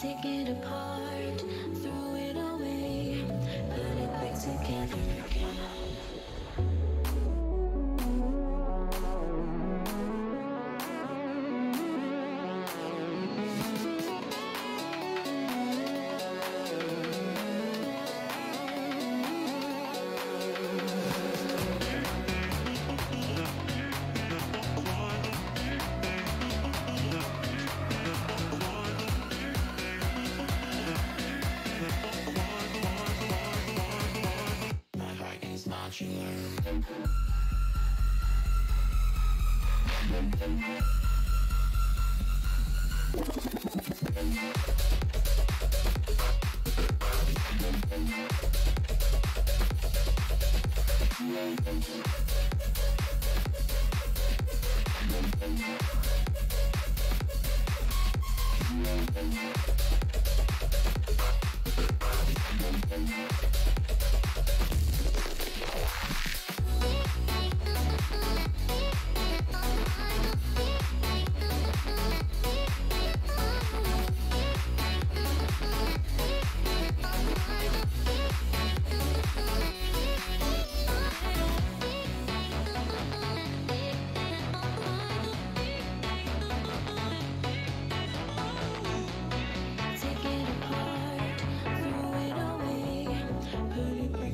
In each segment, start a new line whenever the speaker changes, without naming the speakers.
Take it apart, throw it away, put it back together again.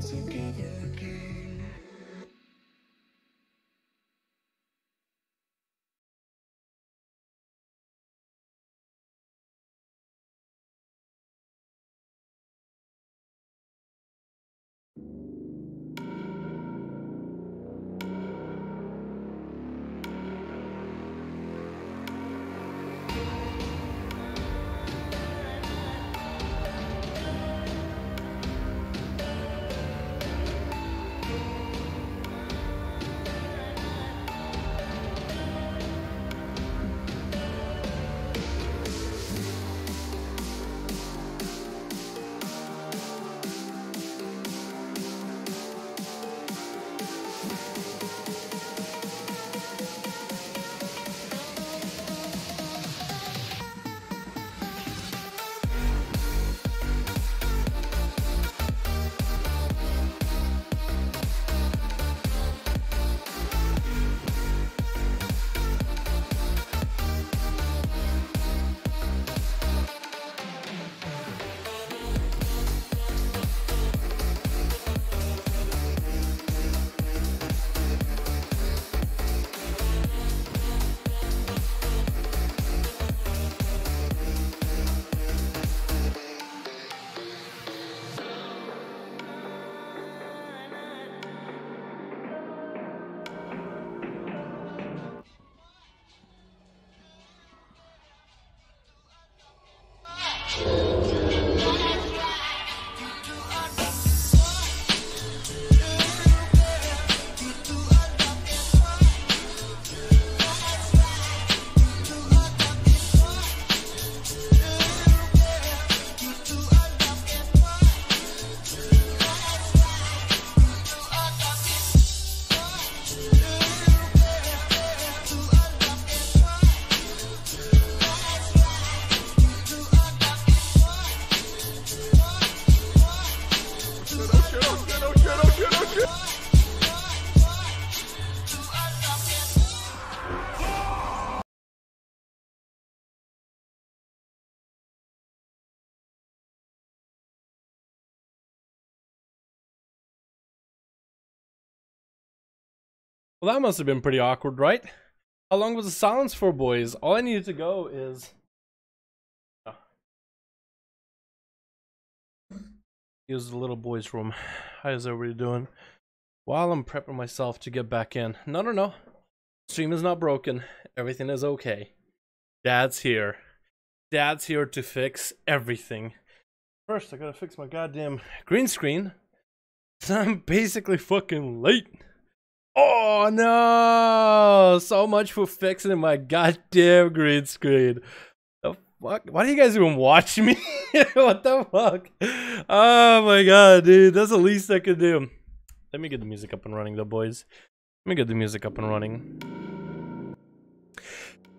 Together again.
Well, that must have been pretty awkward, right? How long was the silence for, boys? All I needed to go is... Oh. Use the little boys' room. How's everybody doing? While I'm prepping myself to get back in. No. Stream is not broken. Everything is okay. Dad's here. Dad's here to fix everything. First, I gotta fix my goddamn green screen. I'm basically fucking late. Oh no! So much for fixing my goddamn green screen. The fuck? Why do you guys even watch me? What the fuck? Oh my god, dude. That's the least I could do. Let me get the music up and running though, boys. Let me get the music up and running.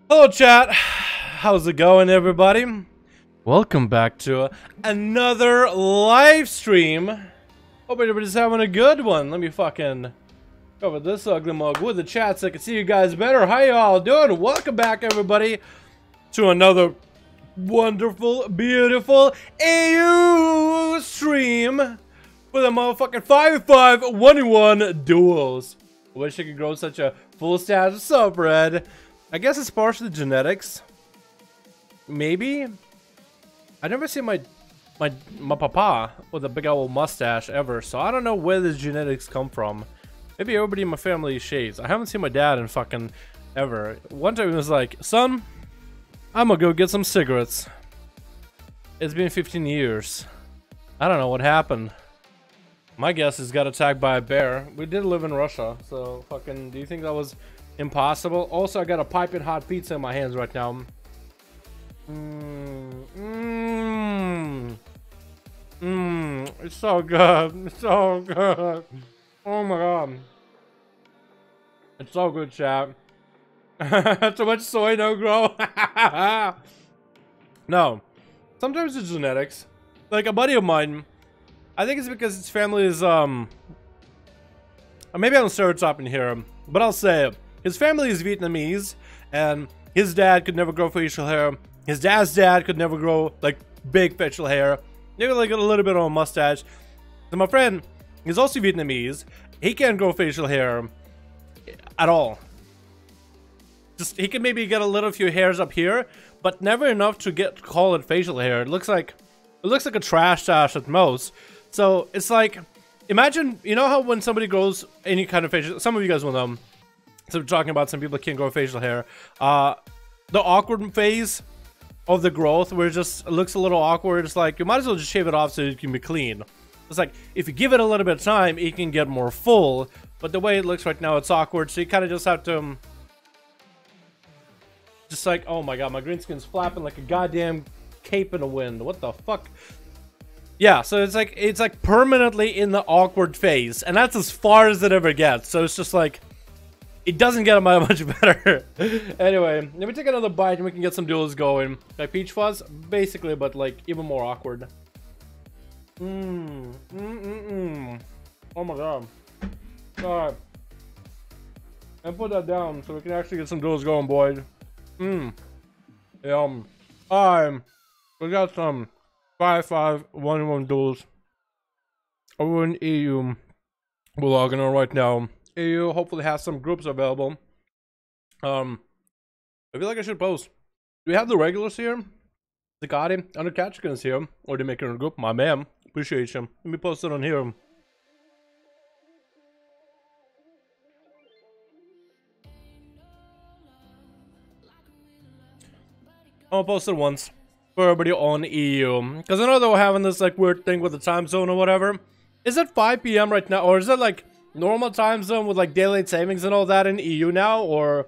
Hello, chat. How's it going, everybody? Welcome back to another live stream. Hope everybody's having a good one. Let me fucking cover this ugly mug with the chat so I can see you guys better. How y'all doing? Welcome back, everybody, to another wonderful, beautiful AU stream with a motherfucking 5511 duels. Wish I could grow such a full stash of subred. I guess it's partially genetics. Maybe. I never seen my papa with a big old mustache ever, so I don't know where the genetics come from. Maybe everybody in my family is shades. I haven't seen my dad in fucking ever. One time he was like, son, I'm gonna go get some cigarettes. It's been 15 years. I don't know what happened. My guess is got attacked by a bear. We did live in Russia, so fucking, do you think that was impossible? Also, I got a piping hot pizza in my hands right now. It's so good. It's so good. Oh my god. It's so good, chat. Too much soy, no grow. No. Sometimes it's genetics. Like a buddy of mine, I think it's because his family is, maybe I'm stereotyping here, but I'll say it. His family is Vietnamese, and his dad could never grow facial hair. His dad's dad could never grow, like, big facial hair. Maybe, like, a little bit of a mustache. So my friend is also Vietnamese. He can't grow facial hair at all. Just, he can maybe get a little few hairs up here, but never enough to call it facial hair. It looks like a trash stash at most. So, it's like, imagine, you know how when somebody grows any kind of facial, some of you guys will know, so we're talking about some people that can't grow facial hair, the awkward phase of the growth where it just looks a little awkward. It's like, you might as well just shave it off so it can be clean. It's like, if you give it a little bit of time, it can get more full, but the way it looks right now, it's awkward, so you kind of just have to, just like, oh my god, my green screen's flapping like a goddamn cape in the wind. What the fuck? Yeah, so it's like permanently in the awkward phase, and that's as far as it ever gets. So it's just like, it doesn't get much better. Anyway, let me take another bite and we can get some duels going. Like Peach Fuzz, basically, but like even more awkward. Oh my god. Alright. And put that down so we can actually get some duels going, boys. Alright. We got some 5511 duels over in EU. We're logging on right now. EU hopefully has some groups available. I feel like I should post. Do we have the regulars here? Zakati, Undercatchkin is here. Or they making a group? My man. Appreciate you. Let me post it on here. I'm gonna post it once for everybody on EU. Because I know they were having this like weird thing with the time zone or whatever. Is it 5 PM right now? Or is it like normal time zone with like daylight savings and all that in EU now, or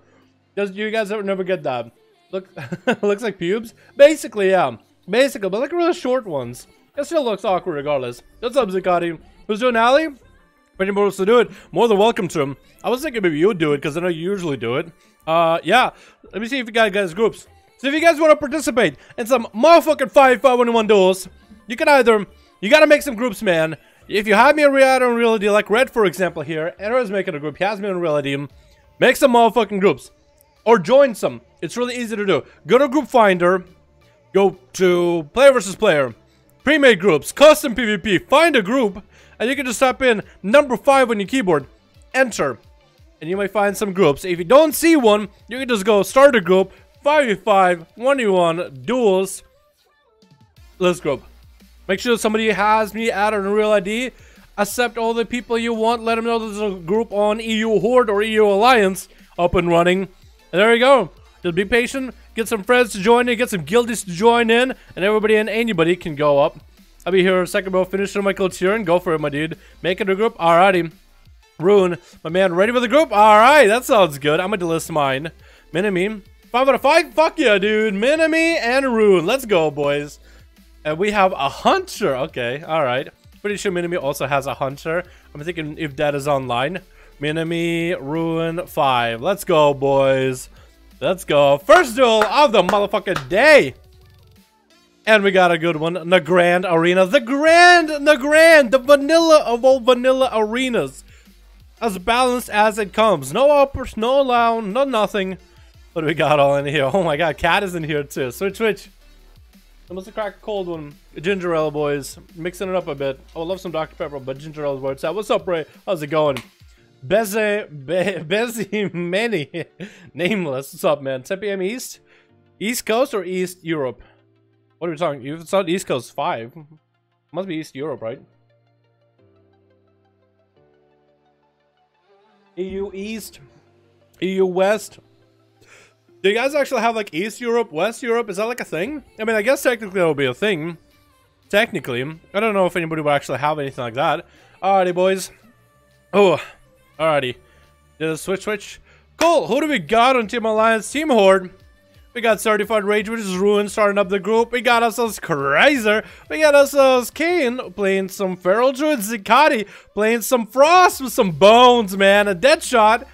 does you guys ever never get that? Look, looks like pubes. Basically, yeah, basically, but like really short ones. It still looks awkward regardless. What's up, Zakati? Who's doing Ali? Pretty much to do it. More than welcome to him. I was thinking maybe you would do it because I know you usually do it. Yeah. Let me see if you guys groups. So if you guys want to participate in some motherfucking 5511 duels, you can either gotta make some groups, man. If you have me in reality, like Red, for example, here, Error's making a group, he has me in reality, make some motherfucking groups. Or join some. It's really easy to do. Go to Group Finder, go to Player versus Player, pre-made groups, custom PvP, find a group, and you can just type in number 5 on your keyboard, enter. and you might find some groups. If you don't see one, you can just go start a group, 5v5, 1v1, duels. Let's group. Make sure somebody has me added on real ID. Accept all the people you want. Let them know there's a group on EU Horde or EU Alliance up and running. And there you go. Just be patient. Get some friends to join in. Get some guildies to join in. And everybody and anybody can go up. I'll be here in a second, bro. Finish my coach here and go for it, my dude. Make it a group. Alrighty. Rune, my man, ready for the group? Alright, that sounds good. I'm gonna list mine. Minami. 5 out of 5? Fuck yeah, dude. Minami and Rune. Let's go, boys. And we have a hunter. Okay, alright. Pretty sure Minami also has a hunter. I'm thinking if that is online. Minami, Rune, 5. Let's go, boys. Let's go. First duel of the motherfucking day. And we got a good one. The Grand Arena. The vanilla of all vanilla arenas. As balanced as it comes. No uppers, no down, no nothing. What do we got all in here? Oh my god, Cat is in here too. Switch. I must have cracked a cold one. Ginger ale, boys. Mixing it up a bit. Oh, love some Dr. Pepper, but ginger ale is where it's at. What's up, Ray? How's it going? Bezzy Manny. Nameless. What's up, man? 10 PM East? East Coast or East Europe? What are we talking? If it's not East Coast, 5. Must be East Europe, right? EU East, EU West. Do you guys actually have like East Europe, West Europe? Is that like a thing? I mean, I guess technically that would be a thing. Technically. I don't know if anybody would actually have anything like that. Alrighty, boys. Oh, alrighty. Did a switch. Cool. Who do we got on Team Alliance? Team Horde. We got Certified Rage, which is Ruin, starting up the group. We got ourselves Kreiser. We got ourselves Kane playing some Feral Druid. Zikati playing some Frost with some bones, man. A Deadshot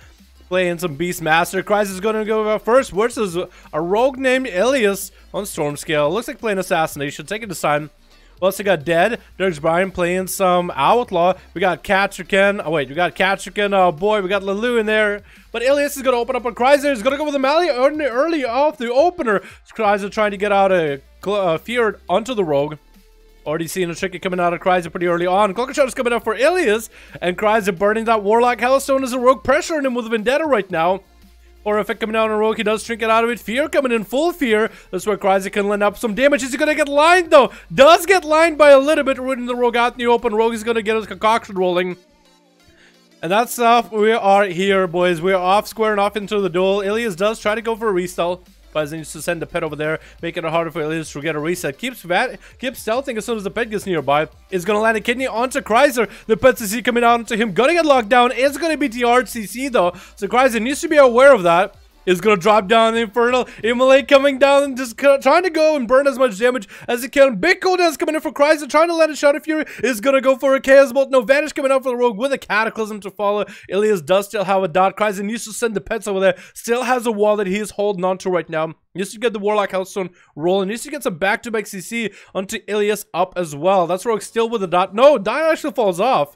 playing some Beastmaster. Kreiser is going to go first versus a rogue named Ilias on Storm Scale. Looks like playing Assassination. Taking his time. We also got Dead. Dirks Brian playing some Outlaw. We got Katrikan. Oh, wait. We got Katrikan. Oh, boy. We got Lulu in there. But Ilias is going to open up on Kreiser. He's going to go with the Mali early off the opener. Kreiser trying to get out a Feared onto the Rogue. Already seeing a tricky coming out of Kreiser pretty early on. Cloaker Shot is coming out for Ilias. And Kreiser burning that Warlock Hellstone as a Rogue, pressuring him with Vendetta right now. Or if it coming out on a Rogue, he does shrink it out of it. Fear coming in full Fear. That's where Kreiser can lend up some damage. Is he going to get lined, though? Does get lined by a little bit, rooting the Rogue out in the open. Rogue is going to get his concoction rolling. And that's we are here, boys. We are off, squaring off into the duel. Ilias does try to go for a restyle. But he needs to send the pet over there, making it harder for Ilias to get a reset. Keeps stealthing as soon as the pet gets nearby. Is going to land a kidney onto Kreiser. The pet CC coming out onto him. Gonna get locked down. It's going to be the RCC though. So Kreiser needs to be aware of that. Is going to drop down the Infernal. Immolate coming down and just trying to go and burn as much damage as he can. Big cooldown's coming in for Kreiser, trying to land a Shadow Fury. Is going to go for a Chaos Bolt. No Vanish coming out for the Rogue with a Cataclysm to follow. Ilias does still have a dot. Kreiser needs to send the pets over there. Still has a wall that he is holding on to right now. Needs to get the Warlock Hellstone rolling. Needs to get some back-to-back CC onto Ilias up as well. That's Rogue still with a dot. No, dot actually falls off.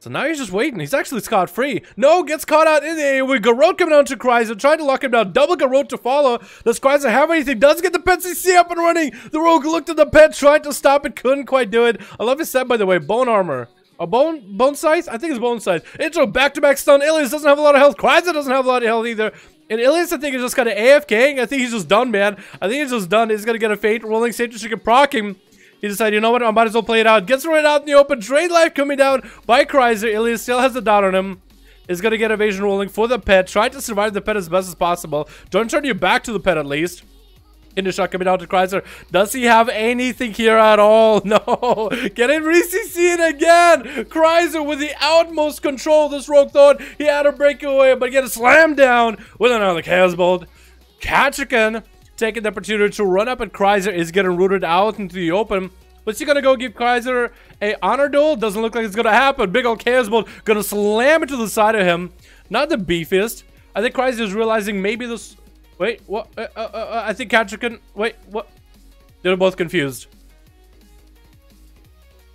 So now he's just waiting. He's actually scot-free. No, gets caught out in the with Garrote coming down to Kreiser, trying to lock him down. Double Garrote to follow. Does Kreiser have anything? Does get the pet CC up and running. The Rogue looked at the pet, tried to stop it, couldn't quite do it. I love his set, by the way. Bone armor. A bone size? I think it's bone size. Intro back-to-back stun. Ilias doesn't have a lot of health. Kreiser doesn't have a lot of health either. And Ilias, I think, is just kind of AFKing. I think he's just done, man. I think he's just done. He's going to get a Fate rolling. Sage she can proc him. He decided, you know what, I might as well play it out. Gets right out in the open. Drain life coming down by Kreiser. Ilias still has the dot on him. Is going to get evasion rolling for the pet. Try to survive the pet as best as possible. Don't turn your back to the pet at least. Into shot coming down to Kreiser. Does he have anything here at all? No. Getting re-CC'd again. Kreiser with the utmost control. This Rogue thought he had a breakaway, but get a slam down with another Chaos Bolt. Katrikan taking the opportunity to run up at Kreiser, is getting rooted out into the open. What's he gonna go give Kreiser a honor duel? Doesn't look like it's gonna happen. Big old Chaos Bolt gonna slam it to the side of him. Not the beefiest. I think Kreiser is realizing maybe this. Wait, what? I think Katrikan. Wait, what? They're both confused.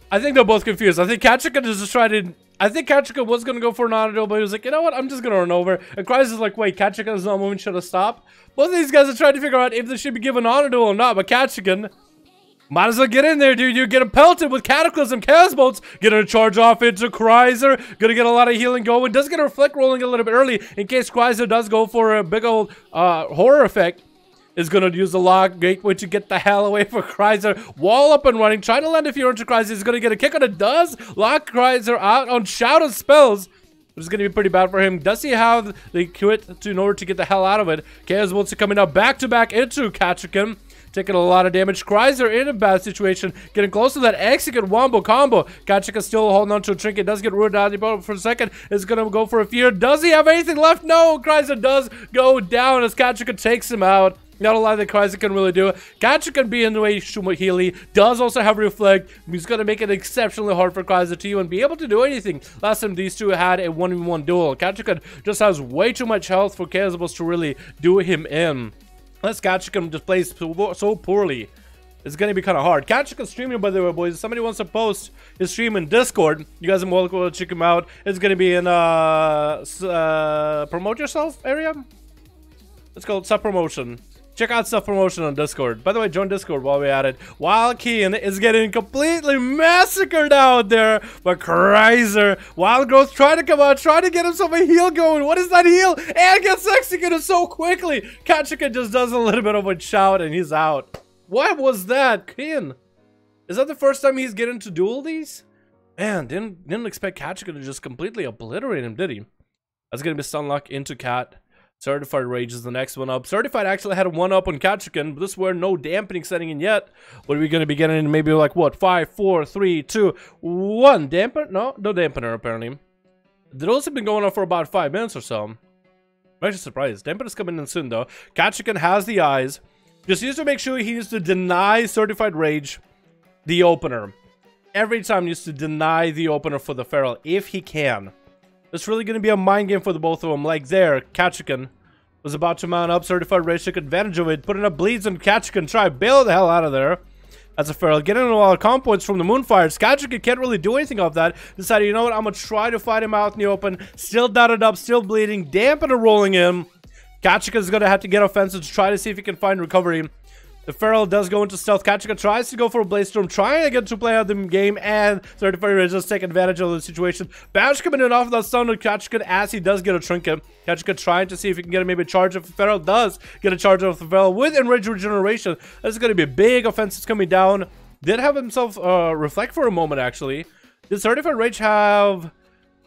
I think they're both confused. I think Katrikan is just trying to. I think Katrikan was gonna go for an honor duel, but he was like, you know what? I'm just gonna run over. And Kreiser's like, wait, Katrikan is not moving. Should have stopped. Both of these guys are trying to figure out if they should be given honor duel or not. But Katrikan Might as well get in there, dude. You're getting pelted with Cataclysm, Chaos Bolts. Gonna charge off into Chrysler. Gonna get a lot of healing going. Does get a Reflect rolling a little bit early in case Chrysler does go for a big old horror effect. Is gonna use the lock gateway to get the hell away from Chrysler. Wall up and running. Trying to land a few into Chrysler. Is gonna get a kick on it. Does lock Chrysler out on Shout of Spells. Which is going to be pretty bad for him. Does he have the quit in order to get the hell out of it? Chaos Bolts are coming up back-to-back into Kachikin. Taking a lot of damage. Chrysler in a bad situation. Getting close to that execute wombo combo. Kachikin still holding on to a trinket. Does get ruined out of the boat for a second. Is going to go for a fear. Does he have anything left? No. Chrysler does go down as Kachikin takes him out. Not a lot that Chrysler can really do. Kachikin being the way Healy does also have Reflect. He's going to make it exceptionally hard for Chrysler to even be able to do anything. Last time these two had a 1v1 duel. Kachikin just has way too much health for Chaos Bolts to really do him in. Unless Kachikin just plays so poorly, it's going to be kind of hard. Kachikin's streaming, by the way, boys. If somebody wants to post his stream in Discord, you guys are welcome to check him out. It's going to be in promote yourself area. Let's go self-promotion. Check out self-promotion on Discord. By the way, join Discord while we're at it. Wild Keen is getting completely massacred out there by Chrysler. Wild Growth trying to come out, trying to get himself a heal going. What is that heal? And gets executed so quickly. Kachikin just does a little bit of a shout and he's out. What was that, Keen? Is that the first time he's getting to duel these? Man, didn't expect Kachikin to just completely obliterate him, did he? That's gonna be Stunlock into Cat. Certified Rage is the next one up. Certified actually had a 1-up on Kachikin, but this were no dampening setting in yet. What are we going to be getting in? Maybe like what? 5, 4, 3, 2, 1. Damper? No dampener apparently. The duels have been going on for about 5 minutes or so. I'm actually surprised. Dampener's coming in soon though. Kachikin has the eyes. Just needs to make sure he needs to deny Certified Rage the opener. Every time he needs to deny the opener for the Feral if he can. It's really going to be a mind game for the both of them. Like there, Kachikin was about to mount up. Certified Rage took advantage of it. Putting up bleeds on Kachikin. Try bail the hell out of there. That's a Feral. Getting a lot of comp points from the Moonfires. Kachikin can't really do anything of that. Decided, you know what? I'm going to try to fight him out in the open. Still dotted up. Still bleeding. Dampener rolling in. Kachikin is going to have to get offensive to try to see if he can find recovery. The Feral does go into stealth. Kachikin tries to go for a Blaze Storm, trying to get to play out the game, and Certified Rage does take advantage of the situation. Bash coming in off of that stun to Kachikin as he does get a trinket. Kachikin trying to see if he can get maybe a charge off the Feral. Does get a charge off the Feral with Enraged Regeneration. This is going to be big offenses coming down. Did have himself reflect for a moment, actually. Did Certified Rage have...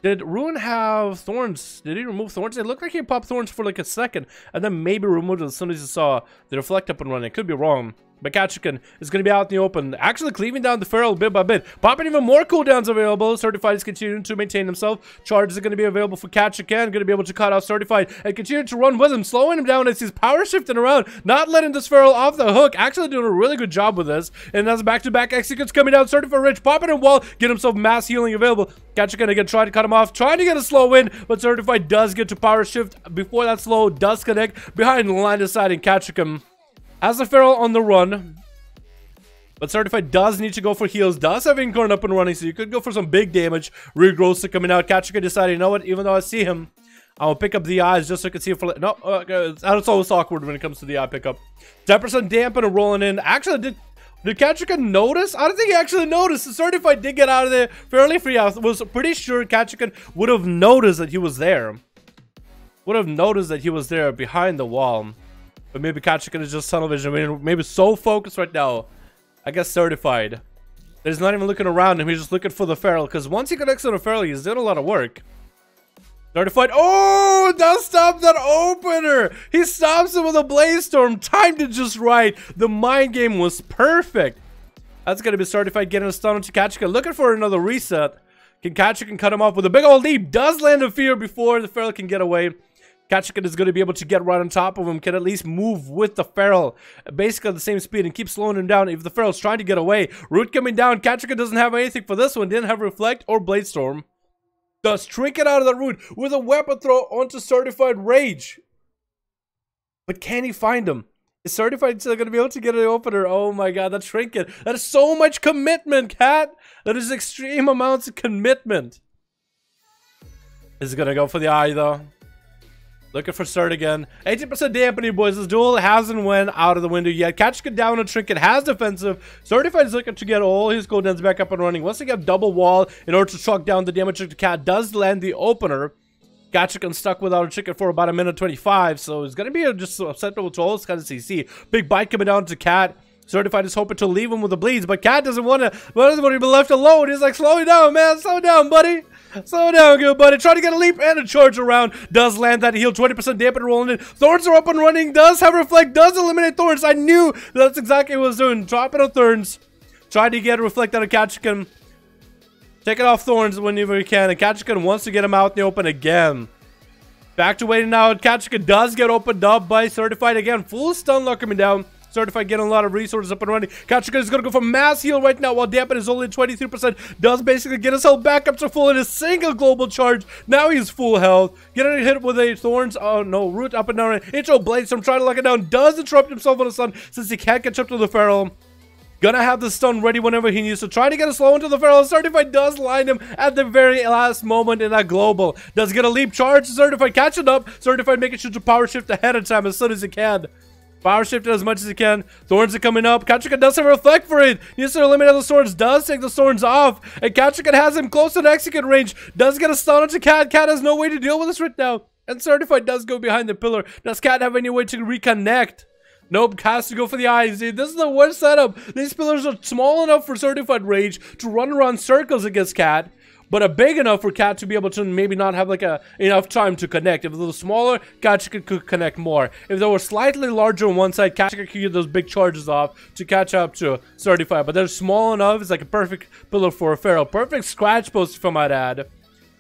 Did Ruin have Thorns? Did he remove Thorns? It looked like he popped Thorns for like a second and then maybe removed it as soon as he saw the Reflect up and running. Could be wrong. But Kachikin is going to be out in the open, actually cleaving down the Feral bit by bit. Popping even more cooldowns available. Certified is continuing to maintain himself. Charges are going to be available for Kachikin. Going to be able to cut off Certified and continue to run with him, slowing him down as he's power shifting around, not letting this Feral off the hook. Actually doing a really good job with this. And that's back-to-back executes coming down. Certified Rage popping in wall, get himself mass healing available. Kachikin again trying to cut him off, trying to get a slow in, but Certified does get to power shift before that slow does connect behind the line of sight, and Kachikin has the Feral on the run. But Certified does need to go for heals, does have Incarn up and running, so you could go for some big damage. Regrowths are coming out. Kachikin decided, you know what, even though I see him, I'll pick up the eyes just so I can see it for... No, it's always awkward when it comes to the eye pickup. 10% dampener rolling in. Actually, did Kachikin notice? I don't think he actually noticed. The Certified did get out of there fairly free. I was pretty sure Kachikin would have noticed that he was there. Would have noticed that he was there behind the wall. But maybe Kachikin is just tunnel vision. I mean, maybe so focused right now. I guess Certified. He's not even looking around him. He's just looking for the Feral. Because once he connects to the Feral, he's doing a lot of work. Certified. Oh, does stop that opener. He stops him with a Blaze Storm. Timed it just right. The mind game was perfect. That's going to be Certified getting a stun onto Kachikin. Looking for another reset. Kachikin cut him off with a big old leap. Does land a fear before the Feral can get away. Kachikin is going to be able to get right on top of him, can at least move with the Feral, basically at the same speed, and keep slowing him down if the Feral's trying to get away. Root coming down. Kachikin doesn't have anything for this one. Didn't have Reflect or Blade Storm. Does trinket out of the Root with a weapon throw onto Certified Rage. But can he find him? Is Certified still going to be able to get an opener? Oh my god, that trinket. That is so much commitment, Cat. That is extreme amounts of commitment. Is it going to go for the eye, though? Looking for start again. 80% dampening, boys. This duel hasn't went out of the window yet. Kachika down on Trinket, has defensive. Certified is looking to get all his cooldowns back up and running. Once they get double wall in order to truck down the damage to Cat, does land the opener. Kachika stuck without a Trinket for about a minute 25, so it's going to be just acceptable to all this kind of CC. Big bite coming down to Cat. Certified is hoping to leave him with the bleeds, but Cat doesn't want to be left alone. He's like, slow down, man. Slow down, buddy. Slow down, good buddy. Trying to get a leap and a charge around. Does land that heal. 20% dampen rolling in. Thorns are up and running. Does have reflect. Does eliminate Thorns. I knew that's exactly what he was doing. Dropping on Thorns. Trying to get a reflect out of Kachika. Taking off Thorns whenever he can. And Kachika wants to get him out in the open again. Back to waiting now. Kachika does get opened up by Certified again. Full stun lock coming down. Certified getting a lot of resources up and running. Kachika is going to go for mass heal right now while dampen is only 23%. Does basically get his health back up to full in a single global charge. Now he's full health. Getting hit with a Thorns. Oh no, root up and down. Intro Blade Storm trying to lock it down. Does interrupt himself on the stun since he can't catch up to the Feral. Gonna have the stun ready whenever he needs to. Try to get a slow into the Feral. Certified does line him at the very last moment in that global. Does get a leap charge. Certified catching up. Certified making sure to power shift ahead of time as soon as he can. Power shift it as much as he can. Thorns are coming up. Kachika does have a reflect for it. Needs to eliminate the swords. Does take the swords off. And Kachika has him close to the execute range. Does get a stun onto Cat. Cat has no way to deal with this right now. And Certified does go behind the pillar. Does Cat have any way to reconnect? Nope, has to go for the eyes. Dude, this is the worst setup. These pillars are small enough for Certified Rage to run around circles against Cat, but are big enough for Cat to be able to maybe not have like enough time to connect. If a little smaller, Kachika could connect more. If they were slightly larger on one side, Kachika could get those big charges off to catch up to Certified. But they're small enough. It's like a perfect pillar for a Feral. Perfect scratch post, if I might add.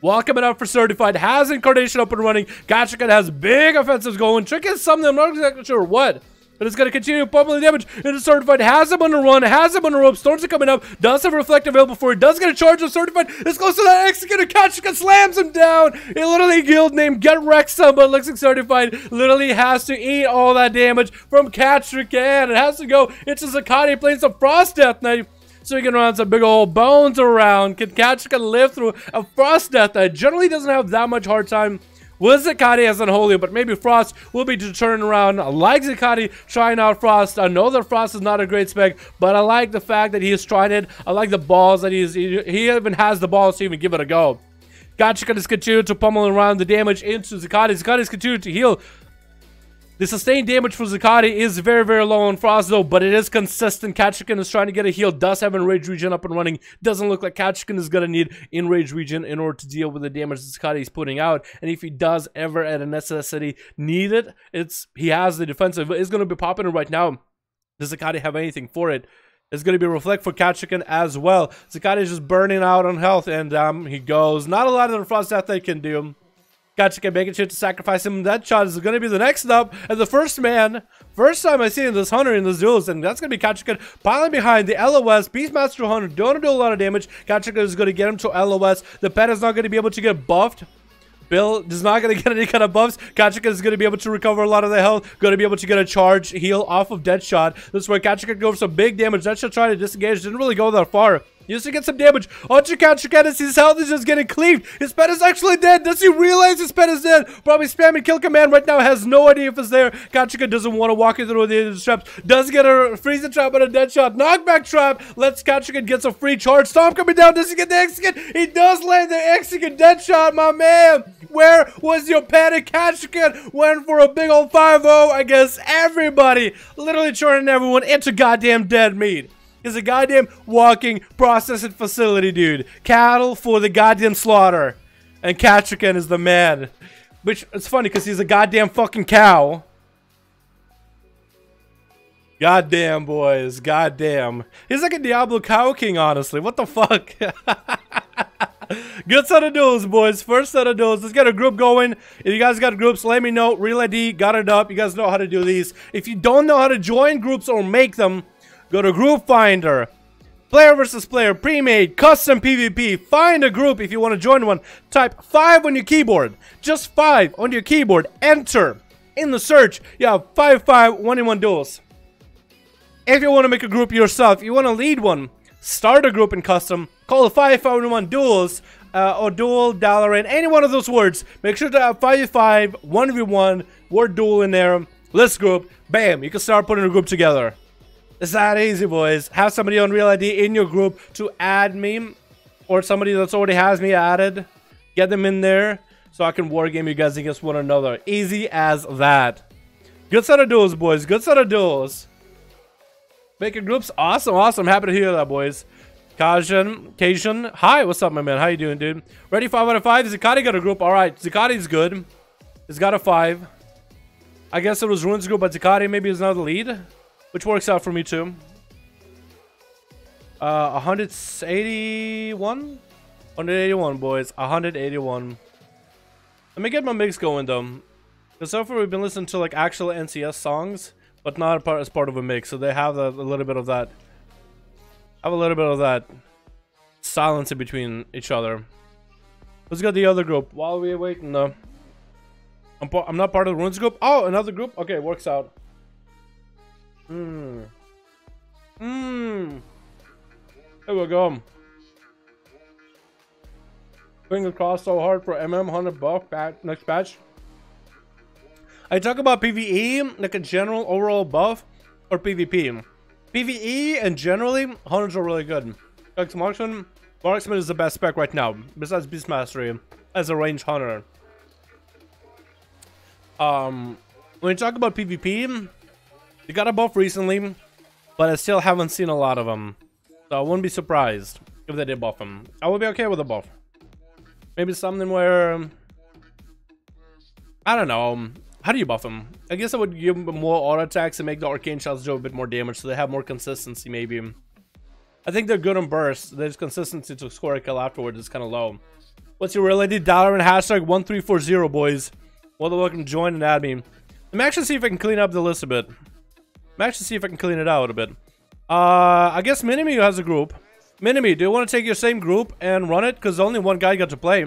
While coming out for Certified, has Incarnation up and running. Kachika has big offensives going. Trick is something, I'm not exactly sure what. But it's going to continue pummeling damage into Certified. Has him on the run. Has him on the ropes. Storms are coming up. Does have Reflect available for it. Does get a charge of Certified. It's close to that executor. Kachika slams him down. It literally guild name Get Wrecked, but looks like Certified literally has to eat all that damage from Kachika. And it has to go into Zakati playing some Frost Death Knight. So he can run some big old bones around. Can Kachika live through a Frost Death Knight? Generally doesn't have that much hard time with Zakati as Unholy, but maybe Frost will be to turn around. I like Zakati trying out Frost. I know that Frost is not a great spec, but I like the fact that he is trying it. I like the balls that he even has the balls to even give it a go. Kachika is continuing to pummel around the damage into Zakati. Zakati is continuing to heal. The sustained damage for Zakati is very, very low on Frost though, but it is consistent. Kachika is trying to get a heal, does have Enrage Regen up and running. Doesn't look like Kachika is going to need Enrage Regen in order to deal with the damage Zakati is putting out. And if he does ever at a necessity need it, he has the defensive. It's going to be popping right now. Does Zakati have anything for it? It's going to be Reflect for Kachika as well. Zakati is just burning out on health, and he goes. Not a lot of the Frost Death they can do. Kachika making sure to sacrifice him. That shot is going to be the next up. And the first man, first time I see this Hunter in this duels, and that's going to be Kachika piling behind the LOS. Beastmaster Hunter don't do a lot of damage. Kachika is going to get him to LOS. The pet is not going to be able to get buffed. Bill is not going to get any kind of buffs. Kachika is going to be able to recover a lot of the health. Going to be able to get a charge heal off of Deadshot. This is where Kachika goes for some big damage. Deadshot trying to disengage. Didn't really go that far. Used to get some damage onto Kachika as his health is just getting cleaved. His pet is actually dead. Does he realize his pet is dead? Probably spamming kill command right now. Has no idea if it's there. Kachika doesn't want to walk it through the traps. Does get a freezing trap and a dead shot. Knockback trap. Lets Kachika get some free charge. Stomp coming down. Does he get the execute? He does land the execute dead shot, my man. Where was your panic? Kachika went for a big old 5-0. I guess everybody literally turning everyone into goddamn dead meat. Is a goddamn walking processing facility, dude. Cattle for the goddamn slaughter. And Kachika is the man. Which, it's funny because he's a goddamn fucking cow. Goddamn, boys. Goddamn. He's like a Diablo Cow King, honestly. What the fuck? Good set of duels, boys. First set of duels. Let's get a group going. If you guys got groups, let me know. Real ID, got it up. You guys know how to do these. If you don't know how to join groups or make them, go to Group Finder, player versus player, pre-made, custom PvP. Find a group if you want to join one. Type 5 on your keyboard. Just 5 on your keyboard. Enter. In the search, you have 5-5-1-in-1 duels. If you want to make a group yourself, you want to lead one, start a group in custom, call it 5-5-1-in-1 duels, or duel, Dalaran, any one of those words. Make sure to have 5v5, 1v1, word duel in there. List group. Bam. You can start putting a group together. It's that easy, boys. Have somebody on Real ID in your group to add me. Or somebody that's already has me added. Get them in there so I can wargame you guys against one another. Easy as that. Good set of duels, boys. Good set of duels. Making groups. Awesome, awesome. Happy to hear that, boys. Cajun. Hi, what's up, my man? How you doing, dude? Ready 5 out of 5. Zakati got a group. Alright, Zakati's good. He's got a 5. I guess it was Rune's group, but Zakati maybe is now the lead. Which works out for me too. 181? 181, boys. 181. Let me get my mix going, though. Because so far we've been listening to like actual NCS songs, but not as part of a mix. So they have a little bit of that. Have a little bit of that silence in between each other. Let's get the other group while we're waiting, though. I'm not part of the Runes group. Oh, another group? Okay, works out. There we go. Finger crossed so hard for MM 100 buff next patch. I talk about PvE, like a general overall buff, or PvP. PvE and generally, hunters are really good. Like Marksman is the best spec right now, besides Beast Mastery, as a range hunter. When you talk about PvP, they got a buff recently, but I still haven't seen a lot of them. So I wouldn't be surprised if they did buff them. I would be okay with a buff. Maybe something where... I don't know. How do you buff them? I guess I would give them more auto attacks and make the arcane shots do a bit more damage so they have more consistency, maybe. I think they're good on burst. There's consistency to score a kill afterwards. It's kind of low. What's your real ID? Dalaran hashtag 1340, boys. Well, welcome to join and add me. Let me actually see if I can clean up the list a bit. Let me actually see if I can clean it out a bit. I guess Minimi has a group. Minimi, do you want to take your same group and run it? Because only one guy got to play.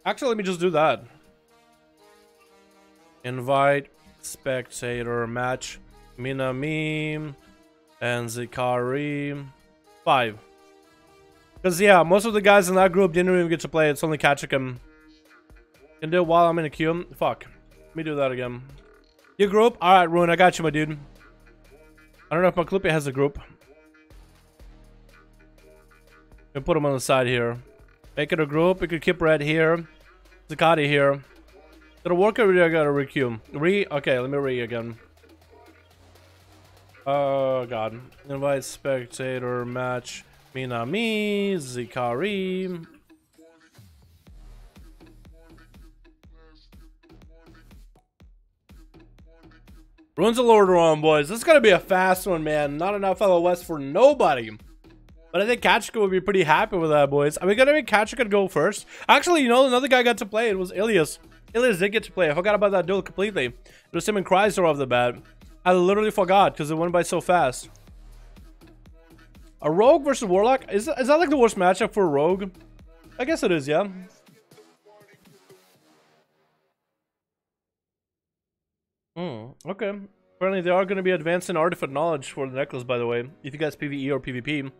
Actually, let me just do that. Invite, spectator, match, Minami, and Zikari. 5. Because, yeah, most of the guys in that group didn't even get to play. It's only Kachikum. Can do it while I'm in a queue. Fuck. Let me do that again. Your group? Alright, Rune, I got you, my dude. I don't know if my Clippy has a group. Can put him on the side here. Make it a group. We could keep Red here. Zakati here. Did it work or I gotta re-queue? Okay, let me re again. Oh god. Invite spectator match Minami Zikari. Runes of Lord Ron, boys. This is gonna be a fast one, man. Not enough LOS for nobody. But I think Kachika would be pretty happy with that, boys. Are we gonna make Kachika go first? Actually, you know, another guy got to play. It was Ilias. Ilias did get to play. I forgot about that duel completely. It was him and Chrysler off the bat. I literally forgot because it went by so fast. A Rogue versus Warlock? Is that like the worst matchup for a Rogue? I guess it is, yeah. Okay. Apparently they are going to be advanced in artifact knowledge for the necklace, by the way. If you guys PvE or PvP.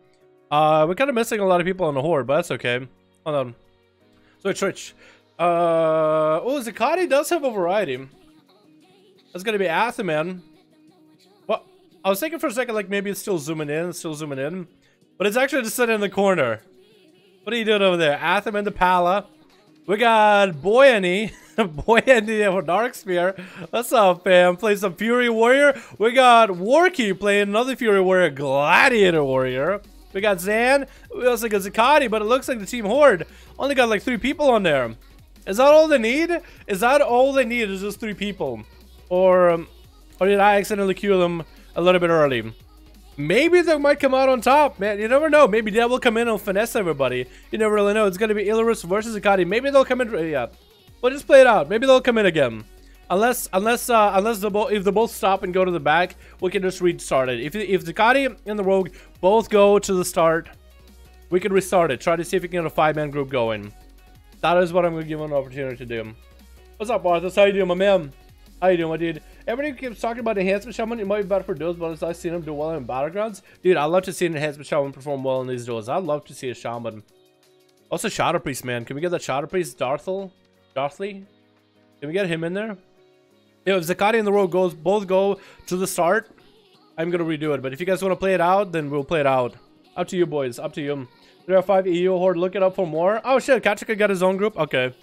We're kind of missing a lot of people on the Horde, but that's okay. Hold on. So Twitch. Oh, Zakati does have a variety. That's going to be Athaman. Well, I was thinking for a second like maybe it's still zooming in. But it's actually just sitting in the corner. What are you doing over there? Athaman the Pala. We got Boyani. Boyani for Dark Spear. What's up, fam? Play some Fury Warrior. We got Warkey playing another Fury Warrior, Gladiator Warrior. We got Zan. We also got Zakati, but it looks like the Team Horde only got like 3 people on there. Is that all they need? Is that all they need? Is just 3 people? Or did I accidentally queue them a little bit early? Maybe they might come out on top, man. You never know. Maybe they will come in and finesse everybody. You never really know. It's gonna be Illarus versus Zakati. Maybe they'll come in. Yeah. Well, just play it out. Maybe they'll come in again. Unless if they both stop and go to the back, we can just restart it. If Zakati and the Rogue both go to the start, we can restart it. Try to see if we can get a 5-man group going. That is what I'm gonna give them an opportunity to do. What's up, Arthur? How you doing, my man? How you doing, my dude? Everybody keeps talking about enhancement shaman. It might be better for duels, but I've seen him do well in battlegrounds. Dude, I'd love to see an enhancement shaman perform well in these duels. I'd love to see a shaman. Also, Shadow Priest, man. Can we get that Shadow Priest, Darthly? Can we get him in there? Yeah, if Zakati and the Rogue both go to the start, I'm gonna redo it. But if you guys want to play it out, then we'll play it out. Up to you, boys. Up to you. There are 5 EU Horde. Look it up for more. Oh shit, Kachika got his own group. Okay.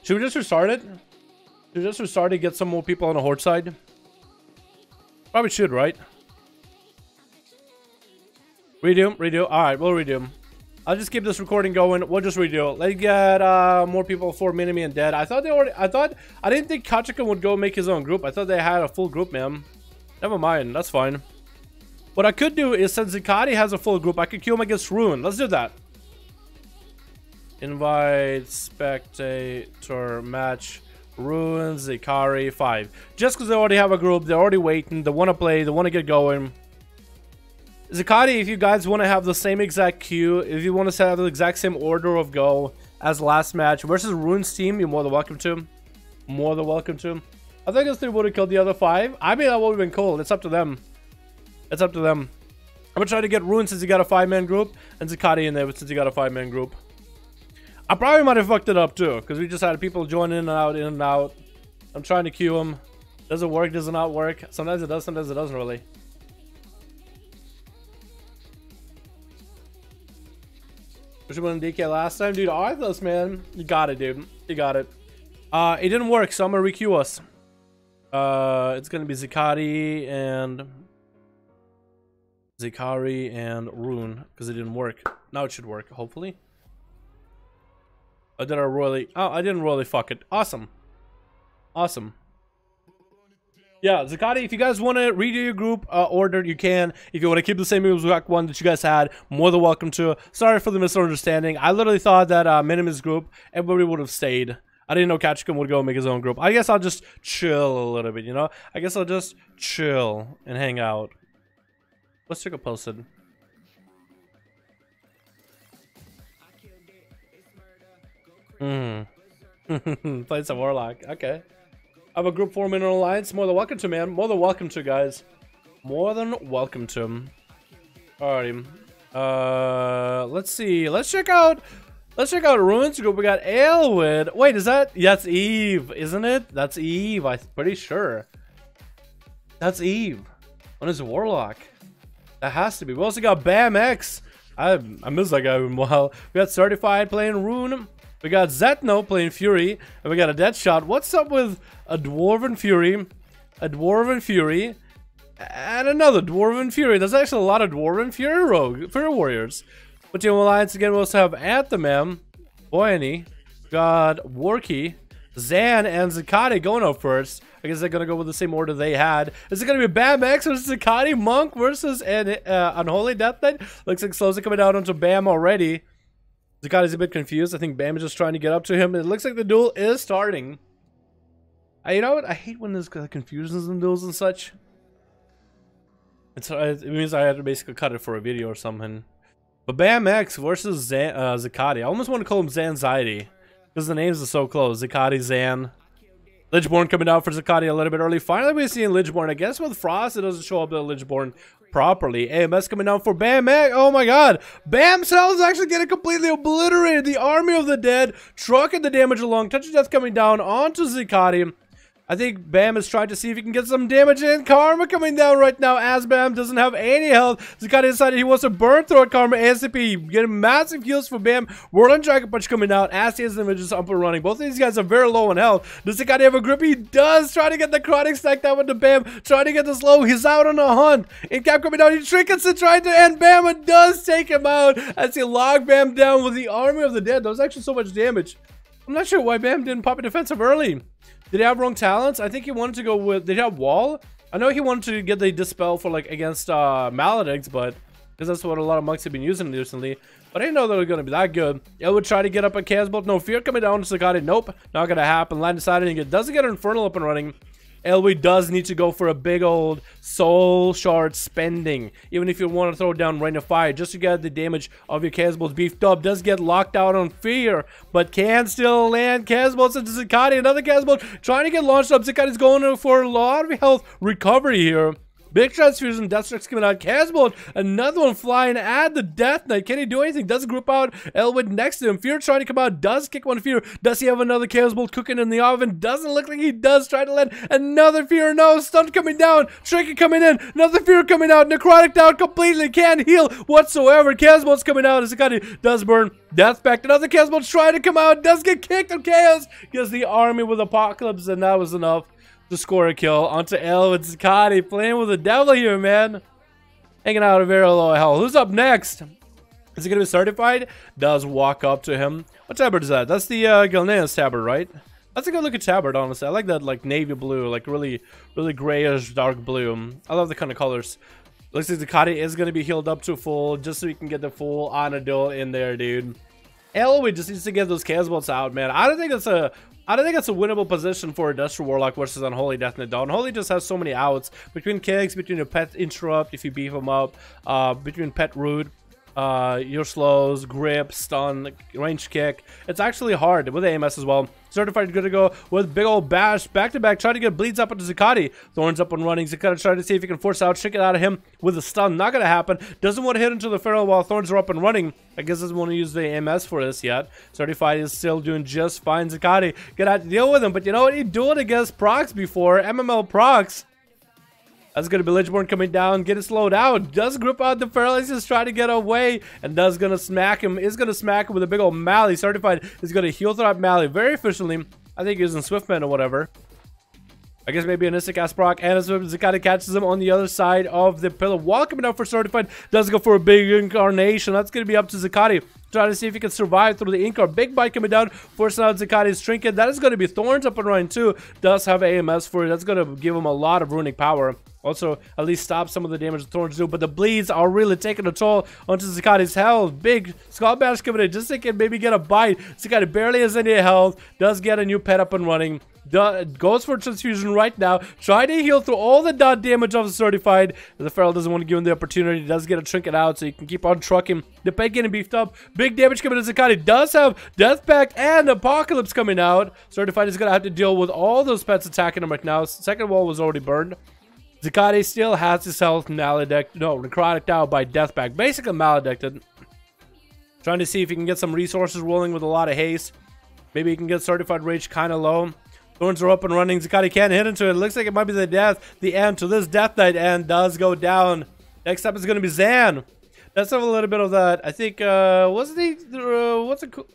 Should we just restart it? Should we just restart it? Get some more people on the Horde side. Probably should, right? Redo. All right, we'll redo. I'll just keep this recording going. We'll just redo. Let's get more people for Minimi and Dead. I didn't think Kachika would go make his own group. I thought they had a full group, man. Never mind. That's fine. What I could do is, since Zakati has a full group, I could queue him against Ruin. Let's do that. Invite spectator match Ruin Zakari 5. Just because they already have a group, they're already waiting, they want to play, they want to get going. Zakati, if you guys want to have the same exact queue, if you want to have the exact same order of go as last match versus Ruin's team, you're more than welcome to. More than welcome to. I think this 3 would have killed the other 5. I mean, that would have been cool. It's up to them. It's up to them. I'm gonna try to get Ruin since he got a 5-man group, and Zakati in there since he got a 5-man group. I probably might have fucked it up too, because we just had people join in and out, I'm trying to queue them. Does it work? Does it not work? Sometimes it does, sometimes it doesn't really. Which one DK last time? Dude, Arthos, man. You got it, dude. You got it. It didn't work, so I'm gonna requeue us. It's gonna be Zakari and Ruin, because it didn't work. Now it should work, hopefully. I didn't really fuck it. Awesome. Awesome. Yeah, Zakati, if you guys want to redo your group order, you can. If you want to keep the same exact one that you guys had, more than welcome to. Sorry for the misunderstanding. I literally thought that Minimus group, everybody would have stayed. I didn't know Catchcom would go make his own group. I guess I'll just chill a little bit, you know? I guess I'll just chill and hang out. Let's check a posted. Played some Warlock. Okay. I have a group 4 Mineral Alliance. More than welcome to, man. More than welcome to, guys. More than welcome to. Alrighty. Let's see. Let's check out Ruin's group. We got Aelwyd. Wait, is that? Yeah, that's Eve, isn't it? That's Eve. I'm pretty sure. That's Eve. On his Warlock. That has to be. We also got Bam X. I miss that guy. Well, we got Certified playing Rune. We got Zetno playing Fury, and we got a Deadshot. What's up with a Dwarven Fury, and another Dwarven Fury? There's actually a lot of Dwarven Fury warriors. But Team Alliance again, we also have Anthem, Boyani, got Warkey, Zan, and Zakati going up first. I guess they're gonna go with the same order they had. Is it gonna be Bam X versus Zakati, Monk versus an Unholy Death Knight? Looks like Slow's coming down onto Bam already. Zakati's a bit confused. I think Bam is just trying to get up to him. It looks like the duel is starting. You know what? I hate when there's confusions in duels and such. It means I have to basically cut it for a video or something. But Bam X versus Zakati. I almost want to call him Zanxiety, because the names are so close. Zakati, Zan. Lichborn coming out for Zakati a little bit early. Finally, we're seeing Lichborn. I guess with Frost, it doesn't show up at Lichborn properly. AMS coming down for Bam X. Oh my god. Bam cells actually getting completely obliterated. The army of the dead trucking the damage along. Touch of Death coming down onto Zakati. I think Bam is trying to see if he can get some damage in. Karma coming down right now as Bam doesn't have any health. Zakati decided he wants to burn through a Karma ASAP. Getting massive heals for Bam. Whirling Dragon Punch coming out as he has the images up and running. Both of these guys are very low on health. Does Zakati have a grip? He does. Trying to get the chronic stack down with the Bam. Trying to get this low. He's out on a hunt. In cap coming down. He trinkets it, trying to end Bam, and does take him out as he logged Bam down with the army of the dead. That was actually so much damage. I'm not sure why Bam didn't pop a defensive early. Did he have wrong talents? I think he wanted to go with... Did he have Wall? I know he wanted to get the Dispel for, like, against Maledicts, but... Because that's what a lot of monks have been using recently. But I didn't know they were going to be that good. It would try to get up a Casbolt. No fear coming down to Zakati. Nope. Not going to happen. Land decided and doesn't get Infernal up and running. Elwy does need to go for a big old soul shard spending. Even if you want to throw down Rain of Fire, just to get the damage of your Casbolts beefed up. Does get locked out on fear, but can still land Casbolts into Zakati. Another Casbolt trying to get launched up. Zakati's going for a lot of health recovery here. Big transfusion, Deathstrike's coming out. Casbolt, another one flying at the Death Knight. Can he do anything? Doesn't group out. Elwood next to him. Fear trying to come out. Does kick one Fear. Does he have another Casbolt cooking in the oven? Doesn't look like he does. Try to land another Fear. No, stun coming down. Trinket coming in. Another Fear coming out. Necrotic down completely. Can't heal whatsoever. Casbolt's coming out. Zakati does burn. Death Pact. Another Casbolt trying to come out. Does get kicked on Chaos. Gets the army with Apocalypse, and that was enough to score a kill. Onto Elwood Zakati playing with the devil here, man. Hanging out a very low health. Who's up next? Is he going to be certified? Does walk up to him. What tabard is that? That's the Gilneas tabard, right? That's a good looking tabard, honestly. I like that, like, navy blue, like really grayish dark blue. I love the kind of colors. Looks like Zakati is going to be healed up to full, just so we can get the full honor duel in there, dude. Elwood just needs to get those Casbolts out, man. I don't think that's a winnable position for Industrial Warlock versus Unholy Death Knight. Unholy just has so many outs between kicks, between your pet interrupt if you beef him up, between pet root, your slows, grip, stun, range kick. It's actually hard with AMS as well. Certified good to go with big old bash back to back, trying to get bleeds up into Zakati. Thorns up and running. Zakati trying to see if he can force out, trick it out of him with a stun. Not gonna happen. Doesn't want to hit into the Feral while Thorns are up and running. I guess doesn't want to use the AMS for this yet. Certified is still doing just fine. Zakati gonna have to deal with him, but you know what? He do it against procs before. MML procs. That's going to be Lichborn coming down, get it slowed out. Does grip out the Feral, he's just trying to get away, and does going to smack him. Is going to smack him with a big old Mally. Certified is going to heal throughout Mally very efficiently. I think using Swiftman or whatever. I guess maybe an Isaac Asproc, and Zakati catches him on the other side of the pillar. Wall coming out for Certified. Does go for a big incarnation. That's going to be up to Zakati. Trying to see if he can survive through the Inkar. Big bite coming down, forcing out Zakati's Trinket. That is going to be Thorns up and running too. Does have AMS for it. That's going to give him a lot of runic power. Also, at least stop some of the damage the Thorns do. But the bleeds are really taking a toll onto Zakati's health. Big Skull Bash coming in just so he can maybe get a bite. Zakati barely has any health. Does get a new pet up and running. Goes for transfusion right now. Try to heal through all the dot damage of the Certified. The Feral doesn't want to give him the opportunity. Does get a trinket out so he can keep on trucking. The pet getting beefed up. Big damage coming to Zakati. Does have Death Pact and Apocalypse coming out. Certified is going to have to deal with all those pets attacking him right now. Second wall was already burned. Zakati still has his health necrotic out by Death Pact. Basically maledicted. Trying to see if he can get some resources rolling with a lot of haste. Maybe he can get Certified Rage kind of low. Thorns are up and running. Zakati can't hit into it. It looks like it might be the end to this Death Knight, and does go down. Next up is going to be Zan. Let's have a little bit of that. I think, what's it called?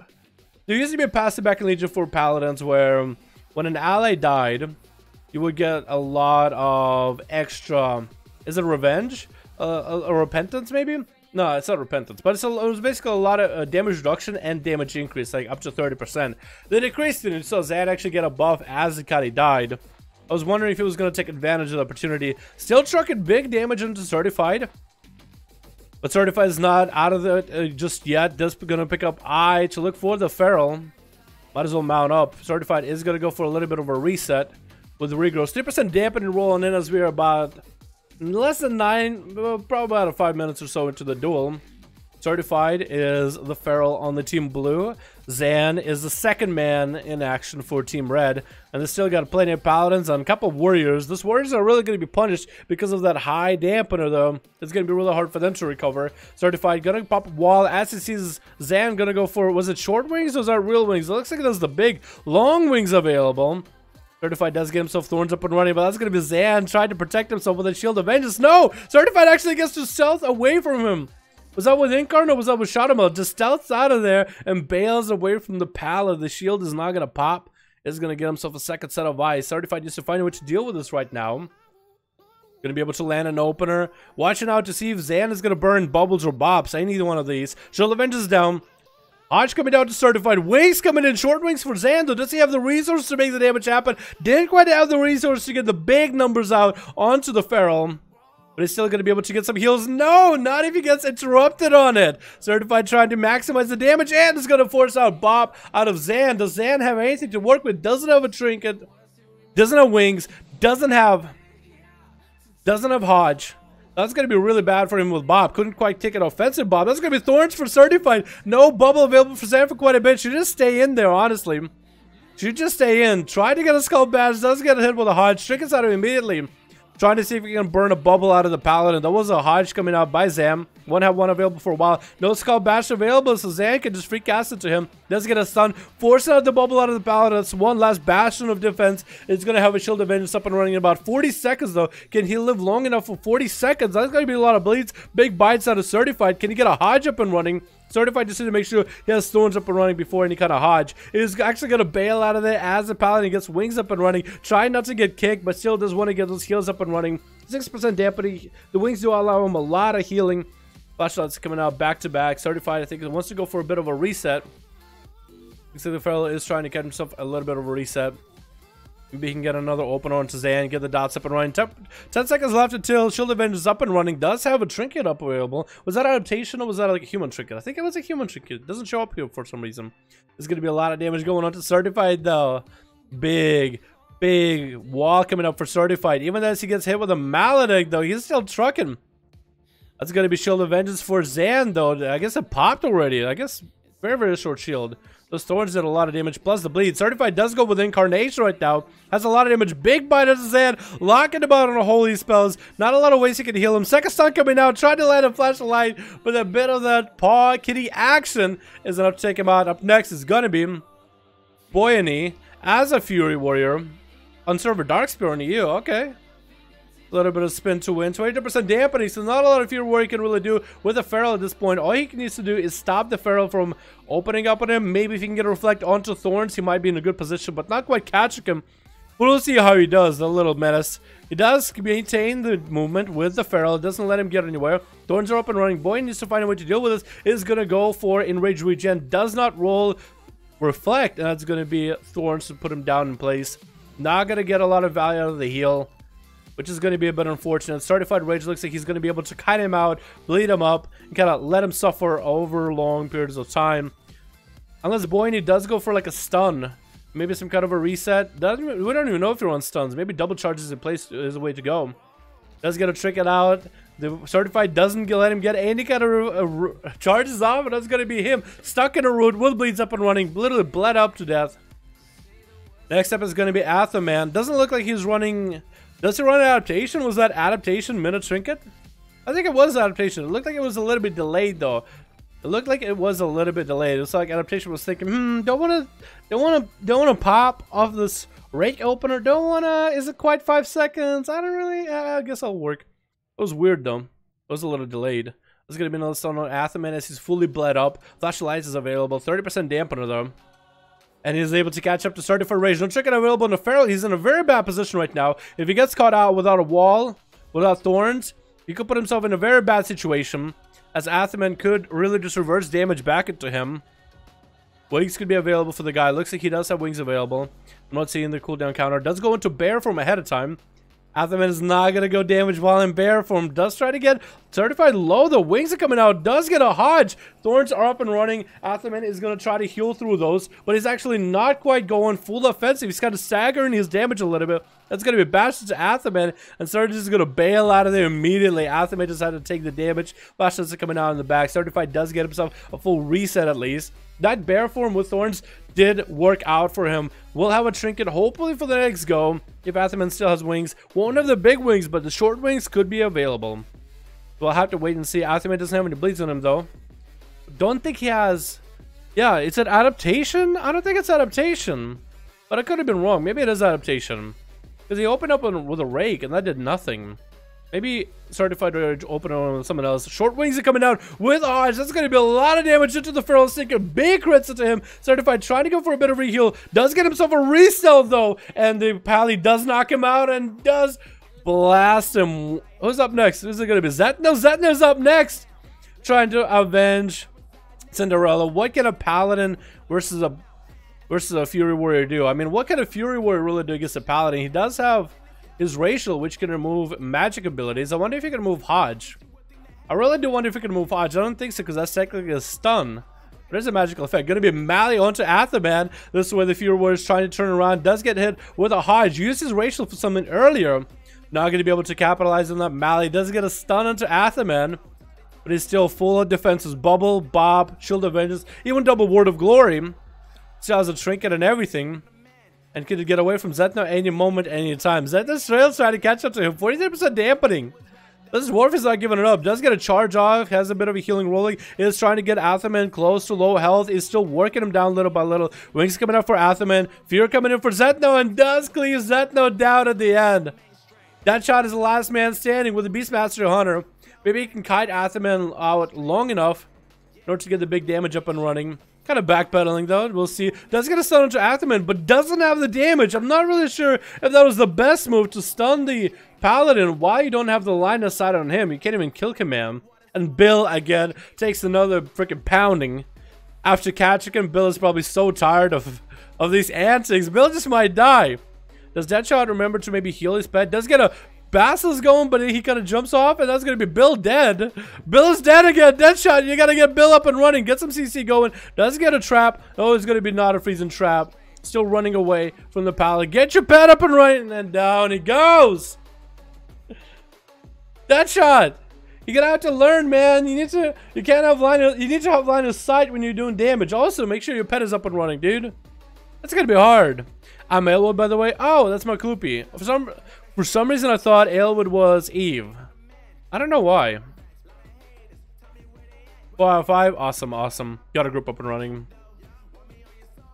There used to be a passive back in Legion for Paladins where when an ally died, you would get a lot of extra, is it revenge? A repentance maybe? No, it's not repentance, but it was basically a lot of damage reduction and damage increase, like up to 30%. They decreased it, and so Zan actually get a buff as Zakati died. I was wondering if he was going to take advantage of the opportunity. Still trucking big damage into Certified. But Certified is not out of it just yet. Just going to pick up Eye to look for the Feral. Might as well mount up. Certified is going to go for a little bit of a reset with the regrowth. 3% dampening rolling in as we are about less than 9, probably about 5 minutes or so into the duel. Certified is the Feral on the Team Blue. Zan is the second man in action for Team Red. And they still got plenty of Paladins and a couple of Warriors. Those Warriors are really going to be punished because of that high dampener, though. It's going to be really hard for them to recover. Certified going to pop a wall as he sees Zan going to go for, was it short wings or was that real wings? It looks like there's the big long wings available. Certified does get himself Thorns up and running, but that's going to be Zan trying to protect himself with a Shield of Vengeance. No! Certified actually gets to stealth away from him. Was that with Incarn or was that with Shadowmail? Just stealths out of there and bails away from the Pala. The shield is not going to pop. Is going to get himself a second set of eyes. Certified needs to find a way to deal with this right now. Going to be able to land an opener. Watching out to see if Zan is going to burn Bubbles or Bops. I need either one of these. Shield of Vengeance down. Hodge coming down to Certified. Wings coming in. Short wings for Xando. Does he have the resources to make the damage happen? Didn't quite have the resources to get the big numbers out onto the Feral. But he's still going to be able to get some heals. No, not if he gets interrupted on it. Certified trying to maximize the damage and is going to force out Bop out of Zan. Does Zan have anything to work with? Doesn't have a trinket. Doesn't have wings. Doesn't have Hodge. That's going to be really bad for him with Bob. Couldn't quite take an offensive Bob. That's going to be Thorns for Certified. No bubble available for Zan for quite a bit. Should just stay in there, honestly. Should just stay in. Try to get a Skull Badge. Doesn't get a hit with a Hodge. Trinkets out of him immediately. trying to see if he can burn a bubble out of the Paladin. There was a Hodge coming out by Zam. One had one available for a while. No Skull Bash available, so Zam can just free cast it to him. Does get a stun, force out the bubble out of the Paladin. That's one last bastion of defense. It's going to have a Shield of Vengeance up and running in about 40 seconds, though. Can he live long enough for 40 seconds? That's going to be a lot of bleeds. Big bites out of Certified. Can he get a Hodge up and running? Certified just to make sure he has Thorns up and running before any kind of Hodge. He's actually going to bail out of there as the Paladin gets wings up and running. Trying not to get kicked, but still does want to get those heals up and running. 6% dampening. The wings do allow him a lot of healing. Flashlights coming out back to back. Certified, I think, wants to go for a bit of a reset. Looks like the fellow is trying to get himself a little bit of a reset. Maybe he can get another opener onto Zan, get the dots up and running. 10 seconds left until Shield of Vengeance is up and running. Does have a trinket up available. Was that adaptation or was that like a human trinket? I think it was a human trinket. It doesn't show up here for some reason. There's going to be a lot of damage going on to Certified though. Big wall coming up for Certified. Even as he gets hit with a Maledict though, he's still trucking. That's going to be Shield of Vengeance for Zan though. I guess it popped already. I guess very short shield. Those Thorns did a lot of damage, plus the bleed. Certified does go with Incarnation right now. Has a lot of damage. Big bite of Zan. Locking him out on a holy spells. Not a lot of ways he can heal him. Second stun coming out. Tried to land a flash of light, but a bit of that paw kitty action is enough to take him out. Up next is going to be Boyani as a Fury Warrior. On server Darkspear on EU. Okay. A little bit of spin to win. 20% dampening, so not a lot of Fury Warrior can really do with the Feral at this point. All he needs to do is stop the Feral from opening up on him. Maybe if he can get a Reflect onto Thorns, he might be in a good position, but not quite catching him. We'll see how he does, the little menace. He does maintain the movement with the Feral. It doesn't let him get anywhere. Thorns are up and running. Boy needs to find a way to deal with this. Is going to go for Enrage Regen. Does not roll Reflect, and that's going to be Thorns to put him down in place. Not going to get a lot of value out of the heal, which is going to be a bit unfortunate. Certified Rage looks like he's going to be able to kite him out, bleed him up, and kind of let him suffer over long periods of time. Unless Boyani does go for like a stun. Maybe some kind of a reset. We don't even know if they're on stuns. Maybe double charges in place is the way to go. Does get a trick it out. The Certified doesn't let him get any kind of charges off, and that's going to be him stuck in a root with bleeds up and running. Literally bled up to death. Next up is going to be Athaman. Doesn't look like he's running... Does he run adaptation? Was that adaptation minute trinket? I think it was adaptation. It looked like it was a little bit delayed though. It looked like it was a little bit delayed. It was like adaptation was thinking, don't wanna pop off this rake opener. Don't wanna. Is it quite 5 seconds? I don't really. I guess I'll work. It was weird though. It was a little delayed. There's gonna be another stun on Athaman as he's fully bled up. Flash of Lights is available. 30% dampener though. And he's able to catch up to Certified Rage. No trinket available in the Feral. He's in a very bad position right now. If he gets caught out without a wall, without Thorns, he could put himself in a very bad situation. As Athaman could really just reverse damage back into him. Wings could be available for the guy. Looks like he does have wings available. I'm not seeing the cooldown counter. Does go into bear form ahead of time. Athaman is not going to go damage while in bear form. Does try to get Certified low. The wings are coming out. Does get a Hodge. Thorns are up and running. Athaman is going to try to heal through those, but he's actually not quite going full offensive. He's kind of staggering his damage a little bit. That's going to be bashed to Athaman, and Certified is going to bail out of there immediately. Athaman just had to take the damage. Bastions are coming out in the back. Certified does get himself a full reset at least. That bear form with Thorns did work out for him. We'll have a trinket hopefully for the next go. If Athaman still has wings. Won't have the big wings, but the short wings could be available. We'll have to wait and see. Athaman doesn't have any bleeds on him though. Don't think he has... Yeah, it's an adaptation? I don't think it's adaptation. But I could have been wrong. Maybe it is adaptation. Because he opened up with a rake and that did nothing. Maybe Certified Rage open on someone else. Short wings are coming out with odds. That's going to be a lot of damage into the Feral Stinker. Big crits into him. Certified trying to go for a bit of reheal. Does get himself a resell though. And the Pally does knock him out and does blast him. Who's up next? Is it going to be Zet? No, Zetner's up next. Trying to avenge Cinderella. What can a Paladin versus a Fury Warrior do? I mean, what can a Fury Warrior really do against a Paladin? He does have his racial, which can remove magic abilities. I wonder if he can remove Hodge. I really do wonder if he can remove Hodge. I don't think so, because that's technically a stun. But there's a magical effect. Going to be Mally onto Athaman. This is where the Fury Warrior is trying to turn around. Does get hit with a Hodge. Used his racial for something earlier. Not going to be able to capitalize on that. Mally does get a stun onto Athaman. But he's still full of defenses. Bubble, Bob, Shield of Vengeance, even double Word of Glory. Still has a trinket and everything. and could get away from Zetno any moment, any time. Zetno's trail trying to catch up to him. 43% dampening. This dwarf is not giving it up. Does get a charge off. Has a bit of a healing rolling. Is trying to get Athaman close to low health. Is still working him down little by little. Wings coming up for Athaman. Fear coming in for Zetno. And does cleave Zetno down at the end. That shot is the last man standing with the Beastmaster Hunter. Maybe he can kite Athaman out long enough in order to get the big damage up and running. Kind of backpedaling though. We'll see. Does get a stun onto Athaman, but doesn't have the damage. I'm not really sure if that was the best move to stun the Paladin. Why you don't have the line of sight on him? You can't even kill Command. And Bill again takes another freaking pounding. After catching him, Bill is probably so tired of these antics. Bill just might die. Does Deadshot remember to maybe heal his pet? Does get a Basilisk going, but he kind of jumps off, and that's going to be Bill dead. Bill is dead again. Deadshot, you got to get Bill up and running. Get some CC going. Does get a trap. Oh, it's going to be not a freezing trap. Still running away from the Paladin. Get your pet up and running, and then down he goes. Deadshot, you're going to have to learn, man. You need to have line of sight when you're doing damage. Also, make sure your pet is up and running, dude. That's going to be hard. I'm Aelwood, by the way. Oh, that's my Kloopy. For some reason, I thought Aelwood was Eve. I don't know why. 4 out of 5. Awesome, awesome. Got a group up and running.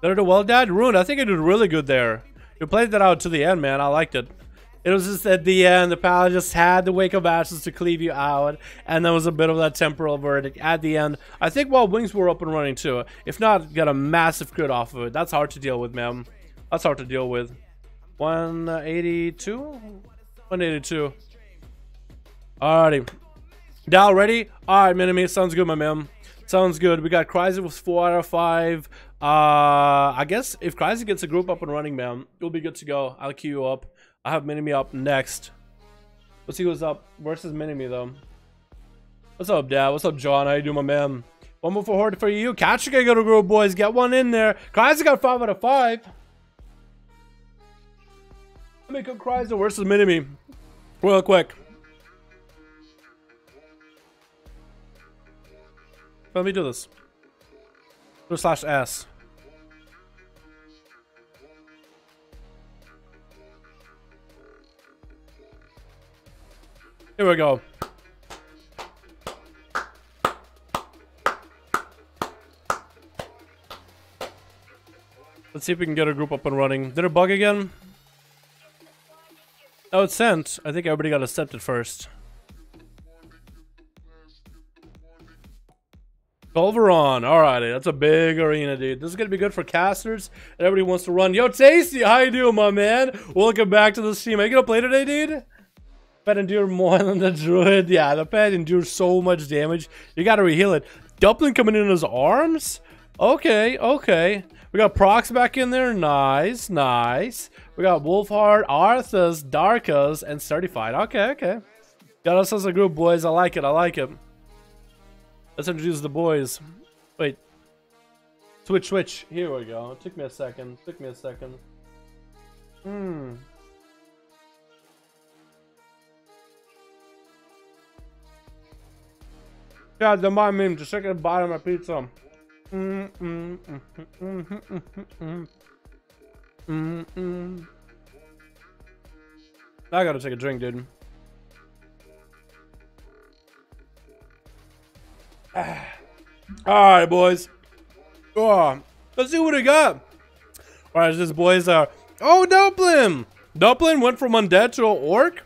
Did I do well, Dad? Ruined. I think I did really good there. You played that out to the end, man. I liked it. It was just at the end, the Paladin just had the Wake of Ashes to cleave you out. And there was a bit of that temporal verdict at the end. I think while Wings were up and running too. If not, got a massive crit off of it. That's hard to deal with, man. That's hard to deal with. 182? 182. Alrighty. Dal, ready? Alright, Minimi. Sounds good, my man. Sounds good. We got Cryza with 4 out of 5. I guess if Cryza gets a group up and running, man, you'll be good to go. I'll queue you up. I have Minimi up next. Let's see who's up versus Minimi, though. What's up, Dad? What's up, John? How you doing, my man? One more for Horde for you. Catch got a group, boys. Get one in there. Cryza got 5 out of 5. Let me go Cryza versus Minimi real quick. Let me do this. /S. Here we go. Let's see if we can get a group up and running. Did it bug again? Oh, it's sent. I think everybody got accepted first. Culveron. Alrighty, that's a big arena, dude. This is gonna be good for casters. And everybody wants to run. Yo, Tasty, how you doing, my man? Welcome back to the stream. Are you gonna play today, dude? Pet endure more than the druid. Yeah, the pet endures so much damage. You gotta reheal it. Dumpling coming in his arms? Okay, okay. We got Prox back in there. Nice, nice. We got Wolfheart, Arthas, Darkas, and Certified. Okay, okay. Got us as a group, boys. I like it. I like it. Let's introduce the boys. Wait. Switch. Here we go. It took me a second. God, don't mind me. Just checking the bottom of my pizza. I gotta take a drink, dude. Alright, boys. Oh, let's see what we got. Alright, this boys are. Oh, Dumpling! Dumpling went from undead to an orc?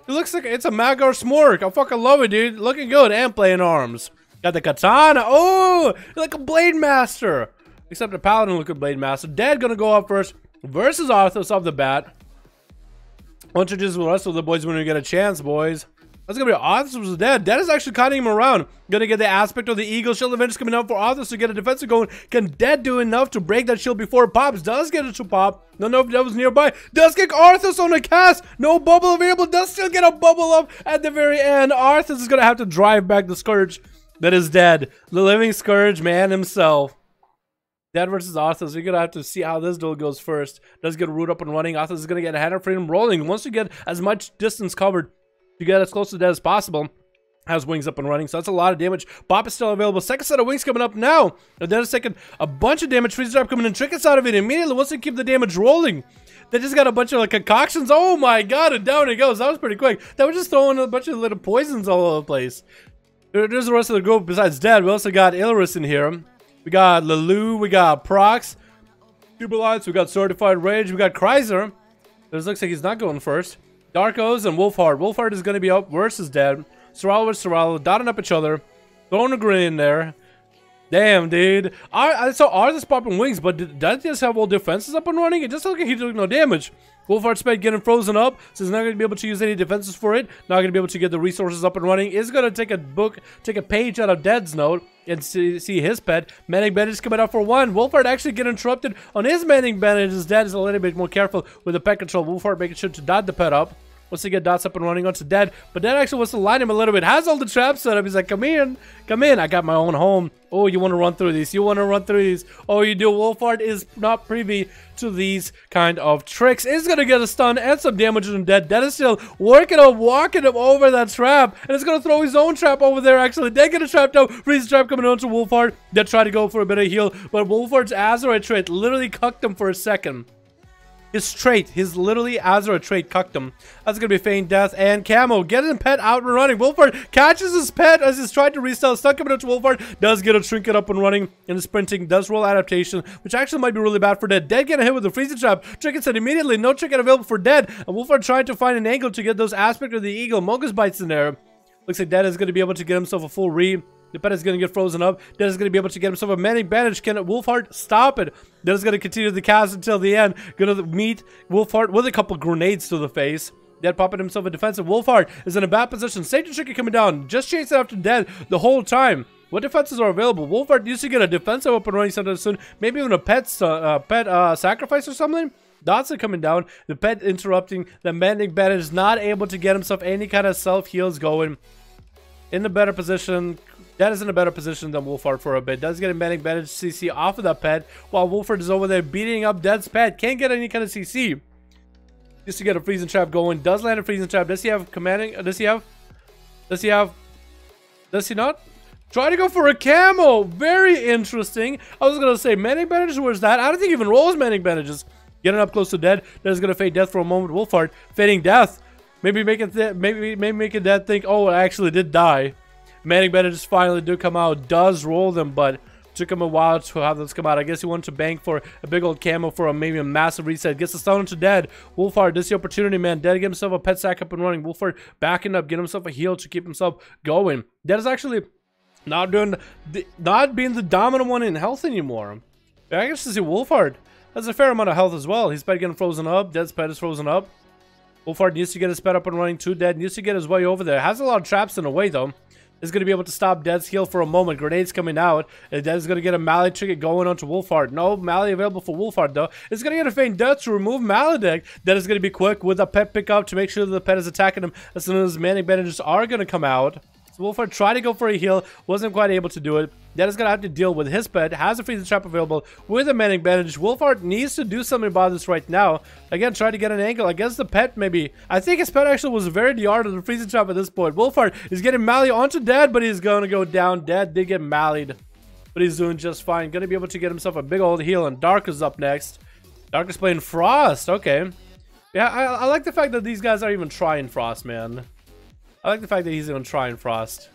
It looks like it's a Magar Smork. I fucking love it, dude. Looking good and playing arms. Got the katana. Oh, like a Blade Master. Except the Paladin look like Blade Master. Dead gonna go up first versus Arthas off the bat. I'll introduce the rest of the boys when we get a chance, boys. That's gonna be Arthas versus Dead. Dead is actually cutting him around. Gonna get the aspect of the Eagle Shield Avengers coming out for Arthas to get a defensive going. Can Dead do enough to break that shield before it pops? Does get it to pop. Don't know if Dead was nearby. Does get Arthas on a cast. No bubble available. Does still get a bubble up at the very end. Arthas is gonna have to drive back the Scourge that is Dead. The living Scourge man himself. Dead versus Arthas. We're gonna have to see how this duel goes first. Does get root up and running. Arthas is gonna get a hand of freedom rolling. Once you get as much distance covered, you get as close to Dead as possible. Has wings up and running, so that's a lot of damage. Bop is still available. Second set of wings coming up now. And then a second, a bunch of damage. Freeze trap coming in. Trickets out of it immediately once they keep the damage rolling. They just got a bunch of like concoctions. Oh my god, and down it goes. That was pretty quick. They were just throwing a bunch of little poisons all over the place. There's the rest of the group besides Dead. We also got Ilris in here. We got Lulu. We got Prox. Cubilites. We got Certified Rage. We got Kreiser. This looks like he's not going first. Darkos and Wolfhard. Wolfhard is going to be up versus Dead. Sorrel with Sorrel. Dotting up each other. Throwing a grenade in there. Damn, dude. I saw Arthas popping wings, but did that just have all defenses up and running? It just looked like he took no damage. Wolfhard sped getting frozen up, so he's not going to be able to use any defenses for it. Not going to be able to get the resources up and running. Is going to take a page out of Dead's note and see his pet. Manning bandage coming out for one. Wolfhard actually get interrupted on his manning bandage as Dead is a little bit more careful with the pet control. Wolfhard making sure to dot the pet up. Wants to get dots up and running onto Dead, but Dead actually wants to line him a little bit. Has all the traps set up. He's like, come in, I got my own home. Oh, you want to run through these? You want to run through these? Oh, you do. Wolfhard is not privy to these kind of tricks. Is going to get a stun and some damage on Dead. Dead is still walking him over that trap, and it's going to throw his own trap over there, actually. Dead get a trap down. Freeze trap coming onto Wolfhard. Dead try to go for a bit of heal, but Wolfhard's Azeroth trait literally cucked him for a second. His literally Azeroth trait cucked him. That's gonna be Feign Death and Camo. Getting pet out and running. Wolfhard catches his pet as he's trying to restyle. Stuck coming up to Wolfhard. Does get a trinket up and running. And the sprinting does roll adaptation, which actually might be really bad for Dead. Dead getting hit with the freezing trap. Trinket said immediately. No trinket available for Dead. And Wolfhard trying to find an angle to get those aspect of the eagle. Mogus bites in there. Looks like Dead is gonna be able to get himself a full re. The pet is going to get frozen up. Dead is going to be able to get himself a manning bandage. Can Wolfhard stop it? Dead is going to continue the cast until the end. Going to meet Wolfhard with a couple grenades to the face. Dead popping himself a defensive. Wolfhard is in a bad position. Safety Trinket coming down. Just chasing after Dead the whole time. What defenses are available? Wolfhard needs to get a defensive up and running sometime soon. Maybe even a pet sacrifice or something. Dots are coming down. The pet interrupting. The manning bandage is not able to get himself any kind of self-heals going. In a better position. Dead is in a better position than Wolfhard for a bit. Does get a manning bandage CC off of that pet, while Wolfhard is over there beating up Dead's pet. Can't get any kind of CC. Just to get a freezing trap going. Does land a freezing trap. Does he have commanding? Does he not? Try to go for a camo. Very interesting. I was gonna say manning bandages. Where's that? I don't think he even rolls manning bandages. Getting up close to Dead. Dead is gonna fade death for a moment. Wolfhard fading death. Maybe making Dead think, oh, I actually did die. Manning bandages finally do come out. Does roll them, but took him a while to have those come out. I guess he wanted to bank for a big old camo for maybe a massive reset. Gets the stun into Dead. Wolfhard, this is the opportunity, man. Dead get himself a pet sack up and running. Wolfhard backing up, get himself a heal to keep himself going. Dead is actually not being the dominant one in health anymore. I guess to see Wolfhard has a fair amount of health as well. His pet getting frozen up. Dead's pet is frozen up. Wolfhard needs to get his pet up and running too. Dead needs to get his way over there. Has a lot of traps in the way though. Is going to be able to stop Dead's heal for a moment. Grenades coming out. And Dead is going to get a Melee trinket going onto Wolfhard. No Melee available for Wolfhard though. It's going to get a Feign Death to remove Maledicte. Dead is going to be quick with a pet pickup to make sure that the pet is attacking him as soon as manning bandages are going to come out. So Wolfhard tried to go for a heal. Wasn't quite able to do it. Dead is going to have to deal with his pet. Has a freezing trap available with a manning bandage. Wolfhard needs to do something about this right now. Again, try to get an angle. I guess the pet maybe. I think his pet actually was very the art of the freezing trap at this point. Wolfhard is getting Mally onto Dead, but he's going to go down. Dead did get Mallied, but he's doing just fine. Going to be able to get himself a big old heal, and Dark is up next. Dark is playing Frost. Okay. Yeah, I like the fact that these guys are even trying Frost, man. I like the fact that he's even trying Frost.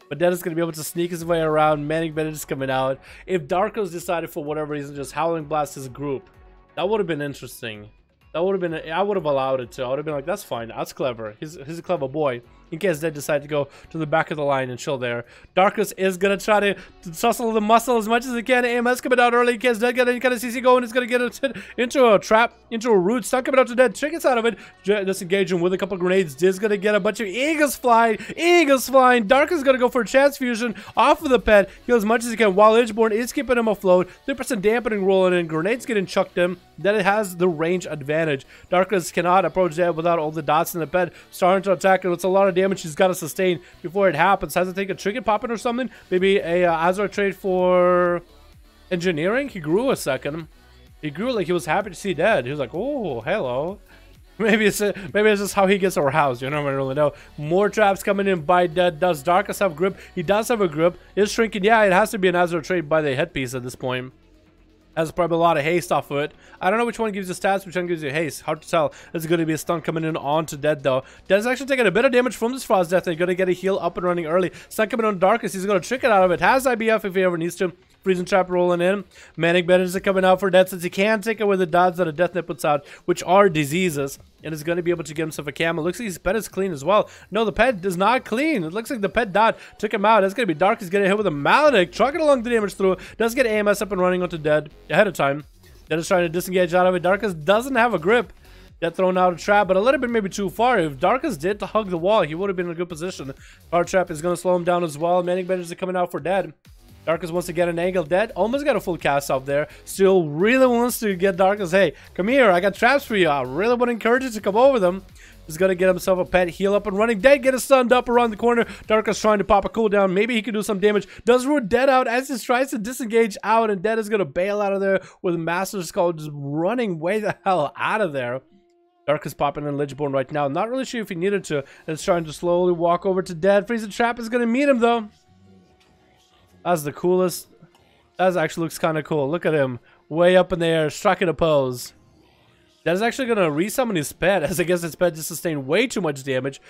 But Dead is going to be able to sneak his way around. Manning bandage is coming out. If Darko's decided for whatever reason just Howling Blast his group, that would have been interesting. That would have been, I would have allowed it to. I would have been like, that's fine. That's clever. He's a clever boy. In case Dead decide to go to the back of the line and chill there. Darkus is going to try to tussle the muscle as much as he can. AMS coming out early in case Dead get any kind of CC going. He's going to get it into a trap, into a root. Stun coming out to Dead. Chickens out of it. Disengaging with a couple grenades. Diz going to get a bunch of eagles flying. Eagles flying. Darkus is going to go for a chance fusion off of the pet. Heal as much as he can while Edgeborn is keeping him afloat. 3% dampening rolling in. Grenades getting chucked in. Then it has the range advantage. Darkus cannot approach Dead without all the dots in the pet starting to attack, and it's a lot of damage he's got to sustain before it happens. Has to take a trinket popping or something. Maybe a Azeroth trade for engineering. He grew a second. He grew like he was happy to see Dead. He was like, oh, hello. Maybe it's just how he gets aroused. You don't really know. More traps coming in by Dead. Does Darkus have grip? He does have a grip. Is shrinking. Yeah, it has to be an Azeroth trade by the headpiece at this point. Has probably a lot of haste off of it. I don't know which one gives you stats, which one gives you haste. Hard to tell. There's going to be a stun coming in onto Dead, though. Dead is actually taking a bit of damage from this Frost Death. They're going to get a heal up and running early. Stun coming on Darkest. He's going to trick it out of it. Has IBF if he ever needs to. Freezing Trap rolling in. Manic Bandits are coming out for Death, since he can take away the dodge that a Death Net puts out, which are diseases. And is going to be able to get himself a camo. Looks like his pet is clean as well. No, the pet is not clean. It looks like the pet dot took him out. That's going to be Dark. He's getting hit with a Maledict. Trucking along the damage through. Does get AMS up and running onto Dead ahead of time. Dead is trying to disengage out of it. Darkest doesn't have a grip. Dead thrown out a trap, but a little bit maybe too far. If Darkest did to hug the wall, he would have been in a good position. Hard Trap is going to slow him down as well. Manic Bandits are coming out for Dead. Darkest wants to get an angle. Dead almost got a full cast out there. Still really wants to get Darkest. Hey, come here. I got traps for you. I really would encourage you to come over them. He's going to get himself a pet, heal up and running. Dead get a stunned up around the corner. Darkest trying to pop a cooldown. Maybe he can do some damage. Does root Dead out as he tries to disengage out. And Dead is going to bail out of there with Master Skull just running way the hell out of there. Darkest popping in Lichborn right now. Not really sure if he needed to. And it's trying to slowly walk over to Dead. Freezing Trap is going to meet him though. That's the coolest. That actually looks kind of cool. Look at him. Way up in the air. Striking a pose. That is actually going to resummon his pet, as I guess his pet just sustained way too much damage.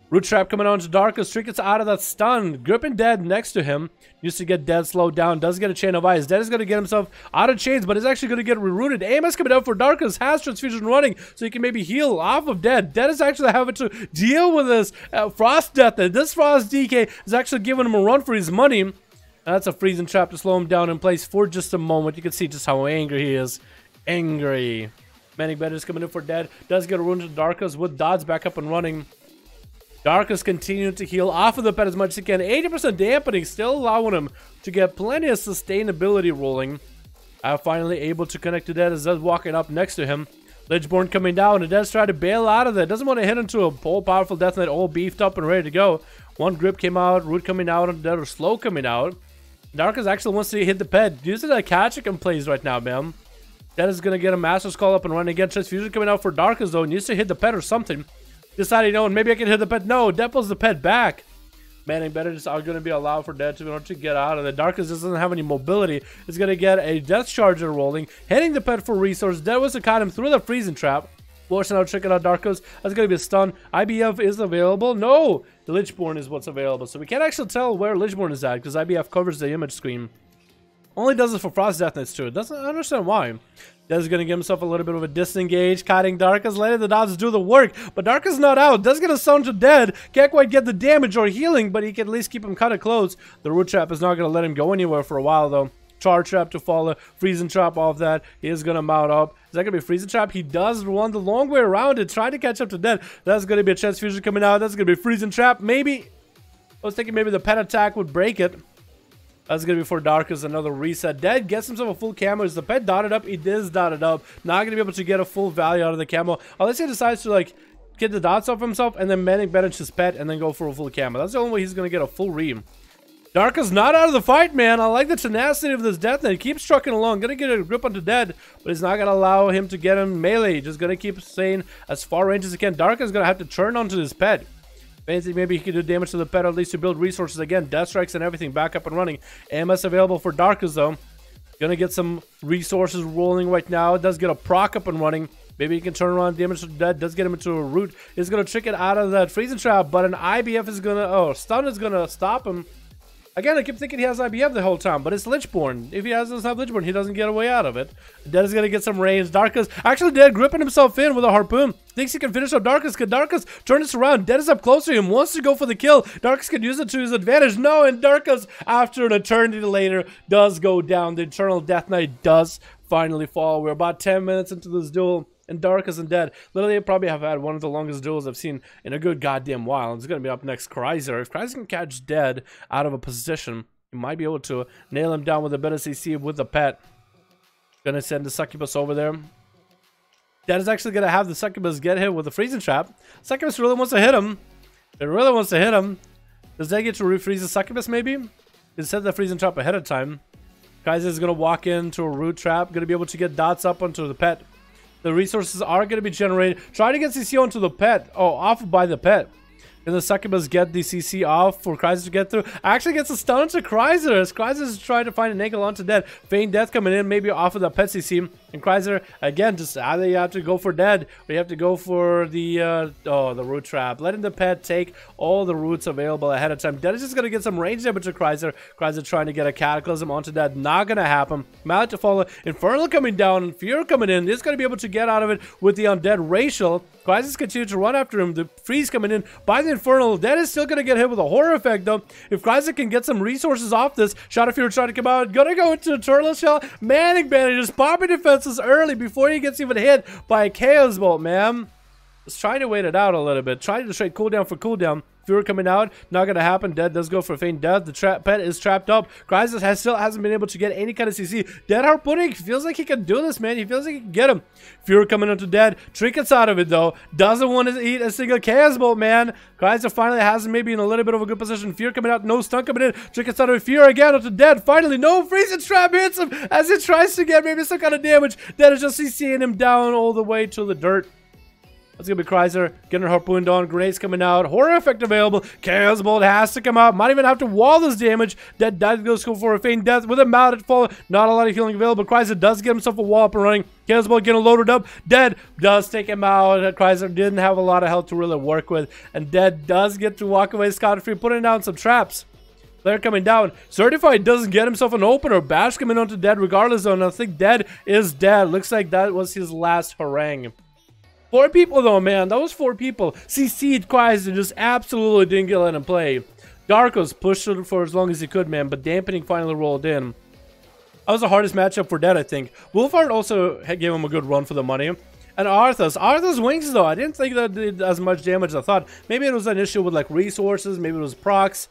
Root Trap coming on to Darkest. Trinkets out of that stun. Gripping Dead next to him. Used to get Dead slowed down. Does get a Chain of Ice. Dead is going to get himself out of chains, but is actually going to get rerooted. AMS coming out for Darkest. Has Transfusion running, so he can maybe heal off of Dead. Dead is actually having to deal with this Frost Death. And this Frost DK is actually giving him a run for his money. That's a Freezing Trap to slow him down in place for just a moment. You can see just how angry he is. Angry. Manic Bandits coming in for Dead. Does get a run to Darkest with Dodds back up and running. Darkest continuing to heal off of the pet as much as he can. 80% dampening, still allowing him to get plenty of sustainability rolling. Finally able to connect to Dead as Dead walking up next to him. Lichborn coming down, and Dead's trying to bail out of that. Doesn't want to hit into a whole powerful Death Knight all beefed up and ready to go. One grip came out, Root coming out, and Dead or Slow coming out. Darkest actually wants to hit the pet. Using that catch in plays right now, man. Dead is going to get a Master's Call up and running again. Transfusion coming out for Darkest though. Needs to hit the pet or something. Decided, you know, maybe I can hit the pet. No, Dead pulls the pet back. Manic Bandits are going to be allowed for Dead to get out of the Darkest doesn't have any mobility. It's going to get a Death Charger rolling. Hitting the pet for resource. Dead was to cut him through the Freezing Trap. Forcing out, checking out Darkest. That's going to be a stun. IBF is available. No! The Lichborn is what's available. So we can't actually tell where Lichborn is at because IBF covers the image screen. Only does it for Frost Death Knights too. It doesn't understand why. Dead's going to give himself a little bit of a disengage. Cutting Darkest. Letting the Dodds do the work. But Darkest not out. Does get a stun to Dead. Can't quite get the damage or healing. But he can at least keep him kind of close. The Root Trap is not going to let him go anywhere for a while though. Charge Trap to follow. Freezing Trap off that. He is going to mount up. Is that going to be Freezing Trap? He does run the long way around it. Trying to catch up to Dead. That's going to be a Transfusion coming out. That's going to be Freezing Trap. Maybe. I was thinking maybe the pet attack would break it. That's going to be for Darkest. Another reset. Dead gets himself a full camo. Is the pet dotted up? It is dotted up. Not going to be able to get a full value out of the camo. Unless he decides to like get the dots off himself and then Manic Bandits his pet and then go for a full camo. That's the only way he's going to get a full ream. Darkest not out of the fight, man. I like the tenacity of this Death Knight. He keeps trucking along. Gonna get a grip onto Dead, but he's not gonna allow him to get him melee. Just gonna keep staying as far range as he can. Darkest is gonna have to turn onto his pet. Maybe he can do damage to the pet, or at least to build resources again. Death Strikes and everything back up and running. AMS available for Darkest though. Gonna get some resources rolling right now. It does get a proc up and running. Maybe he can turn around damage to Dead. Does get him into a root. He's gonna trick it out of that Freezing Trap, but an IBF is gonna... Oh, stun is gonna stop him. Again, I keep thinking he has IBF the whole time, but it's Lichborn. If he doesn't have Lichborn, he doesn't get a way out of it. Dead is going to get some range. Darkest, actually Dead gripping himself in with a harpoon. Thinks he can finish up Darkest. Can Darkest turn this around? Dead is up close to him, wants to go for the kill. Darkest can use it to his advantage. No, and Darkest, after an eternity later, does go down. The Eternal Death Knight does finally fall. We're about 10 minutes into this duel. And Darkest and Dead literally probably have had one of the longest duels I've seen in a good goddamn while. It's going to be up next Corsair. If Corsair can catch Dead out of a position, he might be able to nail him down with a better CC with the pet. Gonna send the Succubus over there. Dead is actually going to have the Succubus get hit with the Freezing Trap. Succubus really wants to hit him. It really wants to hit him. Does Dead get to refreeze the Succubus maybe? He set the Freezing Trap ahead of time. Corsair is going to walk into a Root Trap. Going to be able to get dots up onto the pet. The resources are going to be generated. Try to get CC onto the pet. Oh, off by the pet. Can the succubus get the CC off for Chrysler to get through? Actually gets a stun to Chrysler as Chrysler is trying to find an angle onto Dead. Feign death coming in, maybe off of the pet CC. And Chrysler, again, just either you have to go for Dead or you have to go for the root trap. Letting the pet take all the roots available ahead of time. Dead is just going to get some range damage to Chrysler. Chrysler trying to get a Cataclysm onto Dead. Not going to happen. Mallet to follow. Infernal coming down and Fear coming in. He's going to be able to get out of it with the Undead Racial. Chrysler's continue to run after him. The Freeze coming in by the Infernal. Dead is still going to get hit with a Horror Effect though. If Chrysler can get some resources off this, Shot of Fear trying to come out. Gonna go into a Turtle Shell. Manning bandages, popping defenses early before he gets even hit by a Chaos Bolt, man. Just trying to wait it out a little bit. Trying to trade cooldown for cooldown. Fear coming out, not gonna happen. Dead does go for Feign death. The pet is trapped up. Chrysler still hasn't been able to get any kind of CC. Dead Harpooning feels like he can do this, man. He feels like he can get him. Fear coming into Dead. Trinkets out of it though. Doesn't want to eat a single Chaos Bolt, man. Chrysler finally has him maybe in a little bit of a good position. Fear coming out, no stun coming in. Trinkets out of it. Fear again onto Dead. Finally, no freezing trap hits him as he tries to get maybe some kind of damage. Dead is just CCing him down all the way to the dirt. That's gonna be Chrysler getting her harpooned on. Grenades coming out. Horror Effect available. Chaos Bolt has to come out. Might even have to wall this damage. Dead goes for a Feign death with a Mallet fall. Not a lot of healing available. Chrysler does get himself a wall up and running. Chaos Bolt getting loaded up. Dead does take him out. Chrysler didn't have a lot of health to really work with. And Dead does get to walk away scot-free, putting down some traps. They're coming down. Certified doesn't get himself an opener. Bash coming onto Dead regardless though. And I think Dead is dead. Looks like that was his last harangue. 4 people though, man. That was 4 people. CC'd Chrysler, just absolutely didn't get let him play. Darkos pushed it for as long as he could, man, but Dampening finally rolled in. That was the hardest matchup for Dead, I think. Wolfheart also gave him a good run for the money. And Arthur's wings though, I didn't think that did as much damage as I thought. Maybe it was an issue with like resources, maybe it was procs.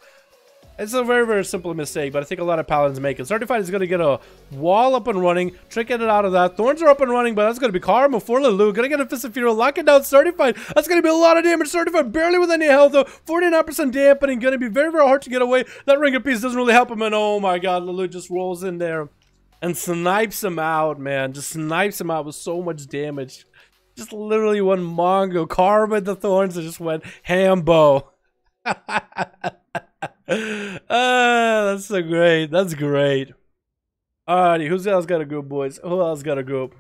It's a very, very simple mistake, but I think a lot of Paladins make it. Certified is going to get a wall up and running, tricking it out of that. Thorns are up and running, but that's going to be Karma for Lulu. Going to get a Fist of Fury, locking down Certified. That's going to be a lot of damage. Certified barely with any health, though. 49% dampening. Going to be very, very hard to get away. That Ring of Peace doesn't really help him, and oh my god, Lulu just rolls in there and snipes him out, man. Just snipes him out with so much damage. Just literally one Mongo. Karma the Thorns and just went Hambo. That's so great. That's great. Alrighty, who's else got a group, boys? Who else got a group?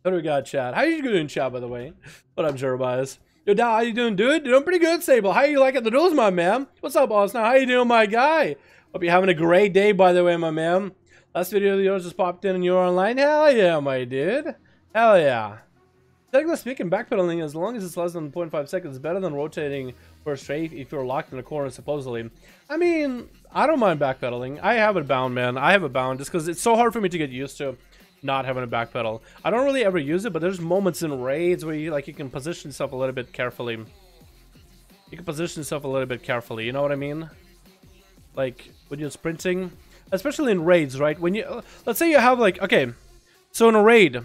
Who do we got, chat? How you doing, chat, by the way? What up, Jeremiah's? Yo, Dow, how you doing, dude? Doing pretty good, Sable. How you liking the duels, my man? What's up, boss? Now, how you doing, my guy? Hope you're having a great day, by the way, my man. Last video of yours just popped in and you're online. Hell yeah, my dude. Hell yeah. Technically speaking, backpedaling, as long as it's less than 0.5 seconds, is better than rotating for a strafe if you're locked in a corner, supposedly. I mean, I don't mind backpedaling. I have it bound, man. I have it bound just because it's so hard for me to get used to not having a backpedal. I don't really ever use it, but there's moments in raids where you can position yourself a little bit carefully. You can position yourself a little bit carefully, you know what I mean? Like, when you're sprinting, especially in raids, right? When you, let's say you have like, okay, so in a raid,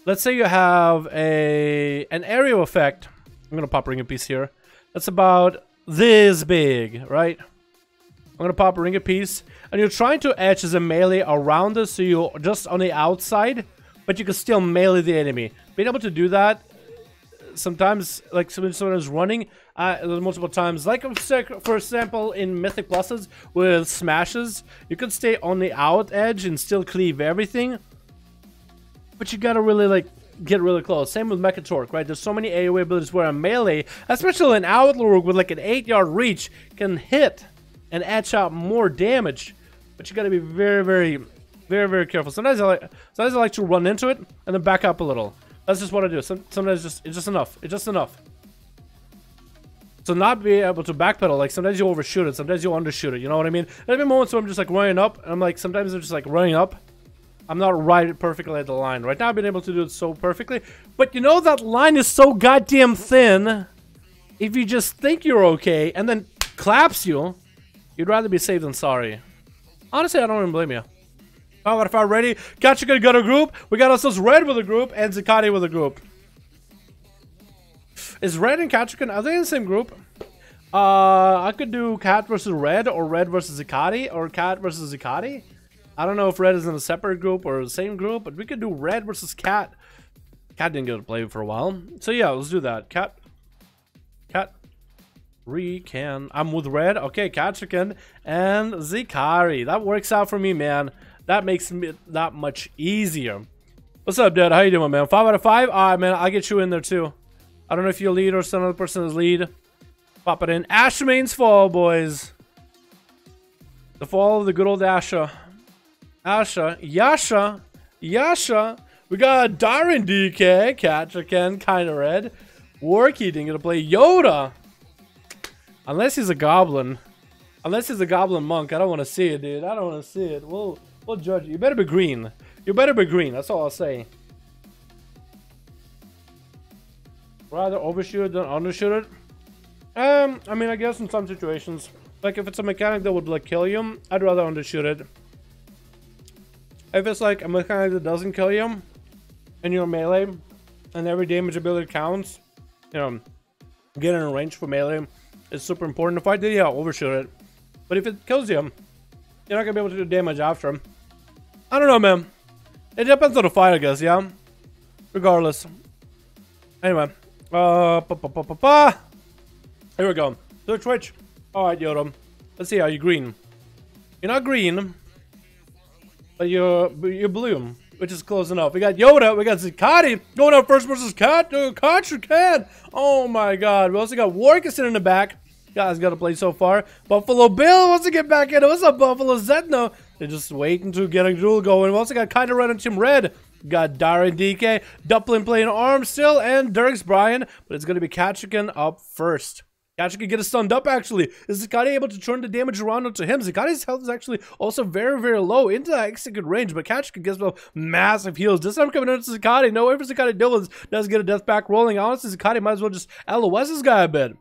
let's say you have an area effect. I'm gonna pop Ring of Peace here. That's about this big, right? I'm gonna pop a Ring of Peace, and you're trying to edge as a melee around this, so you're just on the outside, but you can still melee the enemy. Being able to do that, sometimes, like someone is running, multiple times, like for example in Mythic Pluses with smashes, you can stay on the out edge and still cleave everything. But you gotta really like get really close. Same with Mechatorque, right? There's so many AoE abilities where a melee, especially an Outlaw with like an 8-yard reach, can hit and etch out more damage. But you gotta be very, very, very, very careful. Sometimes I like to run into it and then back up a little. That's just what I do. Sometimes it's just enough. It's just enough. So not be able to backpedal. Like sometimes you overshoot it, sometimes you undershoot it. You know what I mean? There'll be moments where I'm just like running up, and I'm like sometimes I'm just like running up. I'm not right perfectly at the line. Right now I've been able to do it so perfectly. But you know that line is so goddamn thin. If you just think you're okay and then claps you, you'd rather be safe than sorry. Honestly, I don't even blame you. Oh, what if I'm ready? Katsuka got a group. We got ourselves Red with a group and Zakati with a group. Is Red and Katsuka, are they in the same group? I could do Cat versus Red or Red versus Zakati or Cat versus Zakati. I don't know if Red is in a separate group or the same group, but we could do Red versus Cat. Cat didn't get to play for a while. So yeah, let's do that. Cat. Recan. I'm with red. Okay, Kachikan and Zikari. That works out for me, man. That makes me that much easier. What's up, Dad? How you doing, man? 5 out of 5? Alright, man. I'll get you in there, too. I don't know if you're lead or some other person is lead. Pop it in. Ashmane's fall, boys. The fall of the good old Asha. Asha. Yasha. Yasha. We got Dalaran DK. Kachikan, kind of red. Warkey didn't get to play Yoda. Unless he's a goblin. Unless he's a goblin monk. I don't want to see it, dude. I don't want to see it. We'll judge you. You better be green. You better be green. That's all I'll say. Rather overshoot it than undershoot it. I mean, I guess in some situations. Like, if it's a mechanic that would, like, kill you, I'd rather undershoot it. If it's, like, a mechanic that doesn't kill you, and you're melee, and every damage ability counts, you know, getting in range for melee is super important. If I did, yeah, overshoot it. But if it kills you, you're not gonna be able to do damage after. I don't know, man. It depends on the fight, I guess, yeah? Regardless. Anyway. Here we go. So Twitch. Alright, Yoda. Let's see, are you green? You're not green. But you're blue. Which is close enough. We got Yoda. We got Zikati going up first versus Kachikan. Oh my god. We also got Warkison in the back. Guys got to play so far. Buffalo Bill wants to get back in. What's up, Buffalo Zetno? They're just waiting to get a duel going. We also got kind of red on Team Red. Got Dalaran DK, Duplin playing arm still, and Dirks Brian. But it's going to be Kachikan up first. Kachikan get stunned up, actually. Is Zikati able to turn the damage around onto him? Zikati's health is actually also very, very low into that execute range, but Kachikan gets massive heals. This time coming into Zikati. No way for Zikati Dylan's does get a death back rolling. Honestly, Zikati might as well just LOS this guy a bit.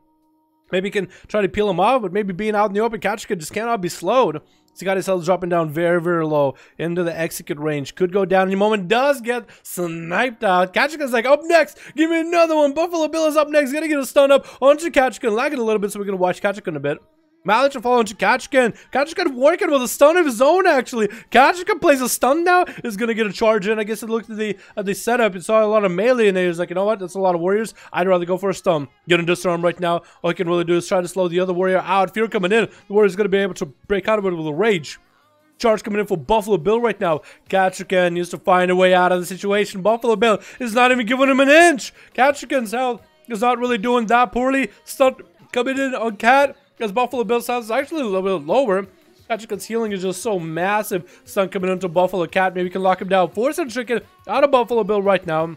Maybe he can try to peel him off, but maybe being out in the open, Kachikan just cannot be slowed. Zikati's health dropping down very, very low into the execute range. Could go down in a moment. Does get sniped out. Kachikan's like, up next. Give me another one. Buffalo Bill is up next. Gonna get a stun up onto Kachikan. Lagging a little bit, so we're gonna watch Kachikan a bit. Malik to follow into Kachikan. Kachikan working with a stun of his own, actually. Kachikan plays a stun now. Is going to get a charge in. I guess it looked at the setup. It saw a lot of melee in there. He's like, you know what? That's a lot of warriors. I'd rather go for a stun. Get a disarm right now. All he can really do is try to slow the other warrior out. Fear coming in. The warrior's going to be able to break out of it with a rage. Charge coming in for Buffalo Bill right now. Kachikan needs to find a way out of the situation. Buffalo Bill is not even giving him an inch. Kachikan's health is not really doing that poorly. Stun coming in on Cat. Because Buffalo Bill's health is actually a little bit lower. Kachikan's healing is just so massive. Stun coming into Buffalo Cat. Maybe we can lock him down. Force him trinket out of Buffalo Bill right now.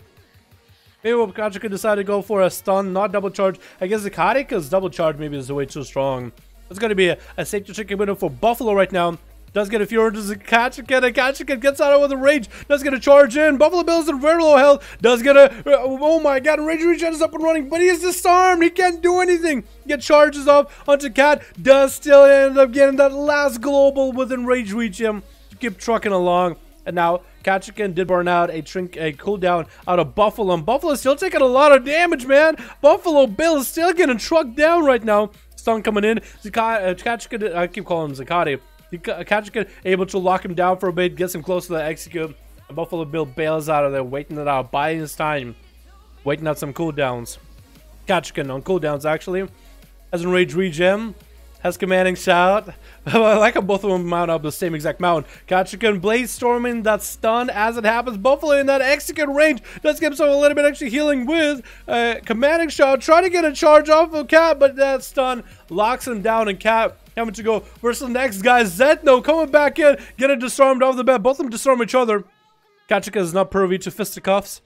Maybe Kachikan decide to go for a stun, not double charge. I guess Zikati, because double charge maybe is way too strong. It's going to be a safety trinket window for Buffalo right now. Does get a few into Kachikan, and Kachikan gets out with a rage. Does get a charge in. Buffalo Bill's in very low health. Does get a... oh my god, rage regen is up and running, but he is disarmed. He can't do anything. Get charges off onto Cat. Does still end up getting that last global within rage reach him. Keep trucking along. And now Kachikan did burn out a cooldown out of Buffalo. And Buffalo's still taking a lot of damage, man. Buffalo Bill is still getting trucked down right now. Stun coming in. Kachikan, I keep calling him Zikati. Kachikan able to lock him down for a bit, gets him close to the execute. And Buffalo Bill bails out of there, waiting it out, buying his time, waiting out some cooldowns. Kachikan on cooldowns actually has a rage regen, has commanding shout. I like how both of them mount up the same exact mount. Kachikan blade storming that stun as it happens. Buffalo in that execute range does give himself a little bit extra healing with commanding shout, trying to get a charge off of Cat, but that stun locks him down, and Cat having to go versus the next guy. Zetno coming back in, getting disarmed off the bat. Both of them disarm each other. Kachikan is not privy to fisticuffs.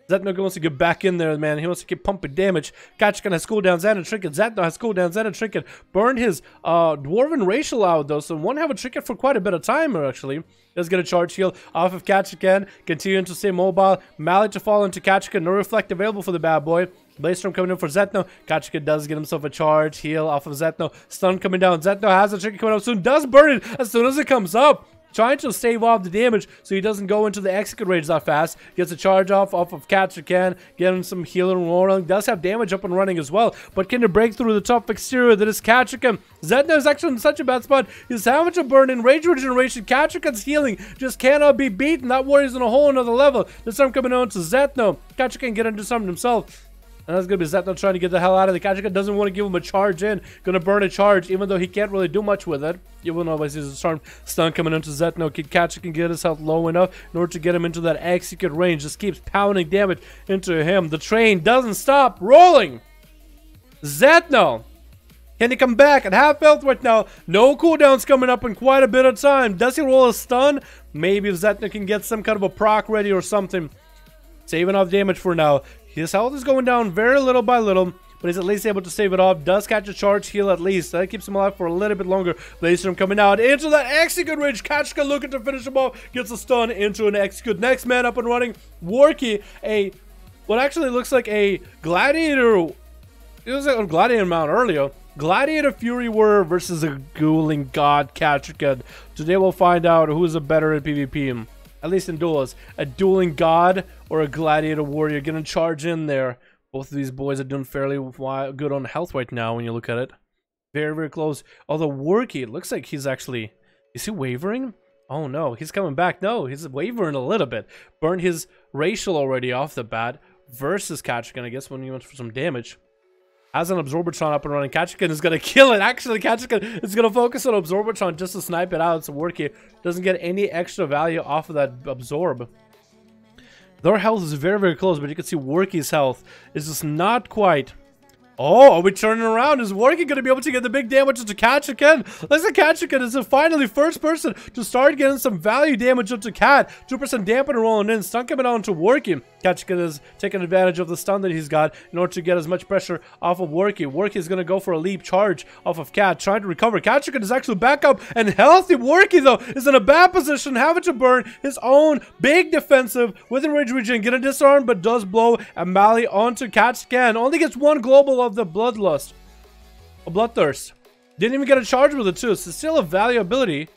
Zetno wants to get back in there, man. He wants to keep pumping damage. Kachikan has cooldowns and a trinket. Zetno has cooldowns and a trinket. Burned his dwarven racial out, though, so won't have a trinket for quite a bit of time, actually. Does get a charge heal off of Kachikan. Continuing to stay mobile. Malik to fall into Kachikan. No reflect available for the bad boy. Blazestorm coming in for Zetno. Kachikan does get himself a charge heal off of Zetno. Stun coming down. Zetno has a trinket coming up soon. Does burn it as soon as it comes up. Trying to save off the damage so he doesn't go into the execute range that fast. Gets a charge off of Kachikan. Getting some healer and rolling. Does have damage up and running as well. But can it break through the top exterior that is Kachikan? Zetno is actually in such a bad spot. He's having to burn in rage regeneration. Kachikan's healing just cannot be beaten. That warrior's on a whole another level. This time coming on to Zetno. Kachikan getting disarmed himself. And that's going to be Zetno trying to get the hell out of the Kachika. Doesn't want to give him a charge in. Going to burn a charge, even though he can't really do much with it. Even though he's a storm stun coming into Zetno. Kachika can get his health low enough in order to get him into that execute range. Just keeps pounding damage into him. The train doesn't stop rolling. Zetno, can he come back at half health right now? No cooldowns coming up in quite a bit of time. Does he roll a stun? Maybe if Zetno can get some kind of a proc ready or something. Saving off damage for now. His health is going down very little by little, but he's at least able to save it off. Does catch a charge heal at least. That keeps him alive for a little bit longer. Livestream coming out into that execute range. Kachika looking to finish him off. Gets a stun into an execute. Next man up and running. Warky, what actually looks like a gladiator. It was a gladiator mount earlier. Gladiator Fury Warrior versus a Ghouling God Kachika. Today we'll find out who is a better at PvP. At least in duels, a dueling god or a gladiator warrior gonna charge in there. Both of these boys are doing fairly good on health right now when you look at it. Very, very close. Although Warky, it looks like he's actually... Is he wavering? Oh no, he's coming back. No, he's wavering a little bit. Burned his racial already off the bat. Versus Kachika, I guess, when he went for some damage. Has an Absorbertron up and running. Kachika is going to kill it. Actually, Kachika is going to focus on Absorbertron just to snipe it out. So Warky doesn't get any extra value off of that Absorb. Their health is very, very close, but you can see Warky's health is just not quite. Oh, are we turning around? Is Warky going to be able to get the big damage into Kachika? Looks like Kachika is the finally first person to start getting some value damage into Cat. 2% dampener rolling in. Stun coming on to Warky. Kachika is taking advantage of the stun that he's got in order to get as much pressure off of Warky. Warky is going to go for a leap charge off of Cat, trying to recover. Kachika is actually back up and healthy. Warky, though, is in a bad position, having to burn his own big defensive with a rage regen. Get a disarm, but does blow a melee onto Kachika. Only gets one global of the Bloodlust. A Bloodthirst. Didn't even get a charge with it, too. So still a value ability.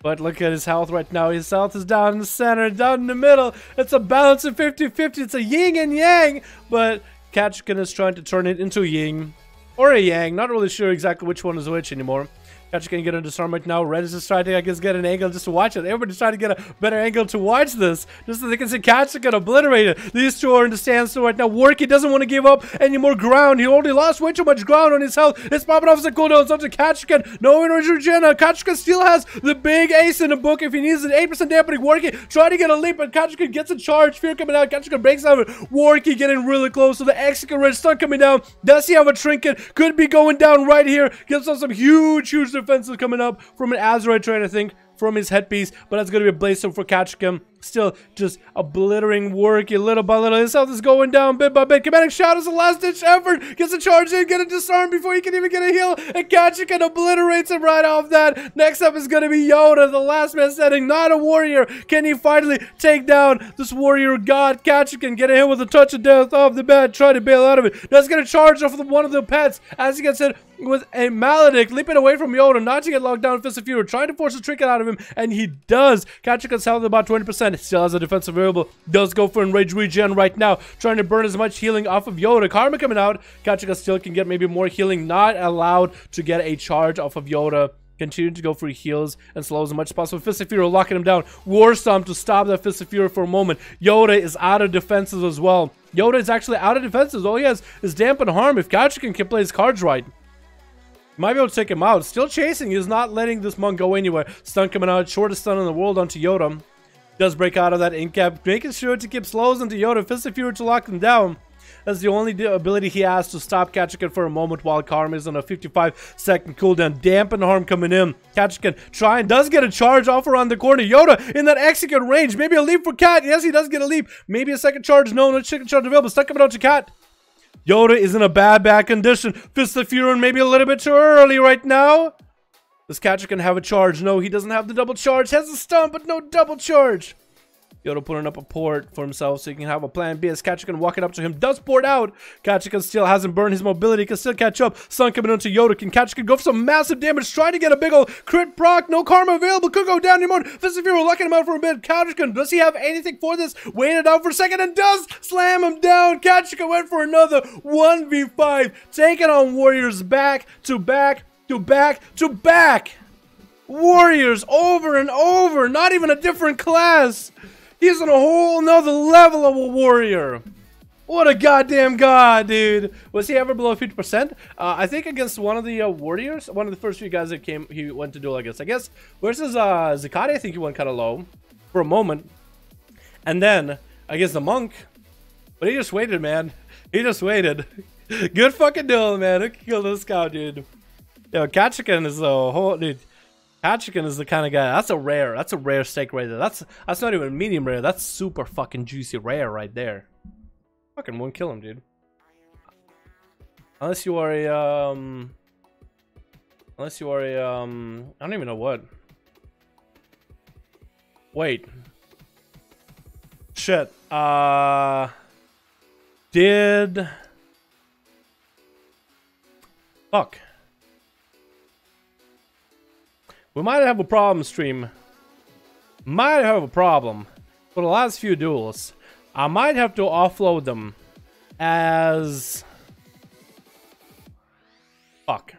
But look at his health right now. His health is down in the center, down in the middle. It's a balance of 50-50. It's a yin and yang. But Kachika is trying to turn it into a yin. Or a yang. Not really sure exactly which one is which anymore. Kachika can get a disarm right now. Red is just trying to, I guess, get an angle just to watch it. Everybody's trying to get a better angle to watch this. Just so they can see Kachika obliterate it. These two are in the standstill right now. Warky doesn't want to give up any more ground. He already lost way too much ground on his health. It's popping off as a cooldown. It's up to Kachika. No energy regen. Kachika still has the big ace in the book if he needs it. 8% dampening. Warky trying to get a leap, but Kachika gets a charge. Fear coming out. Kachika breaks out of it. Warky getting really close to the execute range. Stun coming down. Does he have a trinket? Could be going down right here. Gets on some huge defenses coming up from an Azeroth train, I think, from his headpiece, but that's going to be a Blaze for Kachika. Still just obliterating Warky little by little. His health is going down bit by bit. Kinetic Shot is a last-ditch effort. Gets a charge in, get a disarm before he can even get a heal, and Kachika obliterates him right off that. Next up is going to be Yoda, the last man standing, not a warrior. Can he finally take down this warrior god Kachika and get a hit with a touch of death off the bat, try to bail out of it? Does get a charge off of one of the pets as he gets hit with a Maledict, leaping away from Yoda, not to get locked down in Fist of Fury, trying to force a trinket out of him, and he does. Kachika's health about 20%. Still has a defensive variable. Does go for enrage regen right now, trying to burn as much healing off of Yoda. Karma coming out. Kachika still can get maybe more healing. Not allowed to get a charge off of Yoda. Continue to go for heals and slows as much as possible. Fist of Fury locking him down. War Stomp to stop that Fist of Fury for a moment. Yoda is out of defenses as well. Yoda is actually out of defenses. All he has is dampen harm if Kachika can play his cards right. Might be able to take him out. Still chasing. He's not letting this monk go anywhere. Stun coming out. Shortest stun in the world onto Yoda. Does break out of that incap. Making sure to keep slows into Yoda. Fist of Fury to lock him down. That's the only ability he has to stop Kachika for a moment while Karma is on a 55-second cooldown. Dampen harm coming in. Kachika does get a charge off around the corner. Yoda in that execute range. Maybe a leap for Cat. Yes, he does get a leap. Maybe a second charge. No second charge available. Stuck coming out to Cat. Yoda is in a bad condition. Fist of Fury maybe a little bit too early right now. Does Kachika have a charge? No, he doesn't have the double charge. Has a stun, but no double charge. Yoda putting up a port for himself so he can have a plan B as Kachika walking up to him. Does port out. Kachika still hasn't burned his mobility. Can still catch up. Sun coming onto Yoda. Can Kachika go for some massive damage? Trying to get a big old crit proc. No karma available. Could go down anymore. Fist of Fury locking him out for a bit. Kachika, does he have anything for this? Waited out for a second and does slam him down. Kachika went for another 1v5. Taking on Warriors back to back to back to back. Warriors over and over. Not even a different class. He's on a whole nother level of a warrior. What a goddamn god, dude. Was he ever below 50%? I think against one of the warriors, one of the first few guys that came, he went to duel against. I guess versus Zakati, I think he went kind of low for a moment. And then against the monk, but he just waited, man. He just waited. Good fucking duel, man. Who killed this cow, dude? Yo, Kachikan is the whole dude. Kachikan is the kind of guy. That's a rare steak right there. That's not even medium rare. That's super fucking juicy rare right there. Fucking won't kill him, dude. Unless you are a I don't even know what. Wait. Shit. Fuck. We might have a problem, stream. Might have a problem. For the last few duels, I might have to offload them as... Fuck.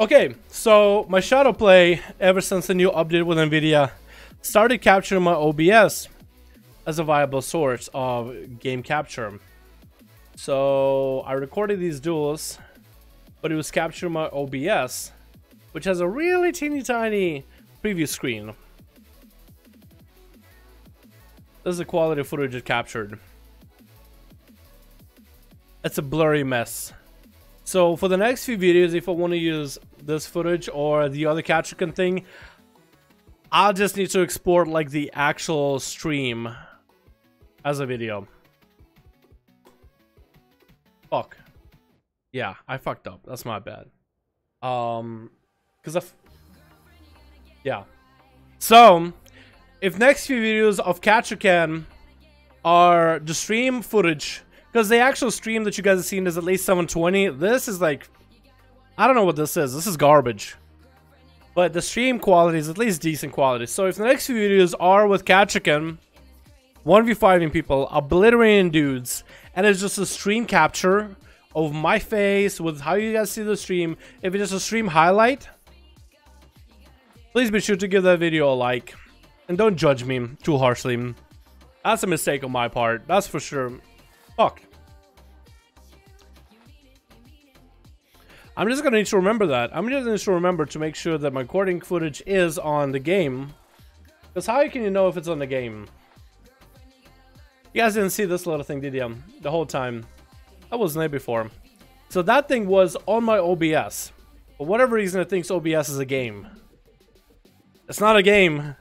Okay, so my shadow play, ever since the new update with Nvidia, started capturing my OBS as a viable source of game capture. So I recorded these duels, but it was capturing my OBS, which has a really teeny tiny preview screen. This is the quality of footage it captured. It's a blurry mess. So for the next few videos, if I want to use this footage or the other Kachikan thing, I'll just need to export like the actual stream as a video. Fuck. Yeah, I fucked up. That's my bad. Yeah. So, if next few videos of Kachikan are the stream footage, because the actual stream that you guys have seen is at least 720. This is like, I don't know what this is. This is garbage. But the stream quality is at least decent quality. So if the next few videos are with Kachikan, 1v5ing people, obliterating dudes, and it's just a stream capture of my face with how you guys see the stream. If it is a stream highlight, please be sure to give that video a like. And don't judge me too harshly. That's a mistake on my part. That's for sure. Fuck. I'm just gonna need to remember that. I'm just gonna need to remember to make sure that my recording footage is on the game. Because how can you know if it's on the game? You guys didn't see this little thing, did you? The whole time. That wasn't there before. So that thing was on my OBS. For whatever reason, it thinks OBS is a game. It's not a game.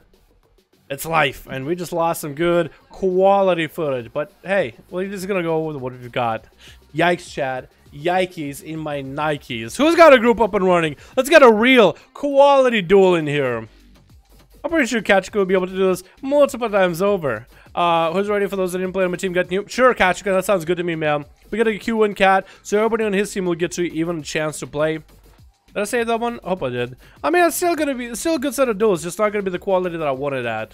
It's life. And we just lost some good quality footage. But hey, well, you're just gonna go with what we've got. Yikes, chat. Yikes in my Nikes. Who's got a group up and running? Let's get a real quality duel in here. I'm pretty sure Kachikan will be able to do this multiple times over. Who's ready for those that didn't play on my team? Got new? Sure, Kachikan, that sounds good to me, man. We got a Q1 cat, so everybody on his team will get to even a chance to play. Did I say that one? I hope I did. I mean, it's still gonna be still a good set of duels, just not gonna be the quality that I wanted at.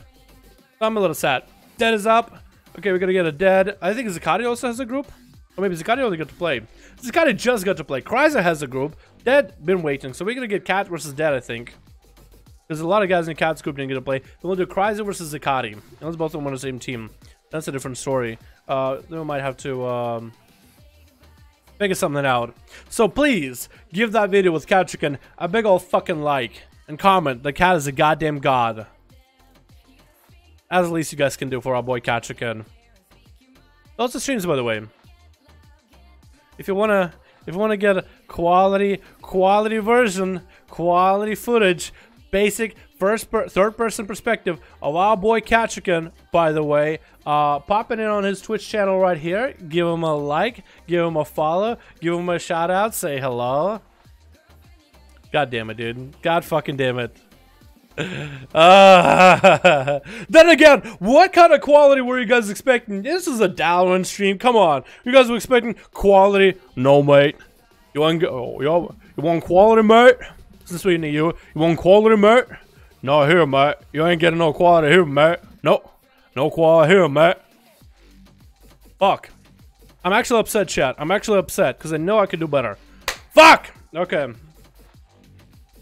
I'm a little sad. Dead is up. Okay, we're gonna get a dead. I think Zakati also has a group. Or maybe Zakati only got to play. Zakati just got to play. Kryza has a group. Dead, been waiting. So we're gonna get Cat versus Dead, I think. There's a lot of guys in Cat's group didn't get to play. Then we'll do Kryza versus Zakati. Unless both of them on the same team. That's a different story. Then we might have to figure something out. So please, give that video with Kachikan a big ol' fucking like. And comment, the cat is a goddamn god. That's the least you guys can do for our boy Kachikan. Those are streams, by the way. If you wanna get a quality version, quality footage, basic third person perspective of our boy Kachikan, by the way, popping in on his Twitch channel right here. Give him a like, give him a follow, give him a shout out, say hello. God damn it, dude. God fucking damn it. Then again, what kind of quality were you guys expecting? This is a Dalaran stream. Come on, you guys were expecting quality? No, mate. You want quality, mate? Since we need you want quality, mate? No, here, mate. You ain't getting no quality here, mate. No quality here, mate. Fuck. I'm actually upset, chat. I'm actually upset because I know I could do better. Fuck! Okay.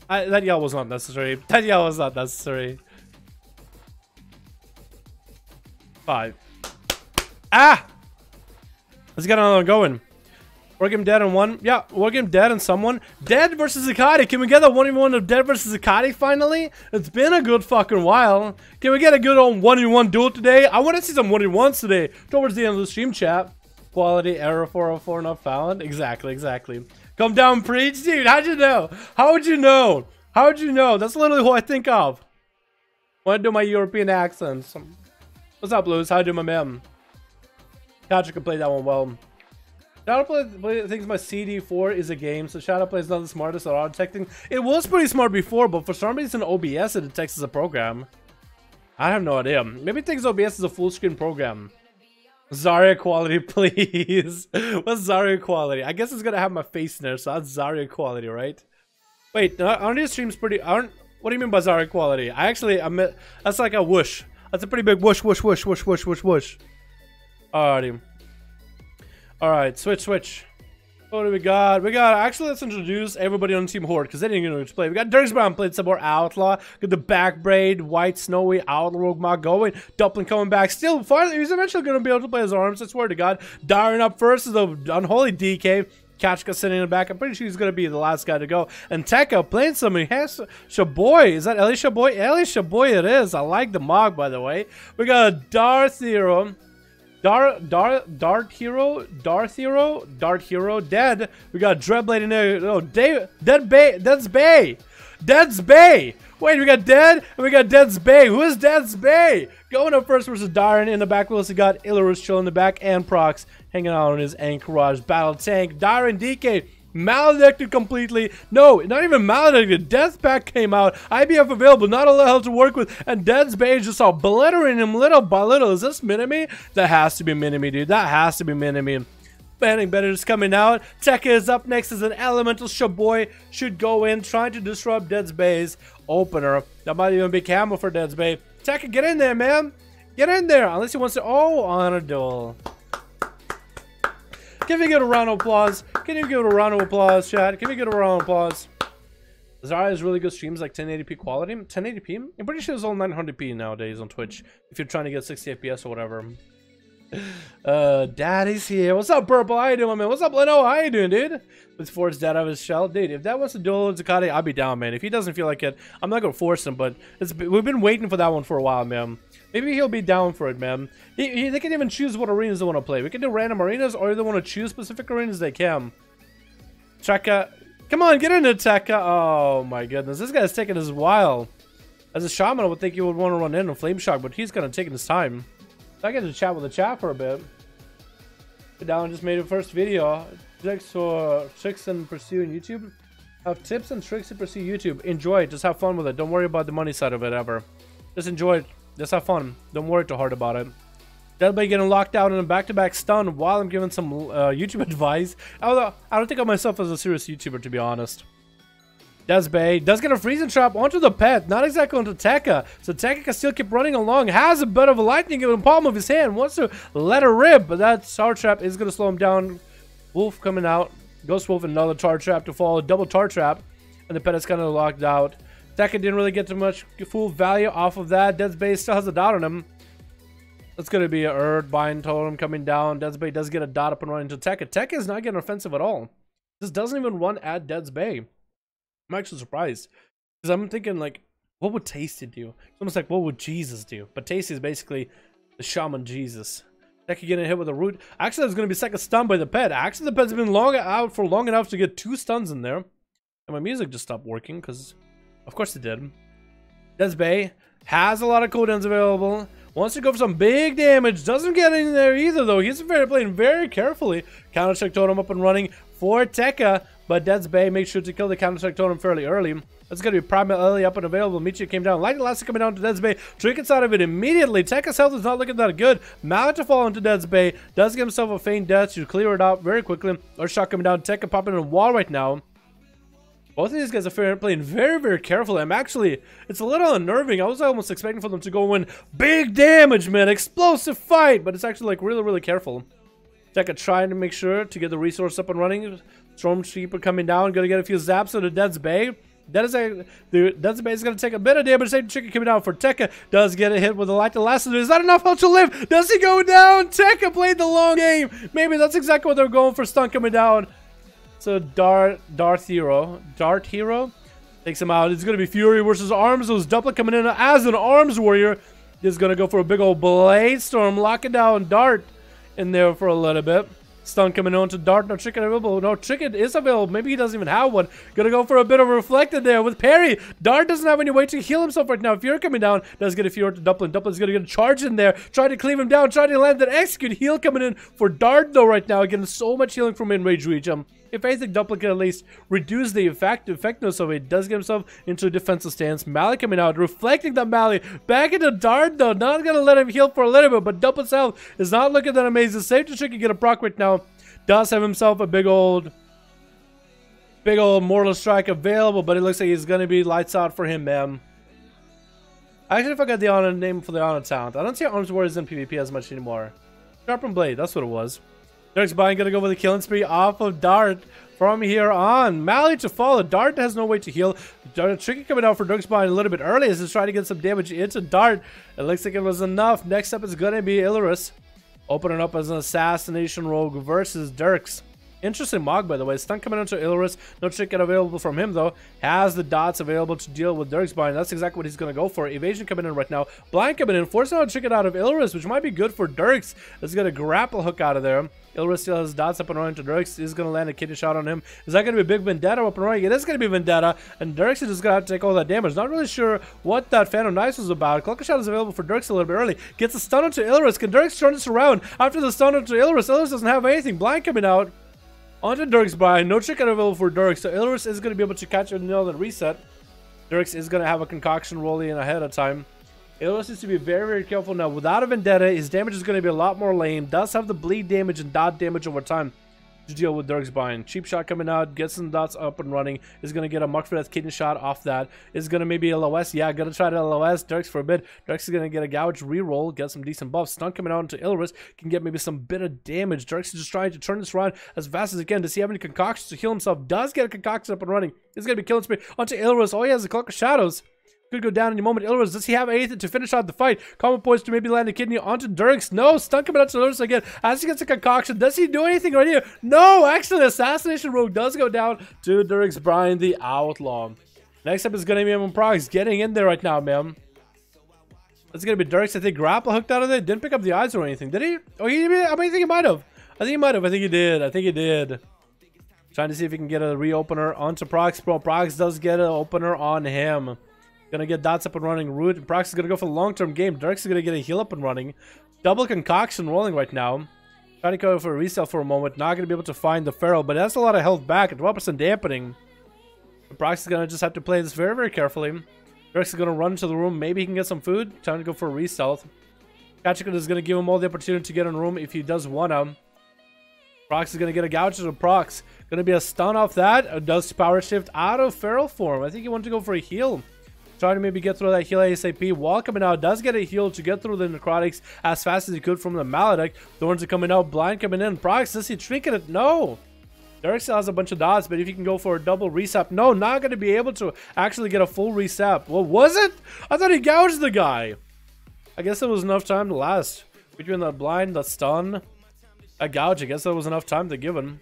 That yell was not necessary. That yell was not necessary. 5. Ah! Let's get another one going. We're getting dead on one. Yeah, we're getting dead on someone. Dead versus Zakati. Can we get that 1v1 of Dead versus Zakati finally? It's been a good fucking while. Can we get a good old 1v1 duel today? I want to see some 1v1s today towards the end of the stream, chat. Quality error 404 not found. Exactly, exactly. Come down, preach. Dude, how'd you know? How would you know? How would you know? That's literally who I think of when I do my European accents. What's up, Blues? How you doing, my man? Patrick can play that one well. Shadow Play thinks my CD4 is a game, so Shadow Play is not the smartest at auto detecting. It was pretty smart before, but for some reason OBS it detects as a program. I have no idea. Maybe it thinks OBS is a full screen program. Zarya quality, please. What's Zarya quality? I guess it's gonna have my face in there, so that's Zarya quality, right? Wait, aren't these streams pretty? What do you mean by Zarya quality? I meant that's like a whoosh. That's a pretty big whoosh, whoosh, whoosh, whoosh, whoosh, whoosh, whoosh. Alrighty. Alright, switch. What do we got? Actually, let's introduce everybody on Team Horde, because they didn't know to play. We got Dirks Brown played some more Outlaw. Got the Back Braid, White, Snowy, Outlaw, Rogue Mog going. Duplin coming back. Still, finally, he's eventually going to be able to play his arms, I swear to God. Dalaran up first is the Unholy DK. Kachka sitting in the back. I'm pretty sure he's going to be the last guy to go. And Tekka playing some Shaboy. Is that Eli Shaboy? Eli Shaboy it is. I like the Mog, by the way. We got Darth Hero. Dart Hero, dead. We got Dreadblade in there. Oh, Dead's Bay. Wait, we got Dead and we got Dead's Bay. Who is Dead's Bay? Going up first versus Dalaran. In the back, we also got Illarus chilling in the back and Prox hanging out on his Anchorage battle tank. Dalaran DK. Maledicted completely. No, not even maledicted. Death Pack came out. IBF available. Not a lot of hell to work with. And Dead's Bay just obliterating him little by little. Is this Minimi? That has to be Minimi, dude. That has to be Minimi. Banning Better is coming out. Tekka is up next as an Elemental Shaboy. Should go in trying to disrupt Dead's Bay's opener. That might even be camo for Dead's Bay. Tekka, get in there, man. Get in there. Unless he wants to. Oh, on a duel. Can we get a round of applause? Can you give it a round of applause, chat? Can we get a round of applause? Zarya has really good streams, like 1080p quality. 1080p? I'm pretty sure it's all 900p nowadays on Twitch. If you're trying to get 60 FPS or whatever. Daddy's here. What's up, Purple? How you doing, man? What's up, Leno? How you doing, dude? Let's force Dad out of his shell. Dude, if Dad wants to duel with Zakati, I'll be down, man. If he doesn't feel like it, I'm not going to force him, but we've been waiting for that one for a while, man. Maybe he'll be down for it, man. They can even choose what arenas they want to play. We can do random arenas, or if they want to choose specific arenas, they can. Tekka. Come on, get into Tekka. Oh, my goodness. This guy's taking his while. As a shaman, I would think you would want to run in a flame shock, but he's kind of taking his time. I get to chat with the chat for a bit. Down just made a first video. Tricks and pursue on YouTube. Have tips and tricks to pursue YouTube. Enjoy it. Just have fun with it. Don't worry about the money side of it ever. Just enjoy it. Just have fun. Don't worry too hard about it. Deadblade getting locked out in a back-to-back stun while I'm giving some YouTube advice. Although I don't think of myself as a serious YouTuber, to be honest. Dead's Bay does get a freezing trap onto the pet, not exactly onto Tekka. So Tekka can still keep running along. Has a bit of a lightning in the palm of his hand. Wants to let her rip, but that tar trap is going to slow him down. Wolf coming out. Ghost Wolf, another tar trap to follow. Double tar trap. And the pet is kind of locked out. Tekka didn't really get too much full value off of that. Dead's Bay still has a dot on him. That's going to be a Bind Totem coming down. Dead's Bay does get a dot up and running to Tekka. Tekka is not getting offensive at all. This doesn't even run at Dead's Bay. I'm actually surprised. Because I'm thinking, like, what would Tasty do? It's almost like, what would Jesus do? But Tasty is basically the shaman Jesus. Tekka getting hit with a root. Actually, there's going to be second stun by the pet. Actually, the pet's been out for long enough to get 2 stuns in there. And my music just stopped working because... Of course it did. Dead's Bay has a lot of cooldowns available. Wants to go for some big damage. Doesn't get in there either, though. He's playing very carefully. Counter-Strike Totem up and running for Tekka. But Dead's Bay makes sure to kill the Counter-Strike Totem fairly early. That's going to be primarily up and available. Michi came down. Light Elastic coming down to Dead's Bay. Trick inside of it immediately. Tekka's health is not looking that good. Mallet to fall into Dead's Bay. Does get himself a feint death to clear it out very quickly. Or shot coming down. Tekka popping in a wall right now. Both of these guys are playing very, very carefully. It's a little unnerving. I was almost expecting for them to go in big damage, man. Explosive fight. But it's actually like really, really careful. Tekka trying to make sure to get the resource up and running. Stormtrooper coming down, gonna get a few zaps to the Dead's Bay. The Dead's Bay is gonna take a bit of damage. Same chicken coming down for Tekka. Does get a hit with the light to last. Is that enough health to live? Does he go down? Tekka played the long game. Maybe that's exactly what they're going for. Stun coming down. So Darth Hero takes him out. It's gonna be Fury versus Arms. Those doublet coming in as an Arms Warrior. Is gonna go for a big old Blade Storm, locking down Dart in there for a little bit. Stun coming on to Dart. No chicken available. No chicken is available. Maybe he doesn't even have one. Gonna go for a bit of a reflected there with parry. Dart doesn't have any way to heal himself right now. Fury coming down. Does get a Fury to Duplin. Duplin's gonna get a charge in there. Trying to cleave him down. Trying to land that execute. Heal coming in for Dart though right now. Getting so much healing from in-range reach. If anything, Duplin can at least reduce the effectiveness of it. Does get himself into a defensive stance. Mally coming out, reflecting that Mally. Back into Dart though. Not gonna let him heal for a little bit, but Duplin's health is not looking that amazing. Safe to chicken get a proc right now. Does have himself a big old Mortal Strike available, but it looks like he's gonna be lights out for him, man. I actually forgot the honor name for the honor talent. I don't see Arms Warriors in PvP as much anymore. Sharpened Blade, that's what it was. Derek's Buying gonna go with a killing spree off of Dart from here on. Mally to follow. Dart has no way to heal. Tricky coming out for Derek's Buying a little bit early as he's trying to get some damage into Dart. It looks like it was enough. Next up is gonna be Illuris. Opening up as an assassination rogue versus Dirks. Interesting Mog, by the way. Stun coming into Illuris. No chicken available from him, though. Has the dots available to deal with Dirk's Bind. That's exactly what he's going to go for. Evasion coming in right now. Blind coming in. Forcing out a chicken out of Illuris, which might be good for Dirks. Let's get a grapple hook out of there. Illuris still has dots up and running to Dirks. He's going to land a kidney shot on him. Is that going to be a big Vendetta up and running? It is going to be Vendetta. And Dirks is just going to have to take all that damage. Not really sure what that Phantom Knife was about. Clocker Shot is available for Dirks a little bit early. Gets a stun onto Illuris. Can Dirks turn this around? After the stun onto Illuris, Illuris doesn't have anything. Blind coming out. Onto Dirks Bind. No chicken available for Dirks. So Illuris is going to be able to catch a nail and reset. Dirks is going to have a concoction rolling in ahead of time. Illuris needs to be very, very careful now. Without a Vendetta, his damage is going to be a lot more lame. Does have the bleed damage and dot damage over time to deal with Dirks Bind. Cheap shot coming out. Gets some dots up and running. Is going to get a Muck for Death kidney shot off that. Is going to maybe LOS. Yeah, going to try to LOS Dirks for a bit. Dirks is going to get a Gouge reroll. Get some decent buffs. Stun coming out into Illuris. Can get maybe some bit of damage. Dirks is just trying to turn this around as fast as he can. Does he have any concoctions to heal himself? Does get a concoction up and running. He's going to be killing spree onto Illuris. All he has is a Cloak of Shadows. Could go down in a moment. Illuris, does he have anything to finish out the fight? Common points to maybe land a kidney onto Dirks. No, stun coming out to Illuris again. As he gets a concoction, does he do anything right here? No, actually, Assassination Rogue does go down to Dirks Brian, the Outlaw. Next up is going to be Prox getting in there right now, man. It's going to be Dirks. I think grapple hooked out of there. Didn't pick up the eyes or anything, did he? Oh, I think he might have. I think he might have. I think he did. I think he did. Trying to see if he can get a reopener onto Prox. Bro, Prox does get an opener on him. Gonna get dots up and running. Root. Prox is gonna go for the long-term game. Dirks is gonna get a heal up and running. Double concoction rolling right now. Trying to go for a resell for a moment. Not gonna be able to find the Feral, but that's a lot of health back. 12% dampening. Prox is gonna just have to play this very, very carefully. Dirks is gonna run to the room. Maybe he can get some food. Trying to go for a resell. Kachika is gonna give him all the opportunity to get in the room if he does wanna. Prox is gonna get a gouge to the Prox. Gonna be a stun off that. Does power shift out of Feral form. I think he wanted to go for a heal. Trying to maybe get through that heal ASAP. Wall coming out. Does get a heal to get through the necrotics as fast as he could from the Maledict. Thorns are coming out. Blind coming in. Prox, does he trinket it? No. Dirks still has a bunch of dots, but if he can go for a double reset. No, not going to be able to actually get a full reset. What was it? I thought he gouged the guy. I guess it was enough time to last. Between the blind, the stun, a gouge. I guess that was enough time to give him.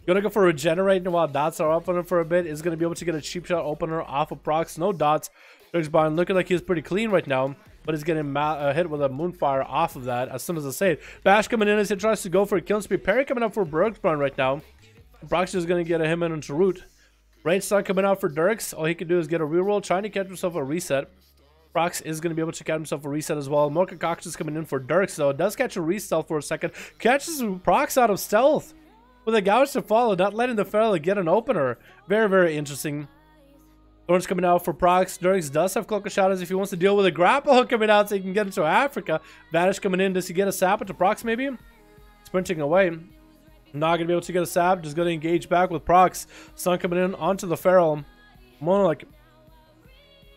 Gonna go for regenerating while dots are up on him for a bit. Is gonna be able to get a cheap shot opener off of Prox. No dots. Dirks Bind looking like he's pretty clean right now, but he's getting hit with a Moonfire off of that as soon as I say it. Bash coming in as he tries to go for a killing spree. Parry coming up for Dirks Bind right now. Prox is gonna get him into root. Range stun coming out for Dirks. All he can do is get a reroll, trying to catch himself a reset. Prox is going to be able to catch himself a reset as well. More concoctions coming in for Dirks, though. It does catch a re-stealth for a second. Catches Prox out of stealth with a gouge to follow, not letting the Feral get an opener. Very, very interesting. Thorns coming out for Prox. Dirks does have Cloak of Shadows if he wants to deal with a grapple hook coming out so he can get into Africa. Vanish coming in. Does he get a sap into Prox maybe? Sprinting away. Not going to be able to get a sap. Just going to engage back with Prox. Sun coming in onto the Feral. More like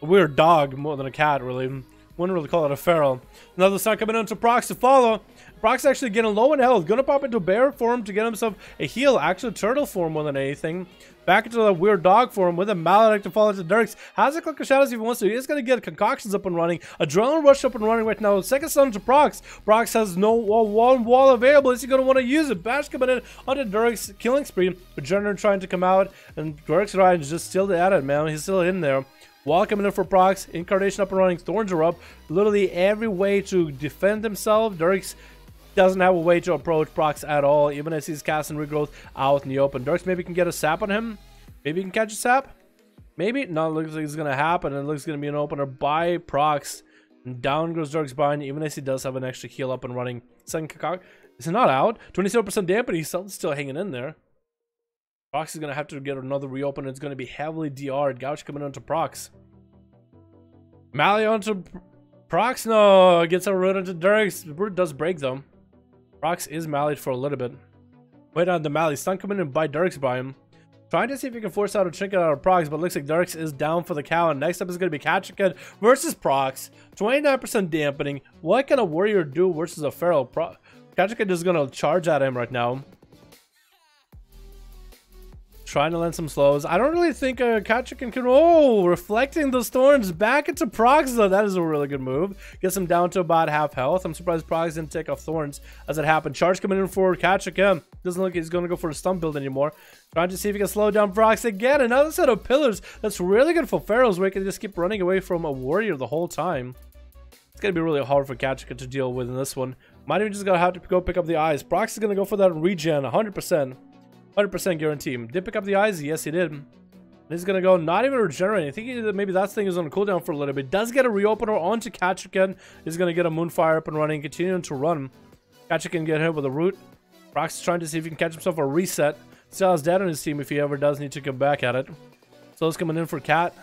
a weird dog more than a cat, really. Wouldn't really call it a feral. Another stun coming into Prox to follow. Prox actually getting low in health. Gonna pop into bear form to get himself a heal. Actually, turtle form more than anything. Back into the weird dog form with a maledict to fall into Dirks. Has a click of shadows if he wants to. He's gonna get concoctions up and running. Adrenaline rush up and running right now. Second stun to Prox. Prox has no one wall available. Is he gonna want to use it? Bash coming in onto Dirks, killing spree. Regeneron trying to come out, and Dirks Ryan is just still at it, man. He's still in there. Wall coming in for Prox. Incarnation up and running. Thorns are up. Literally every way to defend himself. Dirks doesn't have a way to approach Prox at all, even as he's casting regrowth out in the open. Dirks maybe can get a sap on him. Maybe he can catch a sap. Maybe. No, it looks like it's going to happen. It looks going to be an opener by Prox. And down goes Dirks Bind, even as he does have an extra heal up and running. Second cock. Is he not out? 27% dampening. He's still hanging in there. Prox is going to have to get another reopen. It's going to be heavily DR'd. Gouch coming onto Prox. Mally onto Prox. No, gets a root into Dirks. The root does break though. Prox is mallied for a little bit. Wait on the Mally. Stun coming in by Dirks by him. Trying to see if he can force out a trinket out of Prox, but looks like Dirks is down for the count. Next up is going to be Kachikan versus Prox. 29% dampening. What can a warrior do versus a feral? Kachikan is going to charge at him right now. Trying to land some slows. I don't really think Kachikan can... Oh, reflecting those thorns back into Prox, though. That is a really good move. Gets him down to about half health. I'm surprised Prox didn't take off thorns as it happened. Charge coming in for Kachikan. Doesn't look like he's going to go for a stun build anymore. Trying to see if he can slow down Prox again. Another set of pillars. That's really good for Pharaohs, where he can just keep running away from a warrior the whole time. It's going to be really hard for Kachikan to deal with in this one. Might even just going to have to go pick up the eyes. Prox is going to go for that regen 100%. 100% guarantee. Did pick up the eyes? Yes, he did. And he's going to go not even regenerating. I think maybe that thing is on a cooldown for a little bit. Does get a reopener onto Kachikan. He's going to get a Moonfire up and running, continuing to run. Kachikan get hit with a root. Prox is trying to see if he can catch himself a reset. Still has dead on his team if he ever does need to come back at it. So it's coming in for Cat.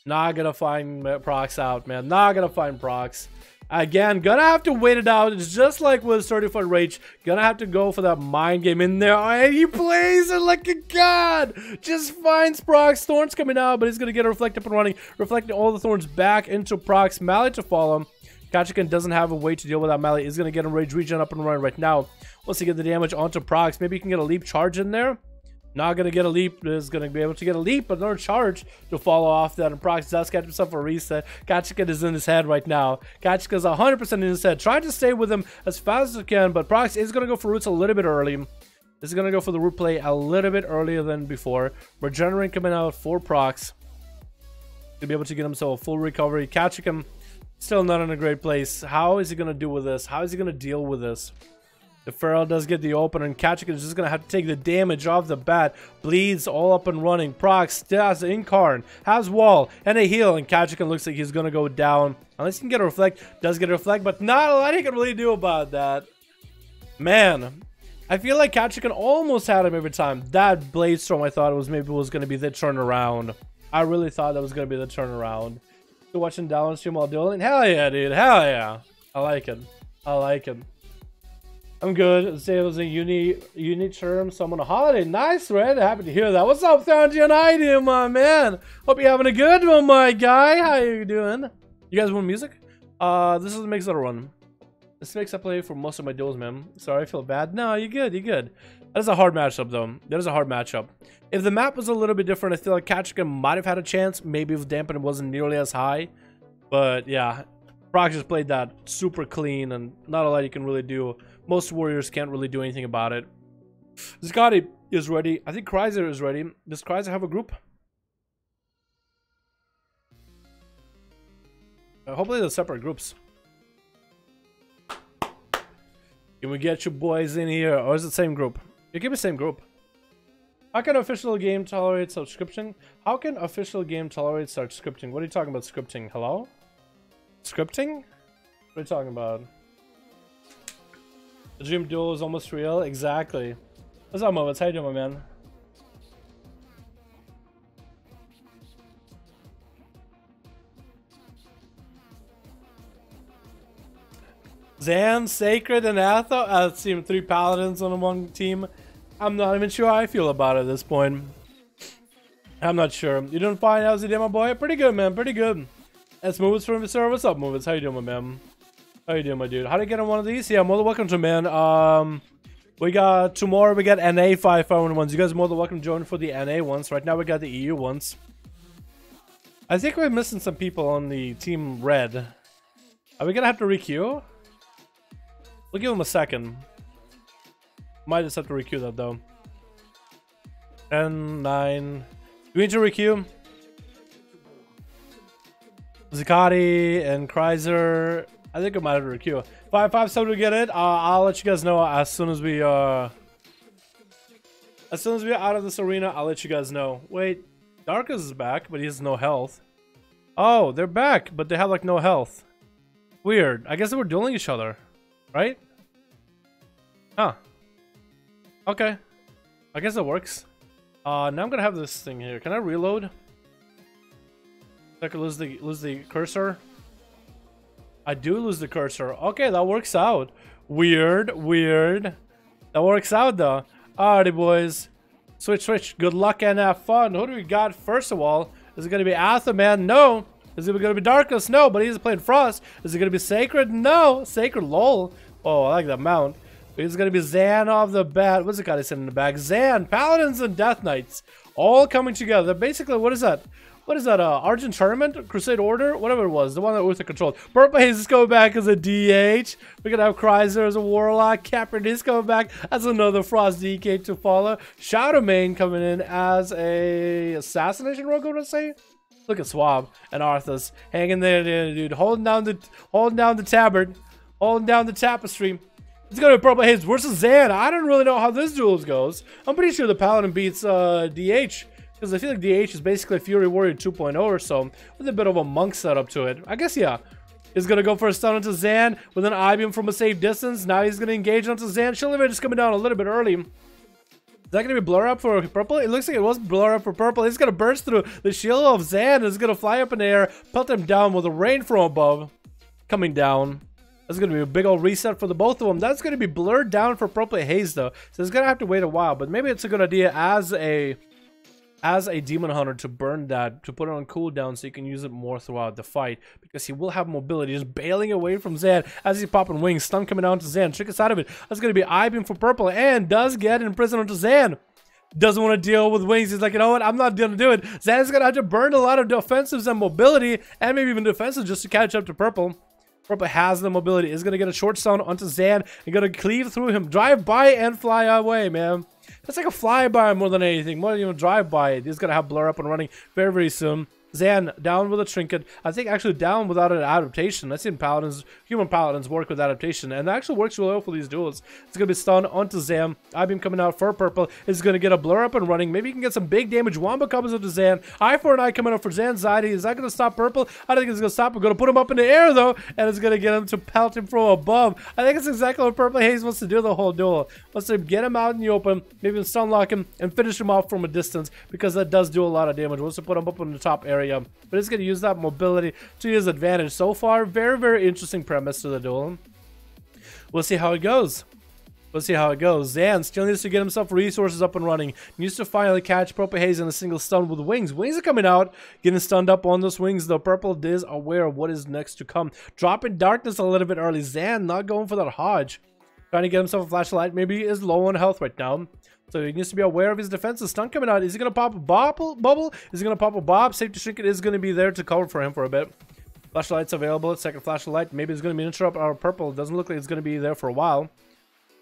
Not going to find Prox out, man. Not going to find Prox. Again, gonna have to wait it out. It's just like with Certified Rage. Gonna have to go for that mind game in there. And he plays it like a god. Just finds Prox. Thorns coming out, but he's gonna get a Reflect up and running. Reflecting all the Thorns back into Prox. Mally to follow him. Kachikan doesn't have a way to deal with that Mally. He's gonna get a Rage regen up and running right now. Once he get the damage onto Prox, maybe he can get a leap charge in there. Not gonna get a leap. Is gonna be able to get a leap, but another charge to follow off that. And Prox does catch himself a reset. Kachikan is in his head right now. Kachikan's 100% in his head. Trying to stay with him as fast as he can, but Prox is gonna go for roots a little bit early. This is gonna go for the root play a little bit earlier than before. Regenerate coming out for Prox to be able to get himself a full recovery. Kachikan still not in a great place. How is he gonna do with this? How is he gonna deal with this? The Feral does get the open, and Kachikan is just going to have to take the damage off the bat. Bleeds all up and running. Prox still has the Incarn, has wall, and a heal, and Kachikan looks like he's going to go down. Unless he can get a Reflect. Does get a Reflect, but not a lot he can really do about that. Man, I feel like Kachikan almost had him every time. That Blade Storm, I thought it was maybe was going to be the turnaround. I really thought that was going to be the turnaround. You're watching Dalaran stream while dueling? Hell yeah, dude. Hell yeah. I like it. I like it. I'm good. Say it was a uni term, so I'm on a holiday. Nice, Red. Happy to hear that. What's up, Thoundian ID, my man? Hope you're having a good one, my guy. How you doing? You guys want music? This is the mix that I run. This makes I play for most of my duels, man. Sorry, I feel bad. No, you're good. You're good. That is a hard matchup, though. That is a hard matchup. If the map was a little bit different, I feel like Kachikan might have had a chance. Maybe if dampening wasn't nearly as high. But yeah, Prox just played that super clean, and not a lot you can really do. Most warriors can't really do anything about it. Scotty is ready. I think Chrysler is ready. Does Chrysler have a group? Hopefully they're separate groups. Can we get you boys in here? Or is it the same group? You give me the same group. How can official game tolerate subscription? How can official game tolerate scripting? What are you talking about scripting? Hello? Scripting? What are you talking about? The dream duel is almost real. Exactly. What's up, Moments? How you doing, my man? Zan, Sacred, and Atho. I've seen 3 paladins on one team. I'm not even sure how I feel about it at this point. I'm not sure. You doing fine? How's it, my boy? Pretty good, man. Pretty good. That's Movits from the server. What's up, Movits? How you doing, my man? How you doing, my dude? How do you get on one of these? Yeah, more than welcome to, man. We got tomorrow. We got NA 5 ones. You guys are more than welcome to join for the NA ones. Right now, we got the EU ones. I think we're missing some people on the team red. Are we gonna have to requeue? We'll give them a second. Might just have to requeue that though. 10, 9. Do we need to requeue? Zakati and Kreiser. I think I might have to requeue. 557 to get it. I'll let you guys know as soon as we are out of this arena. I'll let you guys know. Wait, Darkus is back, but he has no health. Oh, they're back, but they have like no health. Weird. I guess they were dueling each other, right? Huh. Okay. I guess it works. Now I'm gonna have this thing here. Can I reload? I could lose the cursor. I do lose the cursor. Okay, that works out. Weird. That works out though. Alrighty, boys. Switch. Good luck and have fun. Who do we got first of all? Is it gonna be Athaman? No. Is it gonna be Darkus? No, but he's playing Frost. Is it gonna be Sacred? No. Sacred, lol. Oh, I like that mount. It's gonna be Zan off the bat. What's it got? He's in the back. Zan, Paladins, and Death Knights all coming together. Basically, what is that? What is that? Argent Tournament? Crusade Order? Whatever it was. The one that Uther controlled. Purple Haze is coming back as a DH. We're gonna have Kreiser as a Warlock. Capron is coming back as another Frost DK to follow. Shadowmane coming in as a Assassination Rogue, I would say. Look at Swab and Arthas hanging there, dude. Holding down the tabard. Holding down the tapestry. It's gonna be Purple Haze versus Zan. I don't really know how this duel goes. I'm pretty sure the Paladin beats DH. Because I feel like DH is basically a Fury Warrior 2.0 or so, with a bit of a monk setup to it. I guess, yeah. He's going to go for a stun onto Zan with an I-beam from a safe distance. Now he's going to engage onto Zan. Shield Evade is coming down a little bit early. Is that going to be blur up for purple? It looks like it was blur up for purple. He's going to burst through the shield of Zan. It's going to fly up in the air, pelt him down with a rain from above coming down. That's going to be a big old reset for the both of them. That's going to be blurred down for Purple Haze, though. So it's going to have to wait a while. But maybe it's a good idea as a Demon Hunter to burn that, to put it on cooldown so you can use it more throughout the fight, because he will have mobility, just bailing away from Zan as he's popping wings. Stun coming down to Zan, trick us out of it. That's going to be I-beam for purple, and does get imprisoned onto Zan. Doesn't want to deal with wings. He's like, you know what, I'm not going to do it. Zan's going to have to burn a lot of defensives and mobility, and maybe even defensive, just to catch up to purple. Purple has the mobility, is going to get a short stun onto Zan, and going to cleave through him, drive by and fly away, man. That's like a flyby more than anything, more than even drive by. He's gonna have blur up and running very, very soon. Zan down with a trinket. I think actually down without an adaptation. I've seen paladins, human paladins work with adaptation, and that actually works really well for these duels. It's gonna be stunned onto Zan. I-beam coming out for purple. Is gonna get a blur up and running. Maybe you can get some big damage. Wamba comes up to Zan. Eye for an eye coming up for Zanxiety. Is that gonna stop purple? I think it's gonna stop. We're gonna put him up in the air though, and it's gonna get him to pelt him from above. I think it's exactly what Purple Haze wants to do the whole duel. Wants to get him out in the open, maybe stun lock him and finish him off from a distance, because that does do a lot of damage. Wants to put him up in the top area, but it's gonna use that mobility to his advantage. So far, very, very interesting premise to the duel. We'll see how it goes. We'll see how it goes. Zan still needs to get himself resources up and running. Needs to finally catch Purple Haze in a single stun with wings. Wings are coming out, getting stunned up on those wings, though. Purple is aware of what is next to come. Dropping darkness a little bit early. Zan not going for that Hodge. Trying to get himself a flashlight. Maybe he is low on health right now, so he needs to be aware of his defenses. Stun coming out. Is he going to pop a bubble? Is he going to pop a bob? Safety Trinket is going to be there to cover for him for a bit. Flashlight's available. Second flashlight. Maybe it's going to be an interrupt. Our purple doesn't look like it's going to be there for a while.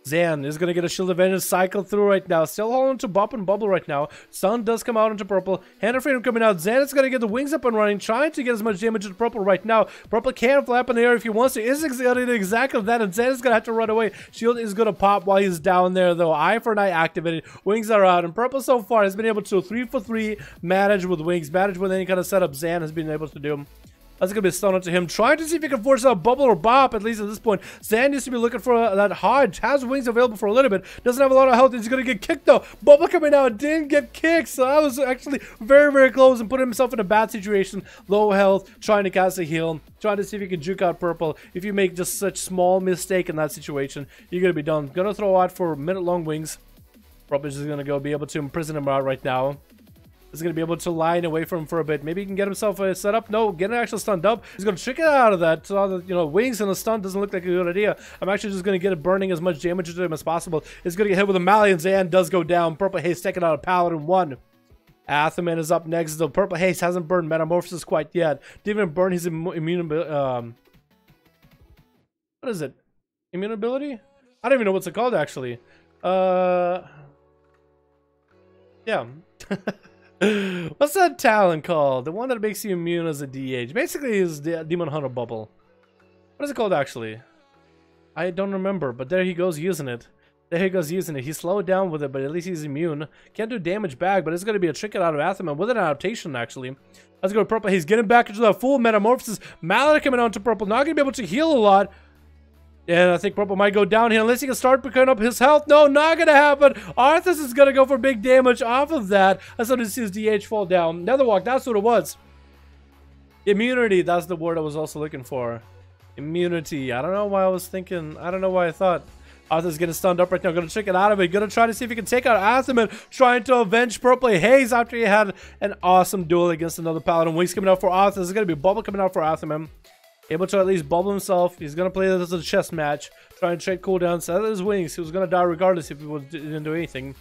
Zan is going to get a Shield of Vengeance cycle through right now. Still holding to Bop and Bubble right now. Sun does come out into purple. Hand of Freedom coming out. Zan is going to get the wings up and running, trying to get as much damage into purple right now. Purple can fly up in the air if he wants to. Is exactly that, and Zan is going to have to run away. Shield is going to pop while he's down there, though. Eye for an eye activated. Wings are out, and purple so far has been able to 3 for 3 manage with wings, manage with any kind of setup Zan has been able to do. That's going to be a stun onto him, trying to see if he can force a bubble or bop, at least at this point. Zan needs to be looking for that Hodge. Has wings available for a little bit. Doesn't have a lot of health. He's going to get kicked, though. Bubble coming out. Didn't get kicked, so that was actually very, very close and put himself in a bad situation. Low health, trying to cast a heal, trying to see if he can juke out purple. If you make just such small mistake in that situation, you're going to be done. Going to throw out for minute-long wings. Purple is going to go be able to imprison him out right now. is going to be able to line away from him for a bit. Maybe he can get himself set up. No, get an actual stunned up. He's going to trick it out of that. So the, wings and the stun doesn't look like a good idea. I'm actually just going to get it burning as much damage to him as possible. He's going to get hit with a Malians and does go down. Purple Haze taking out a Paladin 1. Atheman is up next. The Purple Haze hasn't burned Metamorphosis quite yet. Didn't even burn his immune. What is it? Immune ability? I don't even know what's it called actually. Yeah. What's that talent called? The one that makes you immune as a DH. Basically, is the Demon Hunter bubble. What is it called actually? I don't remember, but there he goes using it. There he goes using it. He slowed down with it, but at least he's immune. Can't do damage back, but it's going to be a trick out of Atheman with an adaptation, actually. Let's go to Purple. He's getting back into that full Metamorphosis. Mallet coming on to Purple. Not going to be able to heal a lot. And I think Purple might go down here unless he can start picking up his health. No, not going to happen. Arthas is going to go for big damage off of that. As soon as he sees DH fall down. Netherwalk, that's what it was. Immunity, that's the word I was also looking for. Immunity. I don't know why I was thinking. I don't know why I thought. Arthur's getting stunned up right now. Gonna check it out of it. Gonna try to see if he can take out Atheman. Trying to avenge Purple Haze after he had an awesome duel against another Paladin. Wings coming out for Arthur. There's gonna be bubble coming out for Atheman. Able to at least bubble himself. He's gonna play this as a chess match. Trying to trade cooldowns. Set his wings. He was gonna die regardless if he didn't do anything.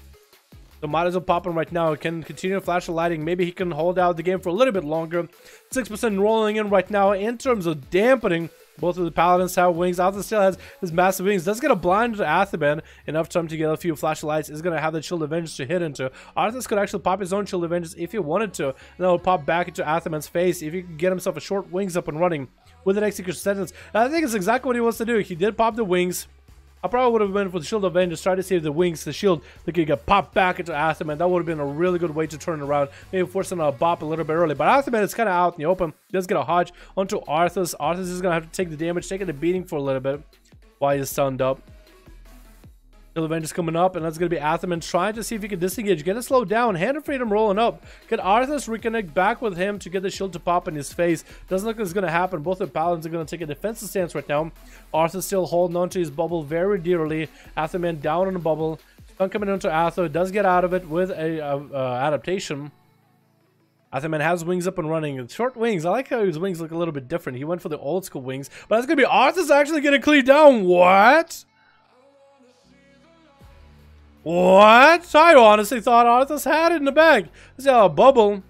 So might as well pop him right now. He can continue flash of lighting. Maybe he can hold out the game for a little bit longer. 6% rolling in right now in terms of dampening. Both of the Paladins have wings. Arthur still has his massive wings. That's going to blind Atheman enough time to get a few flashlights. Is going to have the Shield Avengers to hit into. Arthur could actually pop his own Shield Avengers if he wanted to. And that would pop back into Atheman's face if he could get himself a short wings up and running with an execution sentence. And I think it's exactly what he wants to do. He did pop the wings. I probably would have went for the Shield Avengers, try to save the wings, the shield, that could get popped back into Atheman. That would have been a really good way to turn it around. Maybe forcing a bop a little bit early. But Atheman is kind of out in the open. He does get a hodge onto Arthas. Arthas is going to have to take the damage, taking the beating for a little bit while he's stunned up. Shield Avengers coming up, and that's going to be Atheman trying to see if he can disengage. Get it slowed down. Hand of Freedom rolling up. Get Arthas reconnect back with him to get the shield to pop in his face. Doesn't look like it's going to happen. Both the Paladins are going to take a defensive stance right now. Arthas still holding onto his bubble very dearly. Atheman down on the bubble. Stun coming into Arthur. Does get out of it with a adaptation. Atheman has wings up and running. Short wings. I like how his wings look a little bit different. He went for the old school wings. But that's going to be Arthas actually getting cleaved down. What? What? I honestly thought Arthas had it in the bag. This is a bubble.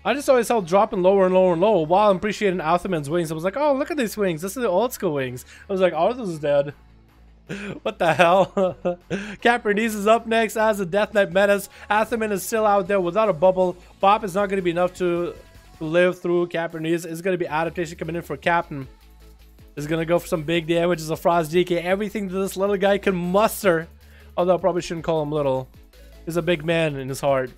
I just saw myself dropping lower and lower and lower while I'm appreciating Atheman's wings. I was like, oh, look at these wings. This is the old school wings. I was like, Arthas is dead. What the hell? Capricornese is up next as a Death Knight Menace. Atheman is still out there without a bubble. Bop is not going to be enough to live through Capricornese. It's going to be adaptation coming in for Captain. Is going to go for some big damage as a Frost DK. Everything that this little guy can muster. Although I probably shouldn't call him little. He's a big man in his heart.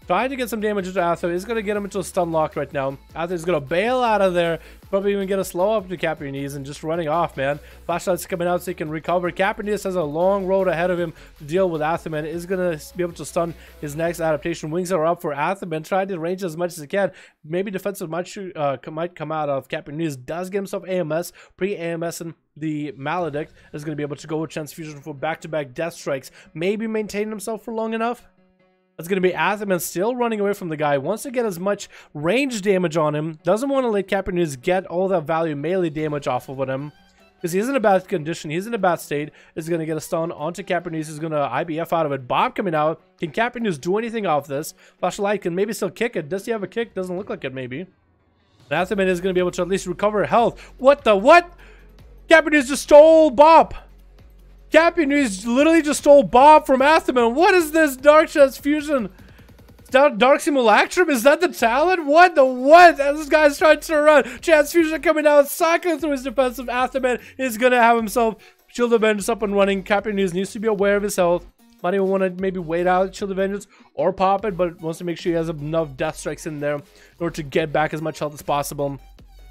Trying to get some damage into Arthur. He's going to get him into a stun lock right now. Arthur is going to bail out of there. Probably even get a slow up to Capricornese and just running off, man. Flashlight's coming out so he can recover. Capricornese has a long road ahead of him to deal with Atheman. Is going to be able to stun his next adaptation. Wings are up for Atheman. Trying to range as much as he can. Maybe defensive might come out of Capricornese. Does get himself AMS. Pre-AMS and the Maledict is going to be able to go with Transfusion for back-to-back death strikes. Maybe maintain himself for long enough. That's going to be Atheman still running away from the guy. Wants to get as much range damage on him. Doesn't want to let Capricornese get all that value melee damage off of him. Because he's in a bad condition. He's in a bad state. Is going to get a stun onto Capricornese. He's going to IBF out of it. Bob coming out. Can Capricornese do anything off this? Flashlight can maybe still kick it. Does he have a kick? Doesn't look like it maybe. Atheman is going to be able to at least recover health. What the what? Capricornese just stole Bob. Capricornese literally just stole Bob from Atheman. What is this Dark Transfusion? Dark Simulacrum? Is that the talent? What the what? This guy's trying to run. Transfusion coming out, cycling through his defensive. Atheman is going to have himself Shield Avengers up and running. Capricornese needs to be aware of his health. Might even want to maybe wait out Shield Avengers or pop it, but wants to make sure he has enough death strikes in there in order to get back as much health as possible.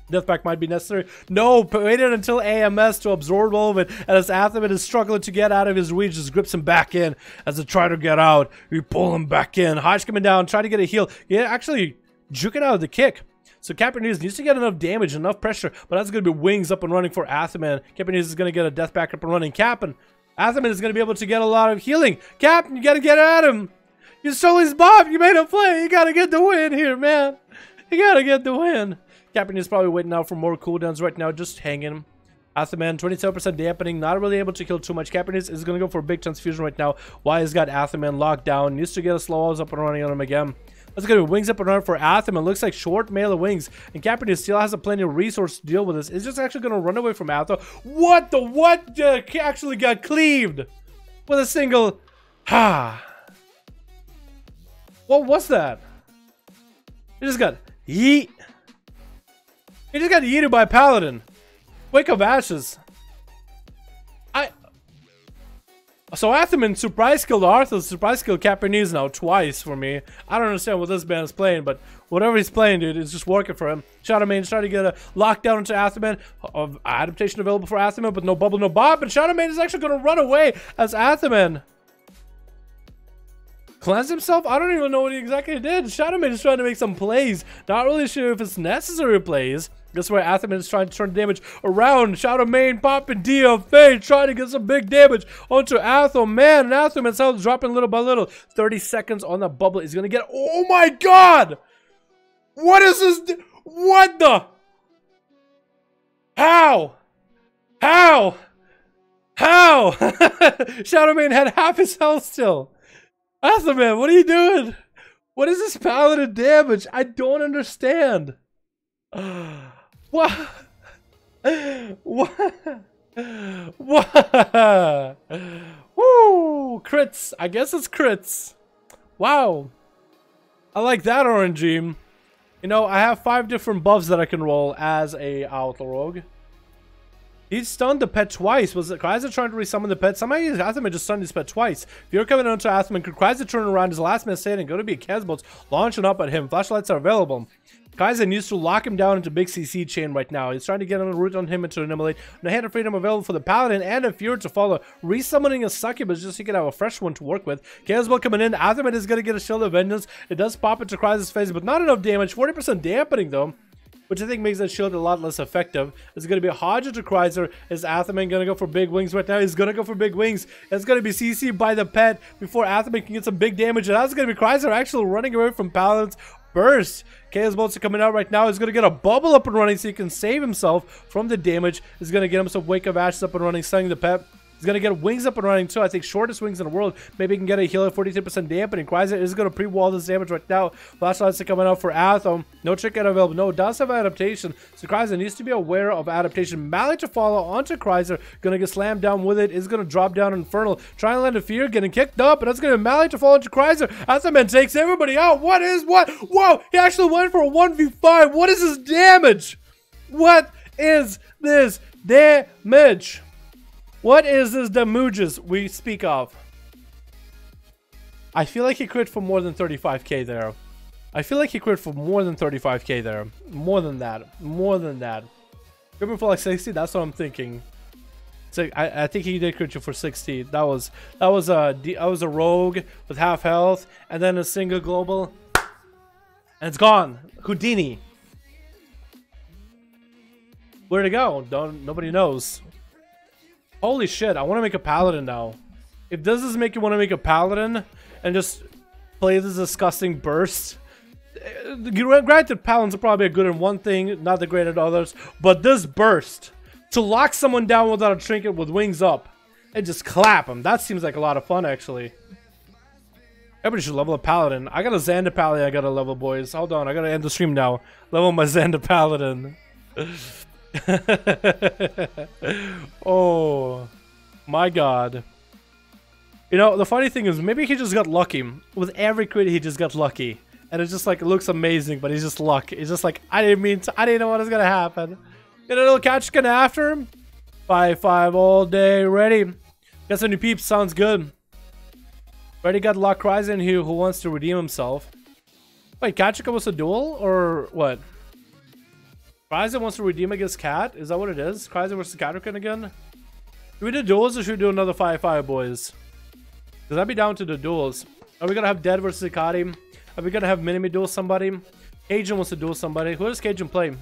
Deathpack might be necessary. No, waited until AMS to absorb all of it. And as Atheman is struggling to get out of his reach, just grips him back in. As they try to get out, you pull him back in. Hodge coming down, trying to get a heal. Yeah, actually juking out of the kick. So Capricornese needs to get enough damage, enough pressure. But that's going to be wings up and running for Atheman. Capricornese is going to get a Deathpack up and running. Atheman is going to be able to get a lot of healing. Cap, you got to get at him. You stole his bomb. You made him play. You gotta get the win here, man. You gotta get the win. Captain is probably waiting out for more cooldowns right now, just hanging. Athaman, 27% dampening, not really able to kill too much. Capitanus is going to go for a big transfusion right now. Why has got Athaman locked down. Needs to get a slows up and running on him again. That's going to be wings up and running for Athaman. Looks like short melee wings. And Capitanus still has a plenty of resource to deal with this. Is just actually going to run away from Atha. What the what? Actually got cleaved with a single. Ha. What was that? He just got yeet. He just got yeeted by a paladin. Wake of Ashes. So Athaman surprise killed Arthur, surprise killed Capanese now twice for me. I don't understand what this man is playing, but whatever he's playing, dude, it's just working for him. Shadowmane trying to get a lockdown into Athaman. Of adaptation available for Athaman, but no bubble, no bob. And Shadowmane is actually going to run away as Athaman cleanse himself. I don't even know what he exactly did. Shadowmane is trying to make some plays. Not really sure if it's necessary plays. That's why Athaman is trying to turn damage around. Shadowmane popping DFA, trying to get some big damage onto Athel. Man, and Athaman's health dropping little by little. 30 seconds on the bubble. He's gonna get. Oh my god! What is this? What the? How? How? How? Shadowmane had half his health still. Athaman, what are you doing? What is this paladin damage? I don't understand. What? What? What? Woo! Crits. I guess it's crits. Wow. I like that RNG. You know, I have 5 different buffs that I can roll as a Outlaw Rogue. He stunned the pet twice. Was it Kryza trying to resummon the pet? Somehow Athaman just stunned his pet twice. If you're coming onto Athaman, could Kryza turn around his last man standing? Go to be Kezbolts launching up at him. Flashlights are available. Kaizen needs to lock him down into big CC chain right now. He's trying to get on a route on him into Annihilate. No Hand of Freedom available for the Paladin and a Fury to follow. Resummoning a Succubus just so he can have a fresh one to work with. Chaosbell coming in. Athaman is going to get a Shield of Vengeance. It does pop into Kaizen's face, but not enough damage. 40% dampening though, which I think makes that shield a lot less effective. It's going to be a Hodger to Kryzer. Is Athaman going to go for big wings right now? He's going to go for big wings. It's going to be CC by the pet before Athaman can get some big damage. And that's going to be Kryzer actually running away from Paladin's burst. Chaos Bolts are coming out right now. He's going to get a bubble up and running so he can save himself from the damage. He's going to get him some Wake of Ashes up and running, stunning the pet. He's going to get wings up and running too. I think shortest wings in the world. Maybe he can get a healer, 42% dampening. Kryza is going to pre-wall this damage right now. Flashlights are coming out for Athom. No trick available. No, does have adaptation. So Kryza needs to be aware of adaptation. Mally to follow onto Kryza. Going to get slammed down with it. Is going to drop down Infernal. Trying to land a fear. Getting kicked up. And that's going to be Mally to follow onto Kryza. Athaman takes everybody out. What is what? Whoa! He actually went for a 1v5. What is his damage? What is this damage? What is this damages we speak of? I feel like he crit for more than 35k there. I feel like he crit for more than 35k there. More than that. More than that. Crit for like 60? That's what I'm thinking. So I think he did crit you for 60. That was a rogue with half health and then a single global. And it's gone. Houdini. Where'd it go? Nobody knows. Holy shit, I want to make a paladin now. If this doesn't make you want to make a paladin and just play this disgusting burst. Granted, paladins are probably good in one thing, not the great at others. But this burst, to lock someone down without a trinket with wings up and just clap them, that seems like a lot of fun actually. Everybody should level a paladin. I got a Xander paladin I gotta level, boys. Hold on, I gotta end the stream now. Level my Xander paladin. Oh my god. You know, the funny thing is maybe he just got lucky. With every crit he just got lucky. And it's just like, it looks amazing, but he's just luck. It's just like, I didn't know what was gonna happen. Get a little catch after him. 5-5 all day, ready. Got some new peeps, sounds good. Ready, got Lock Ryzen here who wants to redeem himself. Wait, Kachika was a duel or what? Kryza wants to redeem against Cat? Is that what it is? Kryza versus Katarkin again? Should we do duels or should we do another 5-5, boys? Because I'd be down to the duels. Are we gonna have Dead versus Ikari? Are we gonna have Minimi duel somebody? Cajun wants to duel somebody. Who does Cajun play?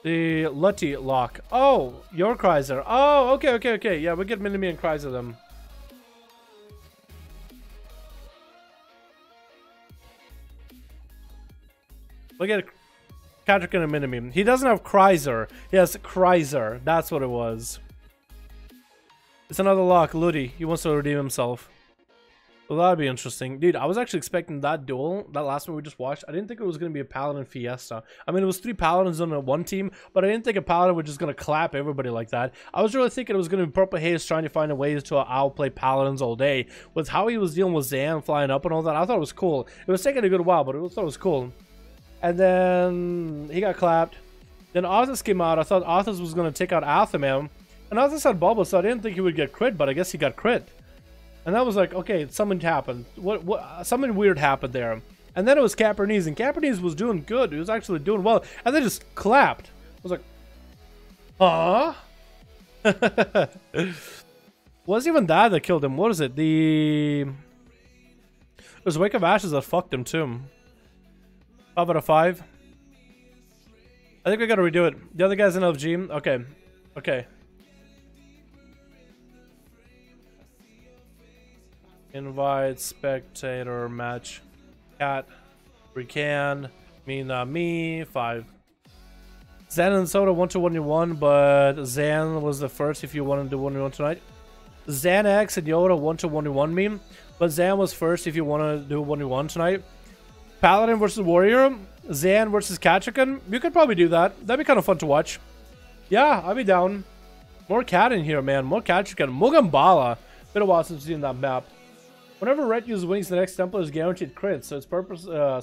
The Lutty Lock. Oh, your Kryza. Oh, okay. Yeah, we get Minimi and Kryza them. Look at Patrick and a mini-meme. He doesn't have Chrysler. He has Chrysler. That's what it was. It's another lock. Ludi. He wants to redeem himself. Well, that'd be interesting. Dude, I was actually expecting that duel, that last one we just watched. I didn't think it was going to be a Paladin Fiesta. I mean, it was 3 Paladins on one team, but I didn't think a Paladin was just going to clap everybody like that. I was really thinking it was going to be Purple Haze trying to find a way to outplay Paladins all day. With how he was dealing with Zan flying up and all that, I thought it was cool. It was taking a good while, but I thought it was cool. And then he got clapped. Then Azeroth came out. I thought Azeroth was going to take out Alphaman. And Azeroth had bubble, so I didn't think he would get crit, but I guess he got crit. And that was like, okay, something happened. Something weird happened there. And then it was Caperniz, and Caperniz was doing good. He was actually doing well. And they just clapped. I was like, huh? Wasn't even that killed him. What is it? It was Wake of Ashes that fucked him too. 5 out of 5. I think we gotta redo it. The other guy's in LFG. Okay. Okay. Invite, spectator, match, cat, recant, me, not me, 5. Zan and Soda 1-1-1, but Zan was the first if you want to do 1-1 tonight. Zan X and Yoda 1-1-1 meme, but Zan was first if you want to do 1-1 tonight. Paladin versus Warrior, Zan versus Kachikan. You could probably do that. That'd be kind of fun to watch. Yeah, I'd be down. More cat in here, man. More Kachikan. Mugambala. Been a while since we've seen that map. Whenever Red uses wings, the next temple is guaranteed crit. So it's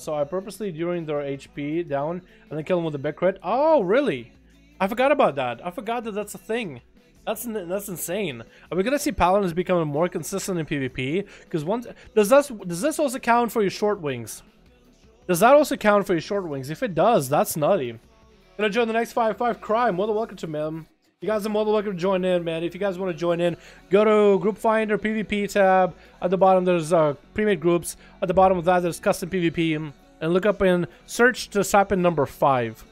so I purposely during their HP down and then kill them with a big crit. Oh, really? I forgot about that. I forgot that that's a thing. That's insane. Are we gonna see Paladins becoming more consistent in PvP? Because does this also count for your short wings? Does that also count for your short wings? If it does, that's nutty. Gonna join the next 5-5 crime. More than welcome to, man. You guys are more than welcome to join in, man. If you guys want to join in, go to Group Finder, PvP tab. At the bottom, there's pre-made groups. At the bottom of that, there's custom PvP. And look up in search to type in number 5.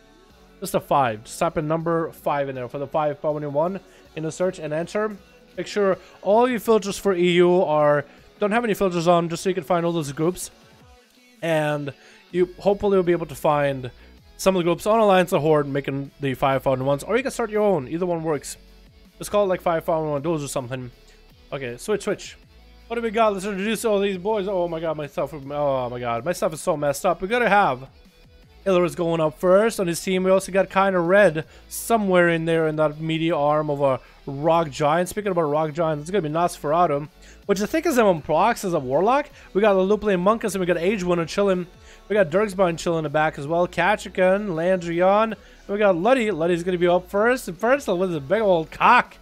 Just a 5. Just type in number 5 in there for the 5-1 in the search and enter. Make sure all your filters for EU don't have any filters on, just so you can find all those groups. And you hopefully will be able to find some of the groups on Alliance of Horde making the 5-1s, or you can start your own. Either one works. Let's call it like 5-1 duels or something. Okay, switch. What do we got? Let's introduce all these boys. Oh my god, my stuff. Oh my god, my stuff is so messed up. We gotta have Iller's going up first on his team. We also got kind of red somewhere in there in that media arm of a rock giant. Speaking about rock giant, it's gonna be Nosferatu, which I think is on procs as a warlock. We got the Luplane Monkus and we got Age Winner chilling. We got Dirksbine chilling in the back as well. Kachikan, Landrion. And we got Luddy. Luddy's going to be up first. And first with a big old cock.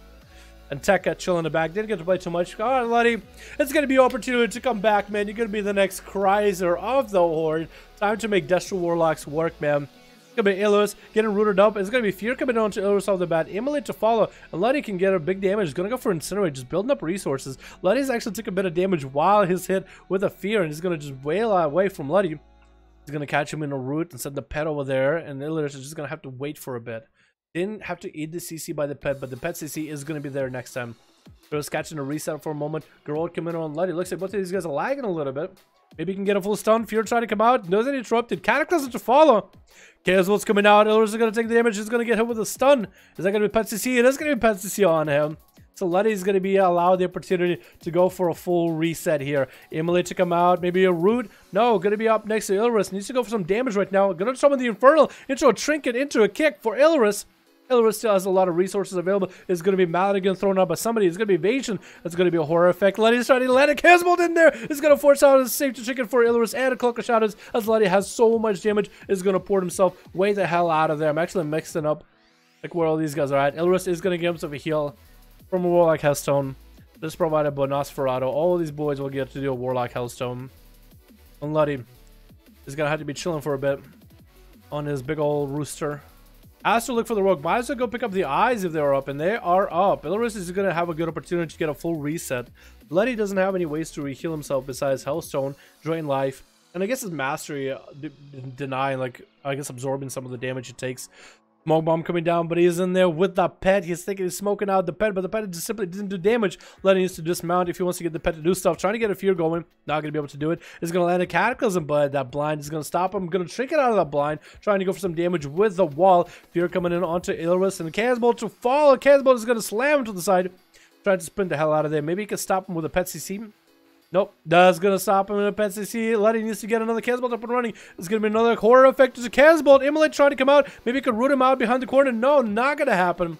And Tekka chilling in the back. Didn't get to play too much. All right, Luddy. It's going to be your opportunity to come back, man. You're going to be the next Chrysler of the Horde. Time to make Destro Warlocks work, man. It's going to be Illus getting rooted up. It's going to be Fear coming on to Illus off the bat. Immolate to follow. And Luddy can get a big damage. He's going to go for Incinerate. Just building up resources. Luddy's actually took a bit of damage while he's hit with a Fear. And he's going to just wail away from Luddy. He's going to catch him in a root and send the pet over there. And Illus is just going to have to wait for a bit. Didn't have to eat the CC by the pet, but the pet CC is going to be there next time. Just catching a reset for a moment. Geralt coming in on Luddy. Looks like both of these guys are lagging a little bit. Maybe he can get a full stun. Fear trying to come out. Doesn't interrupted. Cataclysm to follow. Chaos coming out. Illus is going to take the damage. He's going to get hit with a stun. Is that going to be pet CC? It is going to be pet CC on him. So Luddy's going to be allowed the opportunity to go for a full reset here. Immolate to come out. Maybe a root. No, going to be up next to Ilrus. Needs to go for some damage right now. Going to summon the Infernal into a trinket, into a kick for Ilrus. Ilrus still has a lot of resources available. It's going to be Maladigan thrown out by somebody. It's going to be Evasion. It's going to be a horror effect. Luddy's trying to land a Casbolt in there. It's going to force out a safety trinket for Ilrus and a Cloak of Shadows as Luddy has so much damage. It's going to port himself way the hell out of there. I'm actually mixing up like where all these guys are at. Ilrus is going to give himself a heal from a Warlock Hellstone. This is provided by Nosferatu. All of these boys will get to do a Warlock Hellstone. And Luddy is going to have to be chilling for a bit on his big old rooster. As to look for the rogue, might as well go pick up the eyes if they're up, and they are up. Ilrus is going to have a good opportunity to get a full reset. Luddy doesn't have any ways to re-heal himself besides Hellstone, Drain Life, and I guess his Mastery denying, like, I guess absorbing some of the damage it takes. Smoke bomb coming down, but he's in there with the pet. He's thinking he's smoking out the pet, but the pet just simply didn't do damage. Letting us to dismount if he wants to get the pet to do stuff. Trying to get a fear going. Not going to be able to do it. He's going to land a cataclysm, but that blind is going to stop him. Going to trick it out of that blind. Trying to go for some damage with the wall. Fear coming in onto Ilrus, and Chaos Bolt to fall. Chaos Bolt is going to slam him to the side. Trying to sprint the hell out of there. Maybe he can stop him with a pet CC. Nope, that's gonna stop him in a pet CC. Letty needs to get another Chaos Bolt up and running. There's gonna be another horror effect. There's a Chaos Bolt. Immolate trying to come out. Maybe he could root him out behind the corner. No, not gonna happen.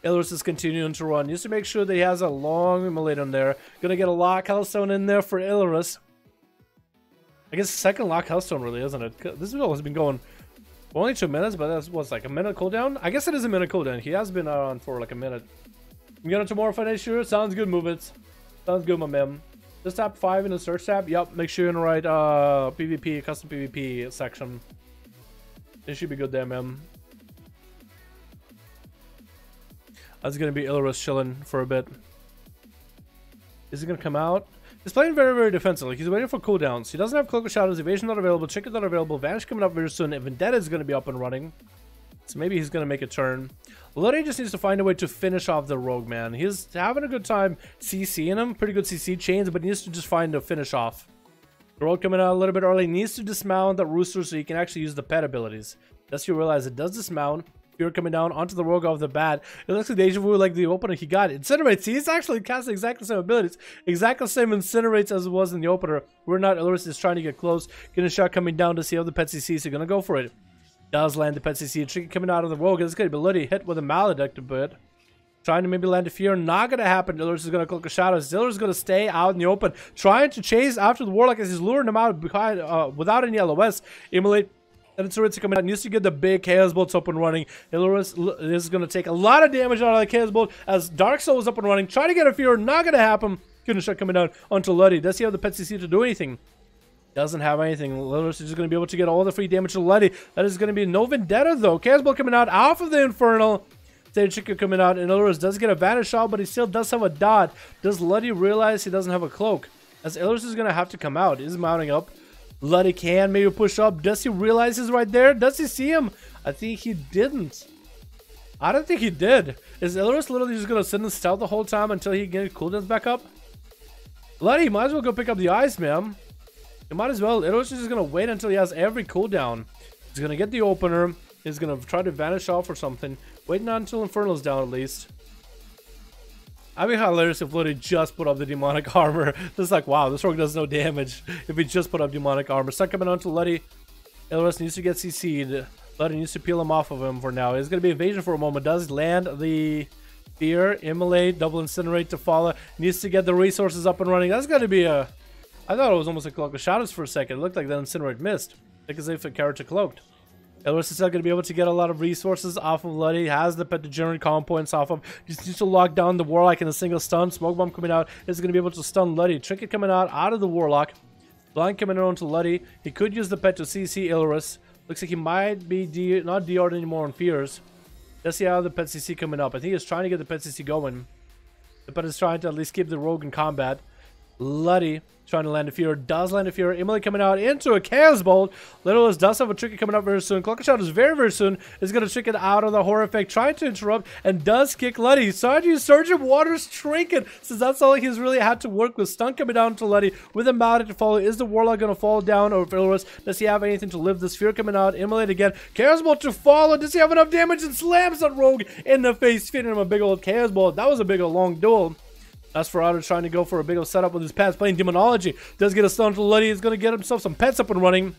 Ilrus is continuing to run. Needs to make sure that he has a long Immolate on there. Gonna get a lock Hellstone in there for Ilrus. I guess second lock Hellstone really, isn't it? This video has been going for only 2 minutes, but that's what's like a minute cooldown. I guess it is a minute cooldown. He has been on for like a minute. I'm gonna tomorrow finish sure. Sounds good, movements. Sounds good, my man. Just tap 5 in the search tab. Yep, make sure you're in the right PvP, custom PvP section. It should be good there, man. That's gonna be Ilrus chilling for a bit. Is he gonna come out? He's playing very, very defensive. Like, he's waiting for cooldowns. He doesn't have Cloak of Shadows, Evasion not available, Trinket not available, Vanish coming up very soon. Vendetta is gonna be up and running. So maybe he's gonna make a turn. Lodi just needs to find a way to finish off the rogue, man. He's having a good time CCing him. Pretty good CC chains, but he needs to just find a finish off. The rogue coming out a little bit early. Needs to dismount the rooster so he can actually use the pet abilities. That's you realize it does dismount. Fear coming down onto the rogue off the bat. It looks like Deja Vu like the opener he got. Incinerates. He's actually casting exactly the same abilities. Exactly the same Incinerates as it was in the opener. We're not. Ilrus is trying to get close. Getting a shot coming down to see how the pet CC, so gonna go for it. Does land the pet CC. Tricky coming out of the rogue. It's going to be Liddy hit with a Maledict a bit. Trying to maybe land a fear. Not going to happen. Ilrus is going to Cloak of Shadows. Ilrus is going to stay out in the open. Trying to chase after the Warlock as he's luring him out behind, without any LOS. Immolate. And it's Ritz coming out. Needs to get the big Chaos Bolts up and running. Ilrus is going to take a lot of damage out of the Chaos Bolt as Dark Soul is up and running. Trying to get a fear. Not going to happen. Getting a shot coming down onto Luddy. Does he have the pet CC to do anything? Doesn't have anything. Ilrus is just going to be able to get all the free damage to Letty. That is going to be no Vendetta, though. Chaos Bolt coming out off of the Infernal. Stage Chicken coming out. And Ilrus does get a Vanish shot, but he still does have a dot. Does Letty realize he doesn't have a cloak? As Ilrus is going to have to come out. He's mounting up. Letty can maybe push up. Does he realize he's right there? Does he see him? I think he didn't. I don't think he did. Is Ilrus literally just going to sit in stealth the whole time until he gets cooldowns back up? Letty, might as well go pick up the eyes, man. You might as well. Ilrus is just going to wait until he has every cooldown. He's going to get the opener. He's going to try to vanish off or something. Waiting until Infernal's down at least. I'd be hilarious if Luddy just put up the demonic armor. Just like, wow, this rogue does no damage if he just put up demonic armor. Start coming on to Luddy. Ilrus needs to get CC'd. Luddy needs to peel him off of him for now. It's going to be evasion for a moment. Does land the fear, immolate, double incinerate to follow. Needs to get the resources up and running. That's going to be a... I thought it was almost a Cloak of Shadows for a second. It looked like that Incinerate missed. Like as if a character cloaked. Ilrus is still going to be able to get a lot of resources off of Luddy. Has the pet degenerate calm points off of. Just needs to lock down the Warlock in a single stun. Smoke Bomb coming out is going to be able to stun Luddy. Trinket coming out of the Warlock. Blind coming in onto Luddy. He could use the pet to CC Ilrus. Looks like he might be not DR'd anymore on Fears. Let's see how the pet CC coming up. I think he's trying to get the pet CC going. The pet is trying to at least keep the rogue in combat. Luddy trying to land a fear. Does land a fear. Immolate coming out into a Chaos Bolt. Littlest does have a Trinket coming up very soon. Cloak of Shadows very, very soon is going to Trinket out of the horror effect. Trying to interrupt and does kick Luddy. He's trying to use Surge of Water's Trinket since that's all he's really had to work with. Stun coming down to Luddy with a Maledict to follow. Is the Warlock going to fall down or Ilrus? Does he have anything to live? The Sphere coming out. Immolate again. Chaos Bolt to follow. Does he have enough damage? And slams that rogue in the face, feeding him a big old Chaos Bolt. That was a big old long duel. Nosferatu trying to go for a big old setup with his pets, playing Demonology. Does get a stun to Luddy. He's going to get himself some pets up and running.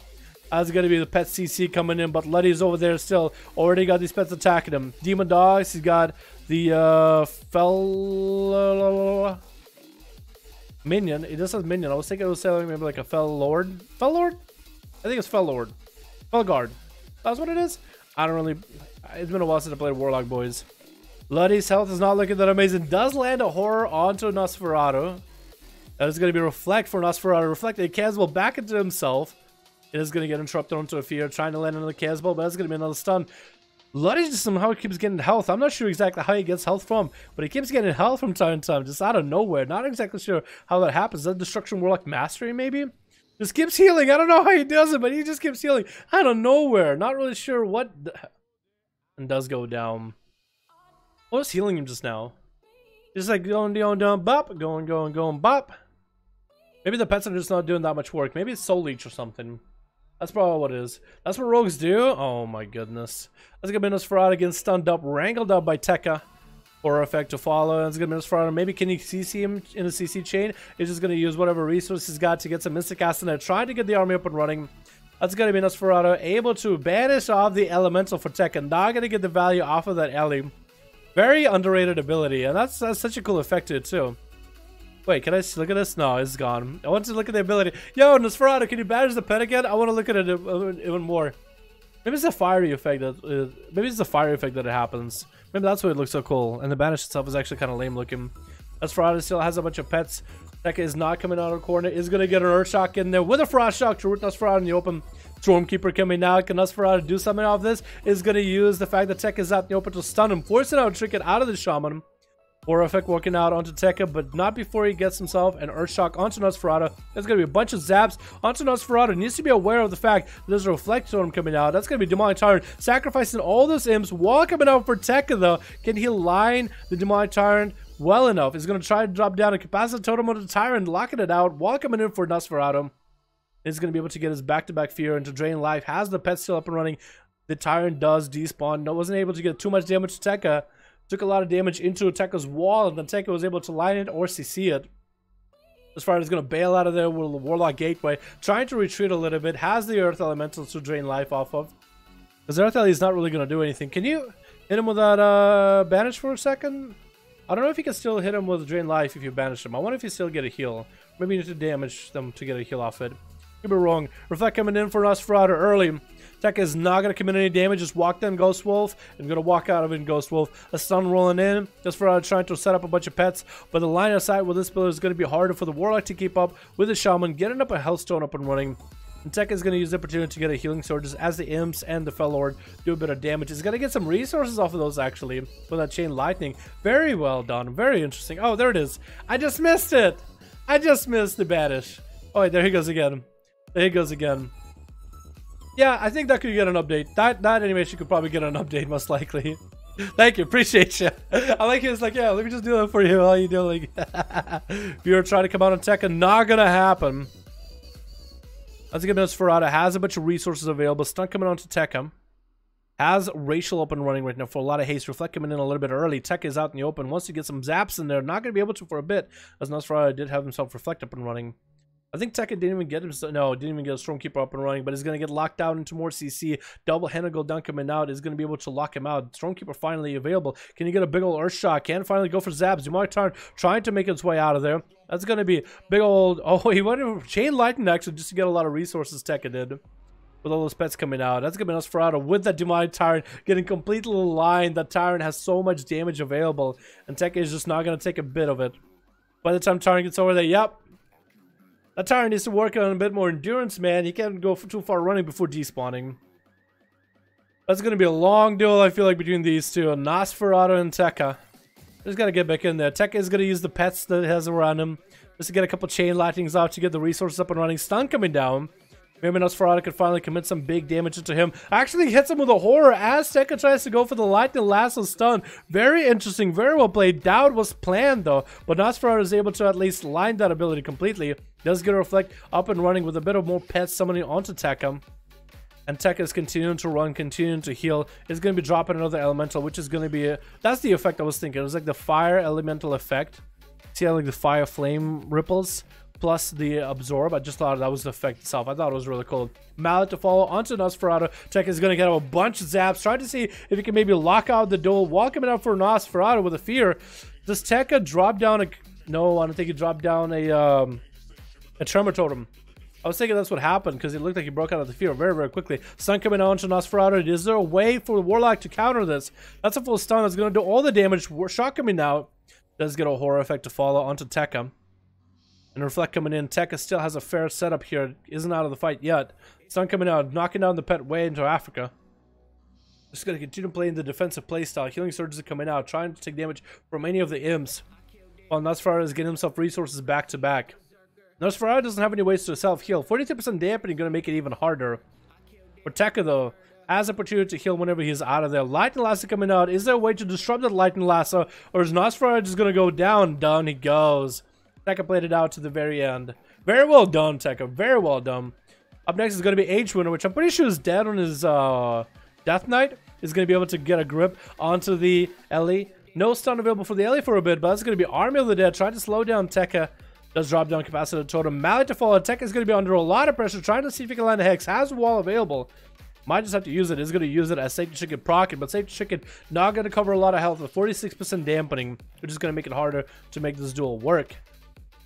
That's going to be the pet CC coming in, but Luddy's over there still. Already got these pets attacking him. Demon Dogs. He's got the Fell Minion. It just says Minion. I was thinking it was saying maybe like a Fell Lord. Fell Lord? I think it's Fell Lord. Fell Guard. That's what it is? I don't really... It's been a while since I played Warlock, boys. Luddy's health is not looking that amazing. Does land a horror onto Nosferatu. That is going to be Reflect for Nosferatu. Reflect a Caswell back into himself. It is going to get interrupted onto a fear. Trying to land another Caswell, but that's going to be another stun. Luddy just somehow keeps getting health. I'm not sure exactly how he gets health from, but he keeps getting health from time to time, just out of nowhere. Not exactly sure how that happens. Is that Destruction Warlock Mastery, maybe? Just keeps healing. I don't know how he does it, but he just keeps healing out of nowhere. Not really sure what... and does go down. What was healing him just now? Just like going down, bop, going, bop. Maybe the pets are just not doing that much work. Maybe it's soul leech or something. That's probably what it is. That's what rogues do. Oh my goodness. That's gonna be Nosferatu again, stunned up, wrangled up by Tekka. Horror effect to follow. That's gonna be Nosferatu. Maybe can you CC him in a CC chain? He's just gonna use whatever resources he's got to get some Mystic Acid there, trying to get the army up and running. That's gonna be Nosferatu, able to banish off the elemental for Tekka. Not gonna get the value off of that Ellie. Very underrated ability, and that's such a cool effect to it too. Wait, can I look at this? No, it's gone. I want to look at the ability. Yo, Nosferatu, can you banish the pet again? I want to look at it even more. Maybe it's a fiery effect that. Maybe it's the fiery effect that it happens. Maybe that's why it looks so cool. And the banish itself is actually kind of lame looking. Nosferatu still has a bunch of pets. Tekka is not coming out of the corner. Is going to get an Earth Shock in there with a Frost Shock to root Nosferatu in the open. Stormkeeper coming out. Can Nosferatu do something off this? Is going to use the fact that Tekka is out in the open to stun him. Force it out, trick it out of the Shaman. Horror effect working out onto Tekka, but not before he gets himself an Earth Shock onto Nosferatu. There's going to be a bunch of zaps onto Nosferatu. Needs to be aware of the fact that there's a Reflect Storm coming out. That's going to be Demonic Tyrant sacrificing all those imps while coming out for Tekka though. Can he line the Demonic Tyrant well enough? He's going to try to drop down a Capacity Totem on the Tyrant, locking it out while coming in for Nosferatu. He's going to be able to get his back-to-back fear into drain life. Has the pet still up and running. The Tyrant does despawn. No, wasn't able to get too much damage to Tekka. Took a lot of damage into Tekka's wall, and then Tekka was able to line it or CC it. As far as going to bail out of there with the Warlock Gateway, trying to retreat a little bit, has the Earth Elemental to drain life off of. Because Earth Elemental is not really going to do anything. Can you hit him with that banish for a second? I don't know if you can still hit him with drain life if you banish him. I wonder if you still get a heal. Maybe you need to damage them to get a heal off it. Could be wrong. Reflect coming in for Nosferatu early. Tekka is not going to commit any damage. Just walked in Ghost Wolf and going to walk out of it in Ghost Wolf. A stun rolling in. Nosferatu trying to set up a bunch of pets. But the line of sight with this build is going to be harder for the Warlock to keep up with the Shaman. Getting up a Hellstone up and running. And Tekka is going to use the opportunity to get a Healing Sword just as the Imps and the Fellord do a bit of damage. He's going to get some resources off of those actually with that Chain Lightning. Very well done. Very interesting. Oh, there it is. I just missed it. I just missed the banish. Oh, wait, there he goes again. There he goes again. Yeah, I think that could get an update. That animation could probably get an update, most likely. Thank you, appreciate you. I like it. It's like, yeah, let me just do that for you. How you doing? If you're trying to come out on Tekka, not gonna happen. Let's get Nosferatu. Has a bunch of resources available. Stun coming on to Tekka. Has Racial up and running right now for a lot of haste. Reflect coming in a little bit early. Tekka is out in the open. Wants to get some zaps in there. Not gonna be able to for a bit, as Nosferatu did have himself Reflect up and running. I think Tekka didn't even get him. No, didn't even get a Stormkeeper up and running, but he's going to get locked down into more CC. Double-handed go down coming out is going to be able to lock him out. Stormkeeper finally available. Can you get a big old Earth Shock? Can finally go for zaps. Demonic Tyrant trying to make its way out of there. That's going to be big old... Oh, he went for Chain Lightning actually just to get a lot of resources Tekka did. With all those pets coming out. That's going to be Nosferatu with that Demonic Tyrant getting completely lined. That Tyrant has so much damage available. And Tekka is just not going to take a bit of it. By the time Tyrant gets over there, yep. That Tyrant needs to work on a bit more endurance, man. He can't go too far running before despawning. That's going to be a long duel, I feel like, between these two. Nosferatu and Tekka. Just got to get back in there. Tekka is going to use the pets that he has around him. Just to get a couple Chain Lightnings out to get the resources up and running. Stun coming down. Maybe Nosferatu could finally commit some big damage into him. Actually hits him with a Horror as Tekka tries to go for the Lightning Lasso stun. Very interesting, very well played. Doubt was planned though, but Nosferatu is able to at least line that ability completely. Does get a Reflect up and running with a bit of more pets summoning onto Tekka. And Tekka is continuing to run, continuing to heal. Is going to be dropping another Elemental, which is going to be... That's the effect I was thinking. It was like the Fire Elemental effect. See how like the Fire Flame ripples? Plus the Absorb. I just thought that was the effect itself. I thought it was really cool. Mallet to follow onto Nosferatu. Tekka is going to get a bunch of zaps. Trying to see if he can maybe lock out the duel. Walking out for Nosferatu with a fear. Does Tekka drop down a... No, I don't think he dropped down a Tremor Totem. I was thinking that's what happened because it looked like he broke out of the fear very, very quickly. Stun coming on to Nosferatu. Is there a way for the Warlock to counter this? That's a full stun. That's going to do all the damage. Shock coming out. Does get a Horror effect to follow onto Tekka. And Reflect coming in. Tekka still has a fair setup here. Isn't out of the fight yet. Stun coming out. Knocking down the pet way into Africa. Just going to continue playing the defensive playstyle. Healing Surges are coming out. Trying to take damage from any of the imps. While Nosferatu is getting himself resources back to back. Nosferatu doesn't have any ways to self-heal. 42% dampening going to make it even harder. For Tekka though, has the opportunity to heal whenever he's out of there. Lightning Lasso coming out. Is there a way to disrupt that Lightning Lasso, or is Nosferatu just gonna go down? Down he goes. Tekka played it out to the very end. Very well done, Tekka. Very well done. Up next is gonna be H-Winner, which I'm pretty sure is dead on his Death Knight. Is gonna be able to get a grip onto the Ellie. No stun available for the Ellie for a bit, but that's gonna be Army of the Dead trying to slow down Tekka. Does drop down capacitor totem. Mallet to follow. Tekka is going to be under a lot of pressure trying to see if he can land a Hex. Has a wall available. Might just have to use it. Is going to use it as Safety Chicken proc it, but Safety Chicken not going to cover a lot of health with 46% dampening, which is going to make it harder to make this duel work.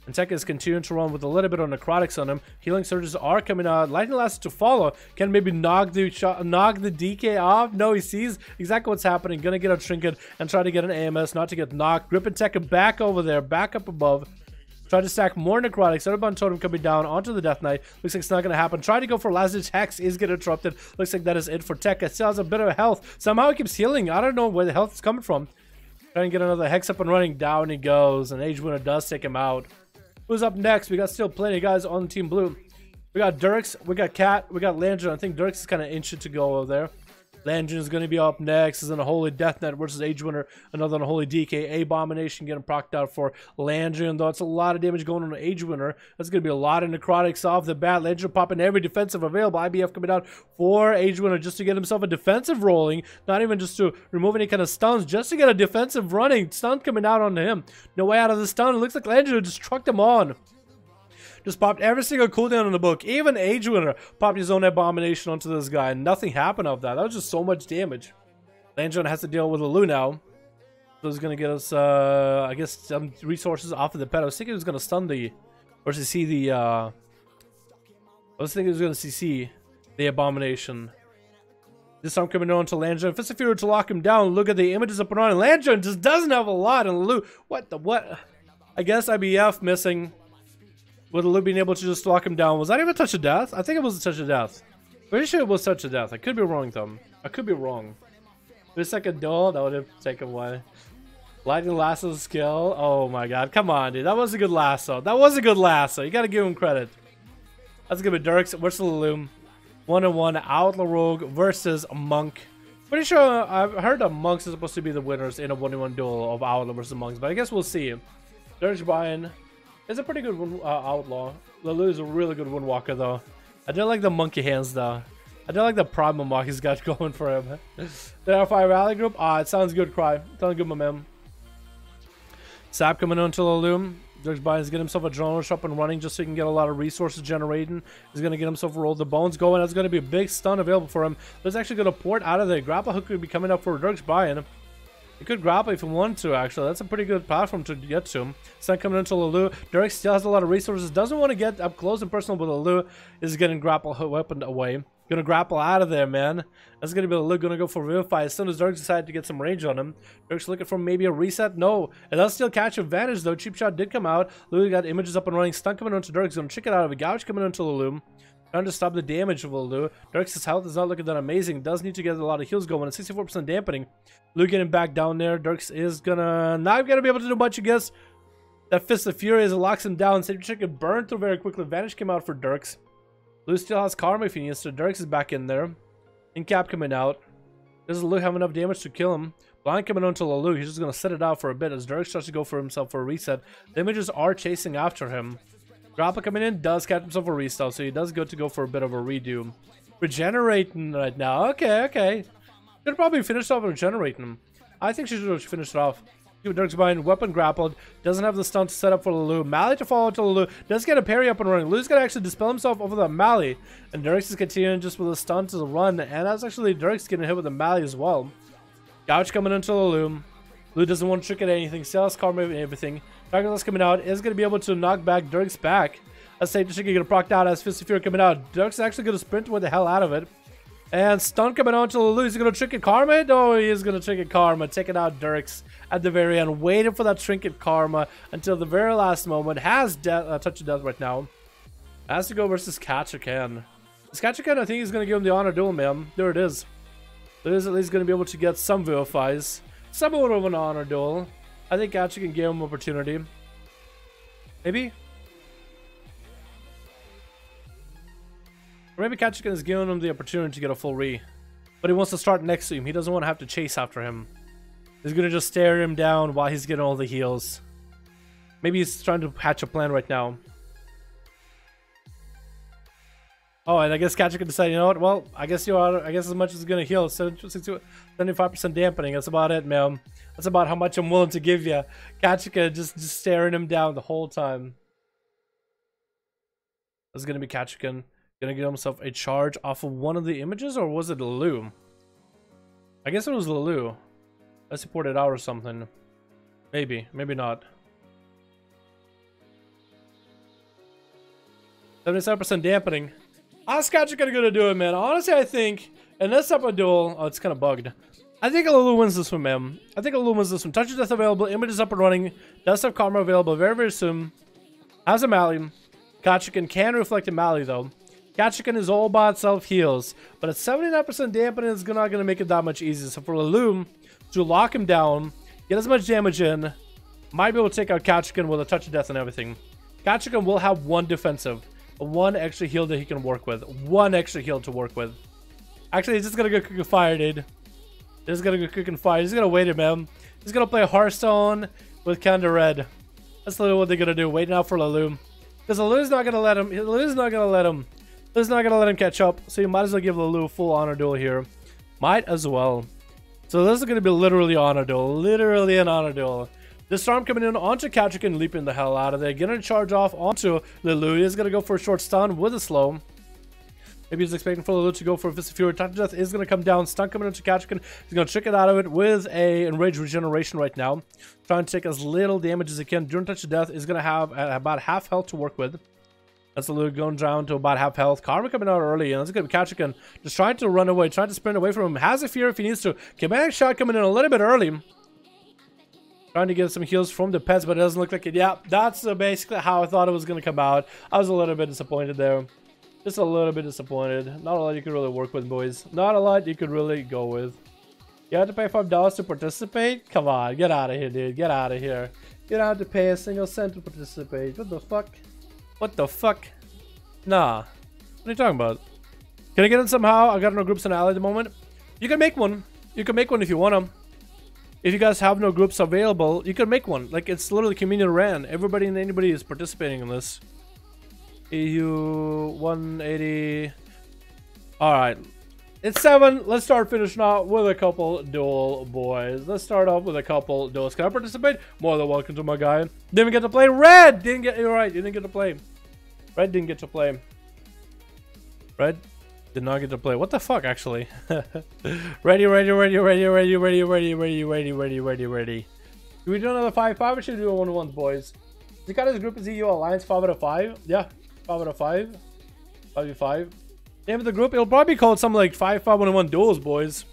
And Tekka is continuing to run with a little bit of necrotics on him. Healing surges are coming out. Lightning Lasso to follow. Can maybe knock the DK off? No, he sees exactly what's happening. Gonna get a trinket and try to get an AMS, not to get knocked. Gripping Tekka back over there, back up above. Try to stack more necrotics. Audubon totem coming down onto the Death Knight. Looks like it's not going to happen. Try to go for last ditch Hex. Is getting interrupted. Looks like that is it for Tekka. Still has a bit of health. Somehow he keeps healing. I don't know where the health is coming from. Trying to get another Hex up and running. Down he goes. And H-Winner does take him out. Who's up next? We got still plenty of guys on Team Blue. We got Dirks. We got Cat. We got Landry. I think Dirks is kind of inching to go over there. Landry is going to be up next. Is in a Holy Death Knight versus H-Winner. Another Unholy DK. Abomination getting procced out for Landry. And though it's a lot of damage going on to H-Winner, that's going to be a lot of necrotics off the bat. Landry popping every defensive available. IBF coming out for H-Winner just to get himself a defensive rolling. Not even just to remove any kind of stuns. Just to get a defensive running. Stun coming out onto him. No way out of the stun. It looks like Landry just trucked him on. Just popped every single cooldown in the book. Even H-Winner popped his own abomination onto this guy. And nothing happened of that. That was just so much damage. Landry has to deal with Alu now. So he's going to get us, I guess, some resources off of the pet. I was thinking he was going to stun the, or CC the, I was thinking he was going to CC the abomination. This time coming on to Landry. Fist of Fury to lock him down. Look at the images up and on. Landry just doesn't have a lot. And Alu, what the, what? I guess IBF missing. With Alu being able to just lock him down. Was that even a touch of death? I think it was a touch of death. Pretty sure it was touch of death. I could be wrong though. I could be wrong. The second duel, that would have taken away. Lightning Lasso skill. Oh my god. Come on, dude. That was a good lasso. That was a good lasso. You gotta give him credit. That's gonna be Dirks versus Alu. 1-on-1 Outlaw Rogue versus Monk. Pretty sure I've heard that Monks are supposed to be the winners in a 1-on-1 duel of Outlaw versus Monks. But I guess we'll see. Dirks Brian. It's a pretty good outlaw. Lulu is a really good windwalker though. I don't like the monkey hands though. I don't like the primal mark he's got going for him. The R5 rally group. Ah, it sounds good, Cry. Sounds good, my man. Sap coming on to Lulu. Dirks Bynes get himself a drone rush up and running just so he can get a lot of resources generating. He's going to get himself a roll the bones going. That's going to be a big stun available for him. There's actually going to port out of there. Grapple hook could be coming up for Dirks Bynes. He could grapple if he wanted to, actually. That's a pretty good platform to get to him. Stun coming into Lulu. Dirk still has a lot of resources. Doesn't want to get up close and personal, but Lulu is getting grapple weapon away. Gonna grapple out of there, man. That's gonna be Lulu gonna go for Vivify as soon as Dirk decided to get some range on him. Dirk's looking for maybe a reset. No. It does still catch advantage, though. Cheap shot did come out. Lulu got images up and running. Stun coming onto Dirk. He's gonna check it out of a gouge coming into Lulu. Trying to stop the damage of Lulu. Dirk's health is not looking that amazing. Does need to get a lot of heals going. 64% dampening. Lulu getting back down there. Dirks is gonna not gonna be able to do much, I guess. That Fist of Fury as it locks him down. Safety Chicken burned through very quickly. Vanish came out for Dirks. Lulu still has Karma if he needs to. Dirks is back in there. Incap coming out. Doesn't Lulu have enough damage to kill him. Blind coming on to Lulu. He's just gonna set it out for a bit as Dirk starts to go for himself for a reset. The images are chasing after him. Grappa coming in does catch himself a restyle, so he does go to go for a bit of a redo. Regenerating right now. Okay. Could probably finish off regenerating him. I think she should finish it off. Dirk's behind, weapon grappled. Doesn't have the stun to set up for Lulu. Mally to follow to Lulu. Does get a parry up and running. Lulu's gonna actually dispel himself over the Mally. And Dirks is continuing just with a stun to the run. And that's actually Dirks getting hit with the Mally as well. Gouch coming into Lulu. Lulu doesn't want to trick at anything. Sales Karma and everything. Dragonless coming out is going to be able to knock back Dirks back. Let's say Chicken get procced out as Fist of Fury coming out. Dirks is actually going to sprint with the hell out of it. And stun coming on to Lulu. He's going to trick it Karma. No, he is going to trick it Karma. Taking out Dirks at the very end. Waiting for that trinket Karma until the very last moment. Has touch of death right now. Has to go versus Kachakan. This Kachakan, I think he's going to give him the honor duel, man. There it is. There is at least going to be able to get some Vivifies. Somewhat of an honor duel. I think Kachakan can give him opportunity. Maybe? Or maybe Kachakan is giving him the opportunity to get a full re. but he wants to start next to him. He doesn't want to have to chase after him. He's gonna just stare him down while he's getting all the heals. Maybe he's trying to hatch a plan right now. Oh, and I guess Catcher can decide, you know what? Well, I guess you are. I guess as much as it's gonna heal, 75% dampening. That's about it, man. That's about how much I'm willing to give you. Catcher just staring him down the whole time. This is gonna be Catcher gonna get himself a charge off of one of the images, or was it Lulu? I guess it was Lulu. I supported out or something. Maybe, maybe not. 77% dampening. How's Catcher gonna do it, man? Honestly, I think in this type of duel, oh, it's kind of bugged. I think Lulu wins this one, man. I think Lulu wins this one. Touch of Death available, images up and running, does have Karma available very, very soon. Has a Mally. Kachikan can reflect a Mally though. Kachikan is all by itself heals, but at 79% dampening is not gonna make it that much easier. So for Lulu to lock him down, get as much damage in, might be able to take out Kachikan with a Touch of Death and everything. Kachikan will have one defensive. One extra heal that he can work with. One extra heal to work with. Actually, he's just gonna go cook and fire, dude. He's gonna go cook and fire. He's gonna wait it, man. He's gonna play Hearthstone with Kinda Red. That's literally what they're gonna do. Waiting out for Lulu. Because Lulu's not gonna let him. Lulu's not gonna let him. Lulu's not gonna let him catch up. So you might as well give Lulu a full honor duel here. Might as well. So this is gonna be literally honor duel. Literally an honor duel. The storm coming in onto Katrick, leaping the hell out of there. Getting a charge off onto Lulu. He's going to go for a short stun with a slow. Maybe he's expecting for Lulu to go for a Fist of Fury. Touch of Death is going to come down. Stun coming into Katrick. He's going to trick it out of it with a Enraged Regeneration right now. Trying to take as little damage as he can. During Touch of Death is going to have about half health to work with. That's Lulu going down to about half health. Karma coming out early, and that's going to be Katrick. Just trying to run away. Trying to sprint away from him. Has a fear if he needs to. Kinetic Shot coming in a little bit early. Trying to get some heals from the pets, but it doesn't look like it. Yeah, that's basically how I thought it was going to come out. I was a little bit disappointed there. Just a little bit disappointed. Not a lot you could really work with, boys. Not a lot you could really go with. You have to pay $5 to participate? Come on, get out of here, dude. Get out of here. You don't have to pay a single cent to participate. What the fuck? What the fuck? Nah. What are you talking about? Can I get in somehow? I got no groups in Ally at the moment. You can make one. You can make one if you want them. If you guys have no groups available, you can make one. Like, it's literally community ran. Everybody and anybody is participating in this. EU 180. Alright. It's 7. Let's start finishing out with a couple duel, boys. Let's start off with a couple duels. Can I participate? More than welcome to my guy. Didn't get to play. Red! Didn't get. You're right. You didn't get to play. Red didn't get to play. Red did not get to play. What the fuck, actually? ready. Do we do another 5-5 or should we do a 1-1, boys? Zikata's group is EU Alliance 5 out of 5. Yeah, 5 out of 5. 5v5. Name of the group, it'll probably be called something like 5-5 1-1 duels, boys.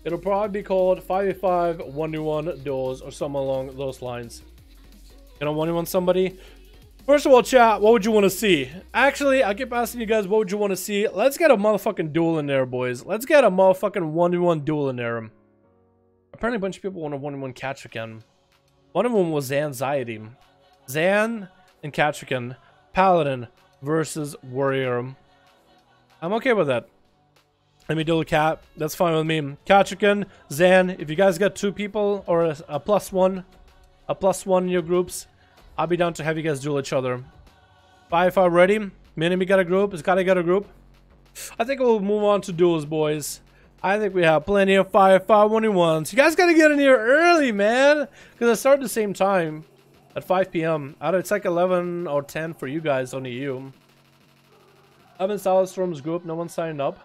It'll probably be called 5v5 1v1 duels or something along those lines. You know, 1v1 somebody. First of all, chat, what would you want to see? Actually, I keep asking you guys, what would you want to see? Let's get a motherfucking duel in there, boys. Let's get a motherfucking 1v1 duel in there. Apparently, a bunch of people want a 1v1 Katrick. One of them was Zanxiety. Zan and Katrick. Paladin versus Warrior. I'm okay with that. Let me duel a cat. That's fine with me. Katrick, Zan, if you guys got 2 people or a +1 in your groups, I'll be down to have you guys duel each other. 5-5 ready. Minimi got a group. Zikata got a group. I think we'll move on to duels, boys. I think we have plenty of 5-5 1v1s. You guys gotta get in here early, man. Because I start at the same time. At 5 p.m. It's like 11 or 10 for you guys on EU. I'm in Salastorm's group. No one's signed up.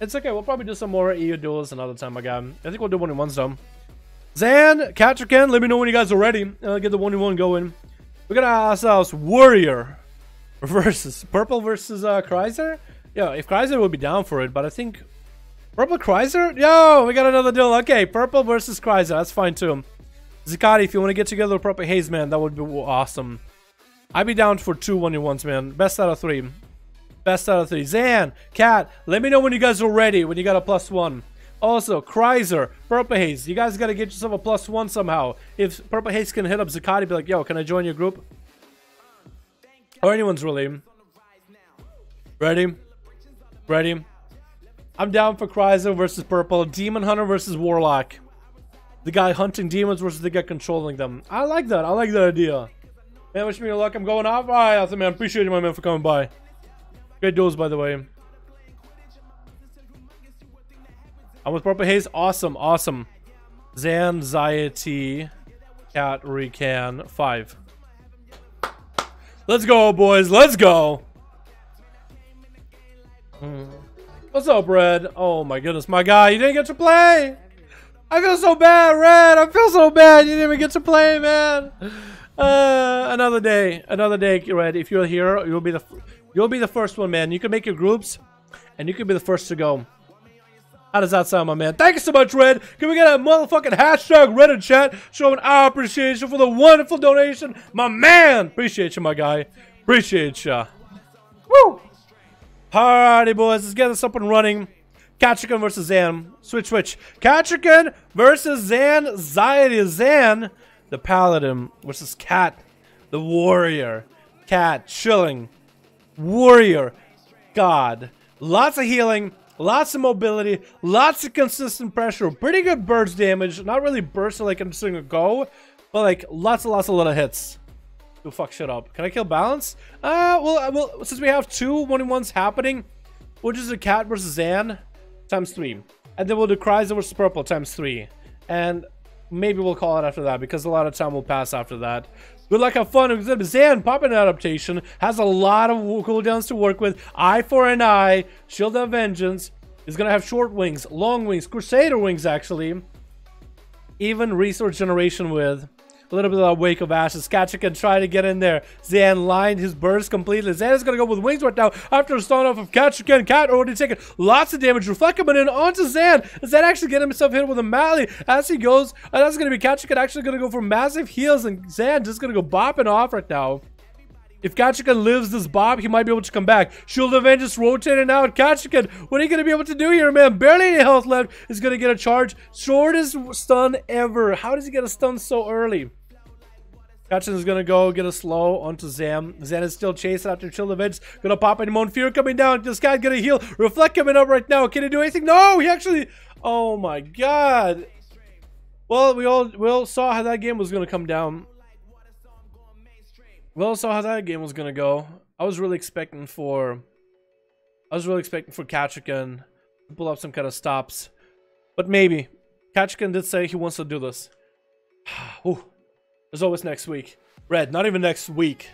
It's okay. We'll probably do some more EU duels another time, my guy. I think we'll do 1v1s though. Zan, Katrick, let me know when you guys are ready. I'll get the 1v1 going. We're gonna ask us Warrior versus Purple versus Chrysler. Yeah, if Chrysler would be down for it, but I think Purple Chrysler. Yo, we got another duel. Okay, Purple versus Chrysler. That's fine too. Zikati, if you want to get together with Purple Haze, man, that would be awesome. I'd be down for 2 1v1s, man. Best out of 3. Best out of 3. Zan, Cat, let me know when you guys are ready. When you got a +1. Also, Chrysler, Purple Haze, you guys got to get yourself a +1 somehow. If Purple Haze can hit up Zikati, be like, yo, can I join your group? Or anyone's really. Ready? Ready? I'm down for Chrysler versus Purple. Demon Hunter versus Warlock. The guy hunting demons versus the guy controlling them. I like that. I like that idea. Man, wish me luck. I'm going off. Alright, awesome, man. Appreciate you, my man, for coming by. Great duels, by the way. I'm with Purple Haze. Awesome, awesome. Zanxiety. Cat Recan 5. Let's go, boys. Let's go. What's up, Red? Oh my goodness, my guy, you didn't get to play. I feel so bad, Red. I feel so bad. You didn't even get to play, man. Another day, Red. If you're here, you'll be the first one, man. You can make your groups, and you can be the first to go. How does that sound, my man? Thank you so much, Red. Can we get a motherfucking hashtag Red in chat showing our appreciation for the wonderful donation, my man? Appreciate you, my guy. Appreciate ya. Woo! Alrighty, boys. Let's get this up and running. Kachikan versus Zan. Switch. Kachikan versus Zanxiety. Zan, the paladin, versus Cat, the warrior. Cat, chilling. Warrior, God. Lots of healing. Lots of mobility, lots of consistent pressure, pretty good burst damage. Not really burst like I'm just gonna go, but like lots of little hits. To fuck shit up. Can I kill balance? Well, since we have two 1-in-1s happening, we'll just do Cat versus Zan times 3, and then we'll do Chrysler versus Purple times 3, and maybe we'll call it after that because a lot of time will pass after that. Good luck, have fun. Zan popping adaptation has a lot of cooldowns to work with. Eye for an eye, Shield of Vengeance is gonna have short wings, long wings, Crusader wings actually. Even resource generation with a little bit of Wake of Ashes. Kachikan try to get in there. Zan lined his burst completely. Zan is gonna go with wings right now after a stun off of Kachikan. Cat already taking lots of damage. Reflect coming in onto Zan. Zan actually getting himself hit with a Mally as he goes. And that's gonna be Kachikan actually gonna go for massive heals, and Zan just gonna go bopping off right now. If Kachikan lives this bob, he might be able to come back. Shield of Vengeance rotating out. Kachikan, what are you going to be able to do here, man? Barely any health left. Is going to get a charge. Shortest stun ever. How does he get a stun so early? Kachikan is going to go get a slow onto Zan. Zan is still chasing after Shield of Vengeance. Going to pop any Fear coming down. This guy going to heal. Reflect coming up right now. Can he do anything? No, he actually... Oh, my God. Well, we all saw how that game was going to come down. Well, saw how that game was gonna go. I was really expecting for Kachikan to pull up some kind of stops, but maybe Kachikan did say he wants to do this. Ooh, there's always next week. Red, not even next week.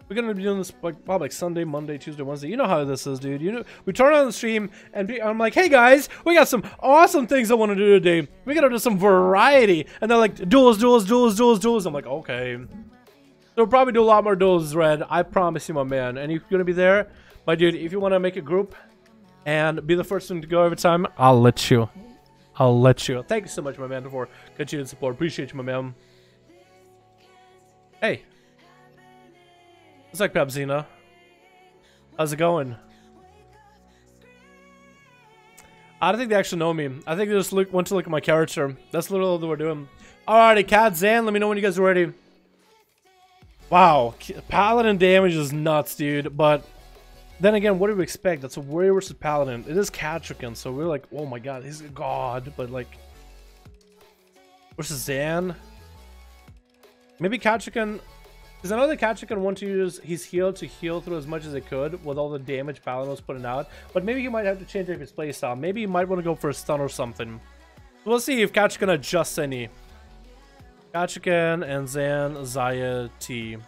We're gonna be doing this probably like Sunday, Monday, Tuesday, Wednesday. You know how this is, dude. You know, we turn on the stream and I'm like, hey guys, we got some awesome things I want to do today. We gotta do some variety, and they're like duels. I'm like, okay. So we'll probably do a lot more duels, Red. I promise you, my man. And if you're gonna be there, my dude, if you want to make a group and be the first one to go every time, I'll let you. Thank you so much, my man, for continued support. Appreciate you, my man. Hey. It's like Pepsina. How's it going? I don't think they actually know me. I think they just want to look at my character. That's literally what we're doing. Alrighty, Cat Zan, let me know when you guys are ready. Wow, Paladin damage is nuts, dude. But then again, what do we expect? That's a warrior versus Paladin. It is Kachikan, so we're like, oh my god, he's a god. But like, versus Zan. Maybe Kachikan, because I know that Kachikan want to use his heal to heal through as much as it could with all the damage Paladin was putting out. But maybe he might have to change up his playstyle. Maybe he might want to go for a stun or something. We'll see if Kachikan adjusts any. Kachikan and Zanxiety.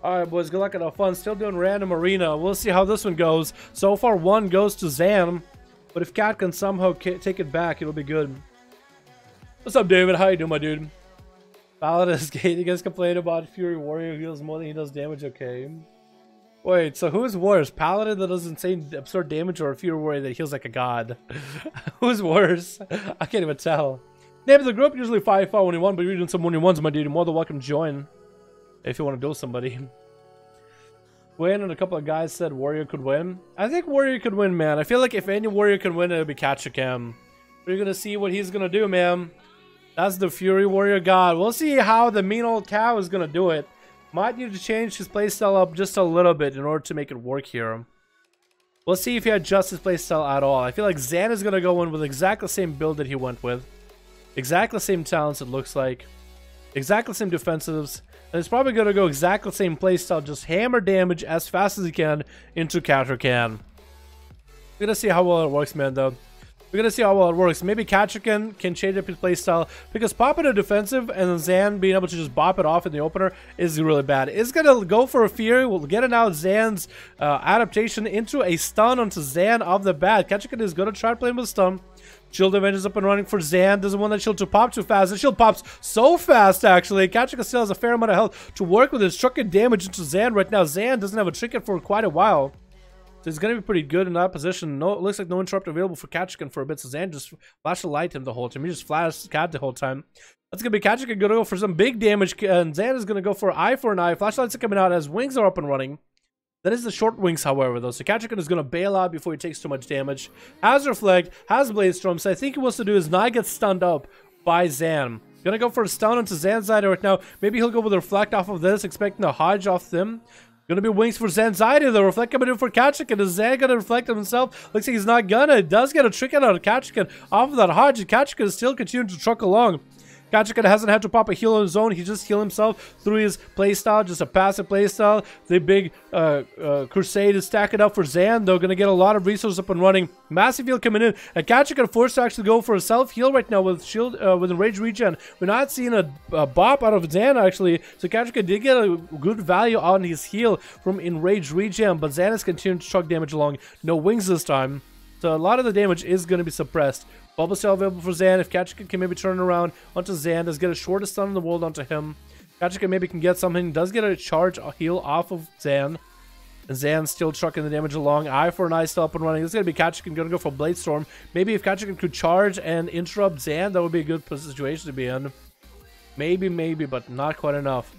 Alright, boys, good luck and have fun. Still doing random arena. We'll see how this one goes. So far, one goes to Zan. But if Cat can somehow take it back, it'll be good. What's up, David? How you doing, my dude? Paladin is gay. You guys complain about Fury Warrior heals more than he does damage. Okay. Wait, so who's worse? Paladin that does insane absurd damage, or Fury Warrior that heals like a god? Who's worse? I can't even tell. Name of the group, usually 5-5 1-in-1, but you're doing some 1-in-1s, my dude. You're more than welcome to join. If you want to duel somebody. Win, and a couple of guys said Warrior could win. I think Warrior could win, man. I feel like if any Warrior can win, it'll be Kachikan. We're gonna see what he's gonna do, man. That's the Fury Warrior god. We'll see how the mean old cow is gonna do it. Might need to change his playstyle up just a little bit in order to make it work here. We'll see if he adjusts his playstyle at all. I feel like Zan is going to go in with exactly the same build that he went with. Exactly the same talents, it looks like. Exactly the same defensives. And he's probably going to go exactly the same playstyle. Just hammer damage as fast as he can into Katrakan. We're going to see how well it works, man, though. We're going to see how well it works. Maybe Katrakan can change up his playstyle. Because popping a defensive and then Zan being able to just bop it off in the opener is really bad. It's going to go for a fear. We'll get it out Zan's adaptation into a stun onto Zan off the bat. Katrakan is going to try playing with stun. Shield Avenge is up and running for Zan. Doesn't want that shield to pop too fast. The shield pops so fast, actually. Katrakan still has a fair amount of health to work with. His trucking damage into Zan right now. Zan doesn't have a trinket for quite a while. So he's going to be pretty good in that position. No, it looks like no interrupt available for Katrakan for a bit. So Zan just flashed a light him the whole time. He just flashed Cat the whole time. That's going to be Katrakan going to go for some big damage. And Zan is going to go for eye for an eye. Flashlights are coming out as wings are up and running. That is the short wings, however, though. So Katrakan is going to bail out before he takes too much damage. Has Reflect, has Blade Storm. So I think he wants to do is not get stunned up by Zan. Gonna go for a stun onto Zan's side right now. Maybe he'll go with a Reflect off of this, expecting a Hodge off them. Gonna be wings for Zanxiety. The Reflect coming in for Katrakan. Is Zan gonna reflect himself? Looks like he's not gonna. It does get a trick out of Katrakan off of that Hodge. And Katrakan is still continuing to truck along. Katrakan hasn't had to pop a heal on his own. He just healed himself through his playstyle, just a passive playstyle. The big Crusade is stacking up for Zan, though. Gonna get a lot of resources up and running. Massive heal coming in. And Katrakan forced to actually go for a self-heal right now with shield, with Enraged Regen. We're not seeing a bop out of Zan, actually. So Katrakan did get a good value on his heal from Enraged Regen, but Zan is continuing to truck damage along. No wings this time. So a lot of the damage is going to be suppressed. Bubble Cell available for Zan. If Katrakan can maybe turn around onto Zan, does get a shortest stun in the world onto him. Katrakan maybe can get something. Does get a charge, a heal off of Zan. And Zan's still trucking the damage along. Eye for an eye still up and running. This is going to be Katrakan going to go for Blade Storm. Maybe if Katrakan could charge and interrupt Zan, that would be a good situation to be in. Maybe, but not quite enough.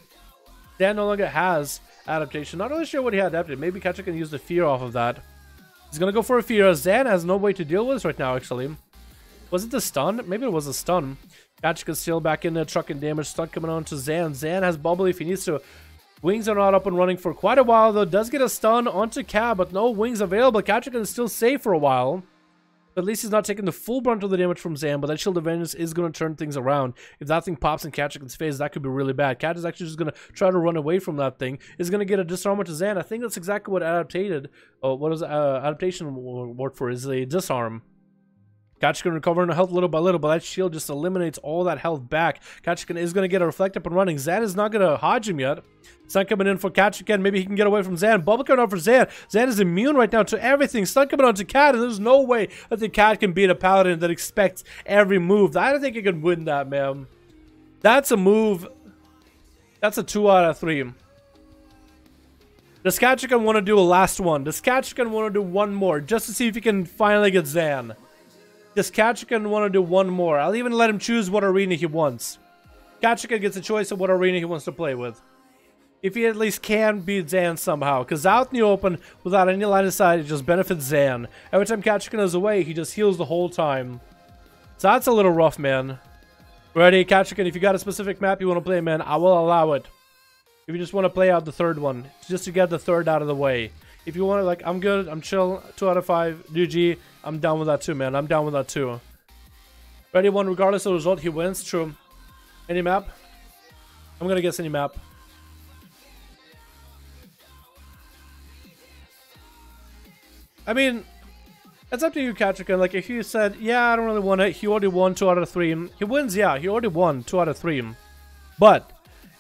Zan no longer has adaptation. Not really sure what he adapted. Maybe Katrakan used the fear off of that. He's going to go for a fear. Zan has no way to deal with this right now, actually. Was it the stun? Maybe it was a stun. Katrakan's still back in there, trucking damage. Stun coming on to Zan. Zan has bubble if he needs to. Wings are not up and running for quite a while, though. Does get a stun onto Cab, but no wings available. Katrakan is still safe for a while. At least he's not taking the full brunt of the damage from Zan, but that Shield of Vengeance is going to turn things around. If that thing pops in Katrakan's face, that could be really bad. Kat is actually just going to try to run away from that thing. Is going to get a disarmor to Zan. I think that's exactly what adaptation worked for, is a disarm. Katrakan recovering health little by little, but that shield just eliminates all that health back. Katrakan is going to get a reflect up and running. Zan is not going to hodge him yet. Stun coming in for Katrakan. Maybe he can get away from Zan. Bubble coming out for Zan. Zan is immune right now to everything. Stun coming on to Cat, and there's no way that the Cat can beat a Paladin that expects every move. I don't think he can win that, man. That's a move. That's a 2 out of 3. Does Katrakan want to do a last one? Does Katrakan want to do one more just to see if he can finally get Zan? Does Katrakan want to do one more? I'll even let him choose what arena he wants. Katrakan gets a choice of what arena he wants to play with. If he at least can beat Zan somehow. Because out in the open, without any line of sight, it just benefits Zan. Every time Katrakan is away, he just heals the whole time. So that's a little rough, man. Ready, Katrakan, if you got a specific map you want to play, man, I will allow it. If you just want to play out the third one, just to get the third out of the way. If you want to, like, I'm good, I'm chill, 2 out of 5, GG, I'm down with that too, man. I'm down with that too. Ready one, regardless of the result, he wins. True. Any map? I'm gonna guess any map. I mean, it's up to you, Katrakan. Like, if you said, yeah, I don't really want it, he already won 2 out of 3. He wins, yeah, he already won 2 out of 3. But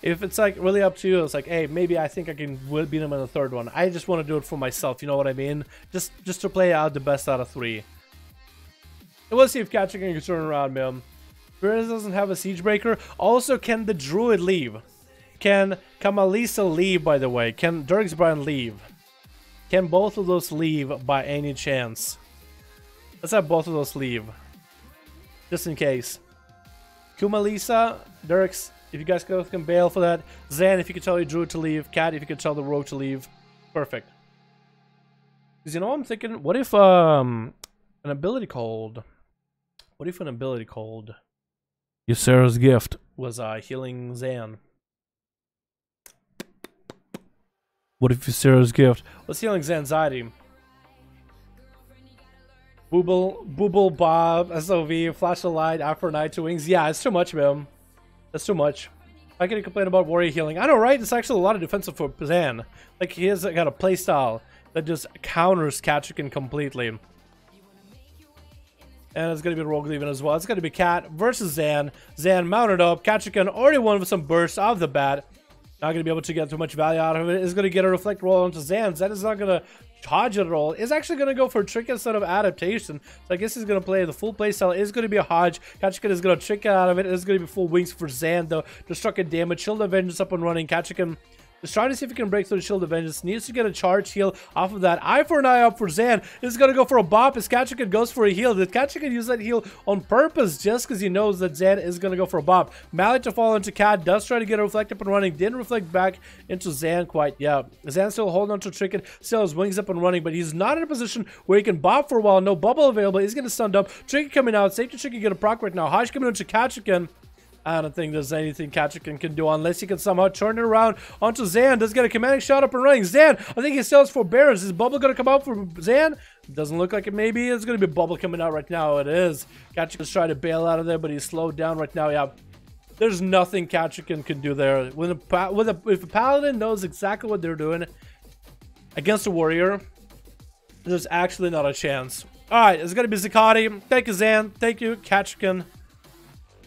if it's like really up to you, it's like, hey, maybe I think I can beat him in the third one. I just want to do it for myself, you know what I mean? Just to play out the best out of 3. And we'll see if Katrakan can turn around, man. Spirit doesn't have a siege breaker. Also, can the Druid leave? Can Kamalisa leave, by the way? Can Dirksbrand leave? Can both of those leave by any chance? Let's have both of those leave. Just in case. Kumalisa, Dirks, if you guys both can bail for that. Zan, if you could tell your Druid to leave. Cat, if you could tell the Rogue to leave. Perfect. Because you know what I'm thinking? What if an ability called... What if an ability called Ysera's Gift was healing Zan? What if Ysera's Gift was healing Zanxiety? Booble Bob, SOV, Flash of Light, Afro Night, 2 Wings. Yeah, it's too much, man. That's too much. How can you complain about warrior healing? I know, right? It's actually a lot of defensive for Zan. Like, he has got a playstyle that just counters Kachikin completely. And it's going to be Rogue Leaving as well. It's going to be Cat versus Zan. Zan mounted up. Kachikin already won with some bursts off the bat. Not going to be able to get too much value out of it. It's going to get a reflect roll onto Zan. Zan is not going to charge it at all. It's actually going to go for a trick instead of adaptation. So I guess he's going to play the full playstyle. It's going to be a Hodge. Kachikin is going to trick it out of it. It's going to be full wings for Zan though. Destructive damage. Shield of Vengeance up and running. Kachikin is trying to see if he can break through the Shield of Vengeance. Needs to get a charge heal off of that. Eye for an eye up for Zan. Is going to go for a bop as Kachikin goes for a heal. Did Kachikin use that heal on purpose just because he knows that Zan is going to go for a bop? Mallet to fall into Cat. Does try to get a reflect up and running. Didn't reflect back into Zan quite yet. Zan still holding on to Trickett. Still has wings up and running, but he's not in a position where he can bop for a while. No bubble available. He's getting stunned up. Trickett coming out. Safety Trickett get a proc right now. Hodge coming into Kachikin. I don't think there's anything Kachikin can do unless he can somehow turn it around onto Zan. Does get a commanding shot up and running. Zan, I think he still has forbearance. Is bubble going to come out for Zan? Doesn't look like it. Maybe it's going to be bubble coming out right now. It is. Kachikin's trying to bail out of there, but he's slowed down right now. Yeah, there's nothing Kachikin can do there. If a paladin knows exactly what they're doing against a warrior, there's actually not a chance. All right, it's going to be Zakati. Thank you, Zan. Thank you, Kachikin.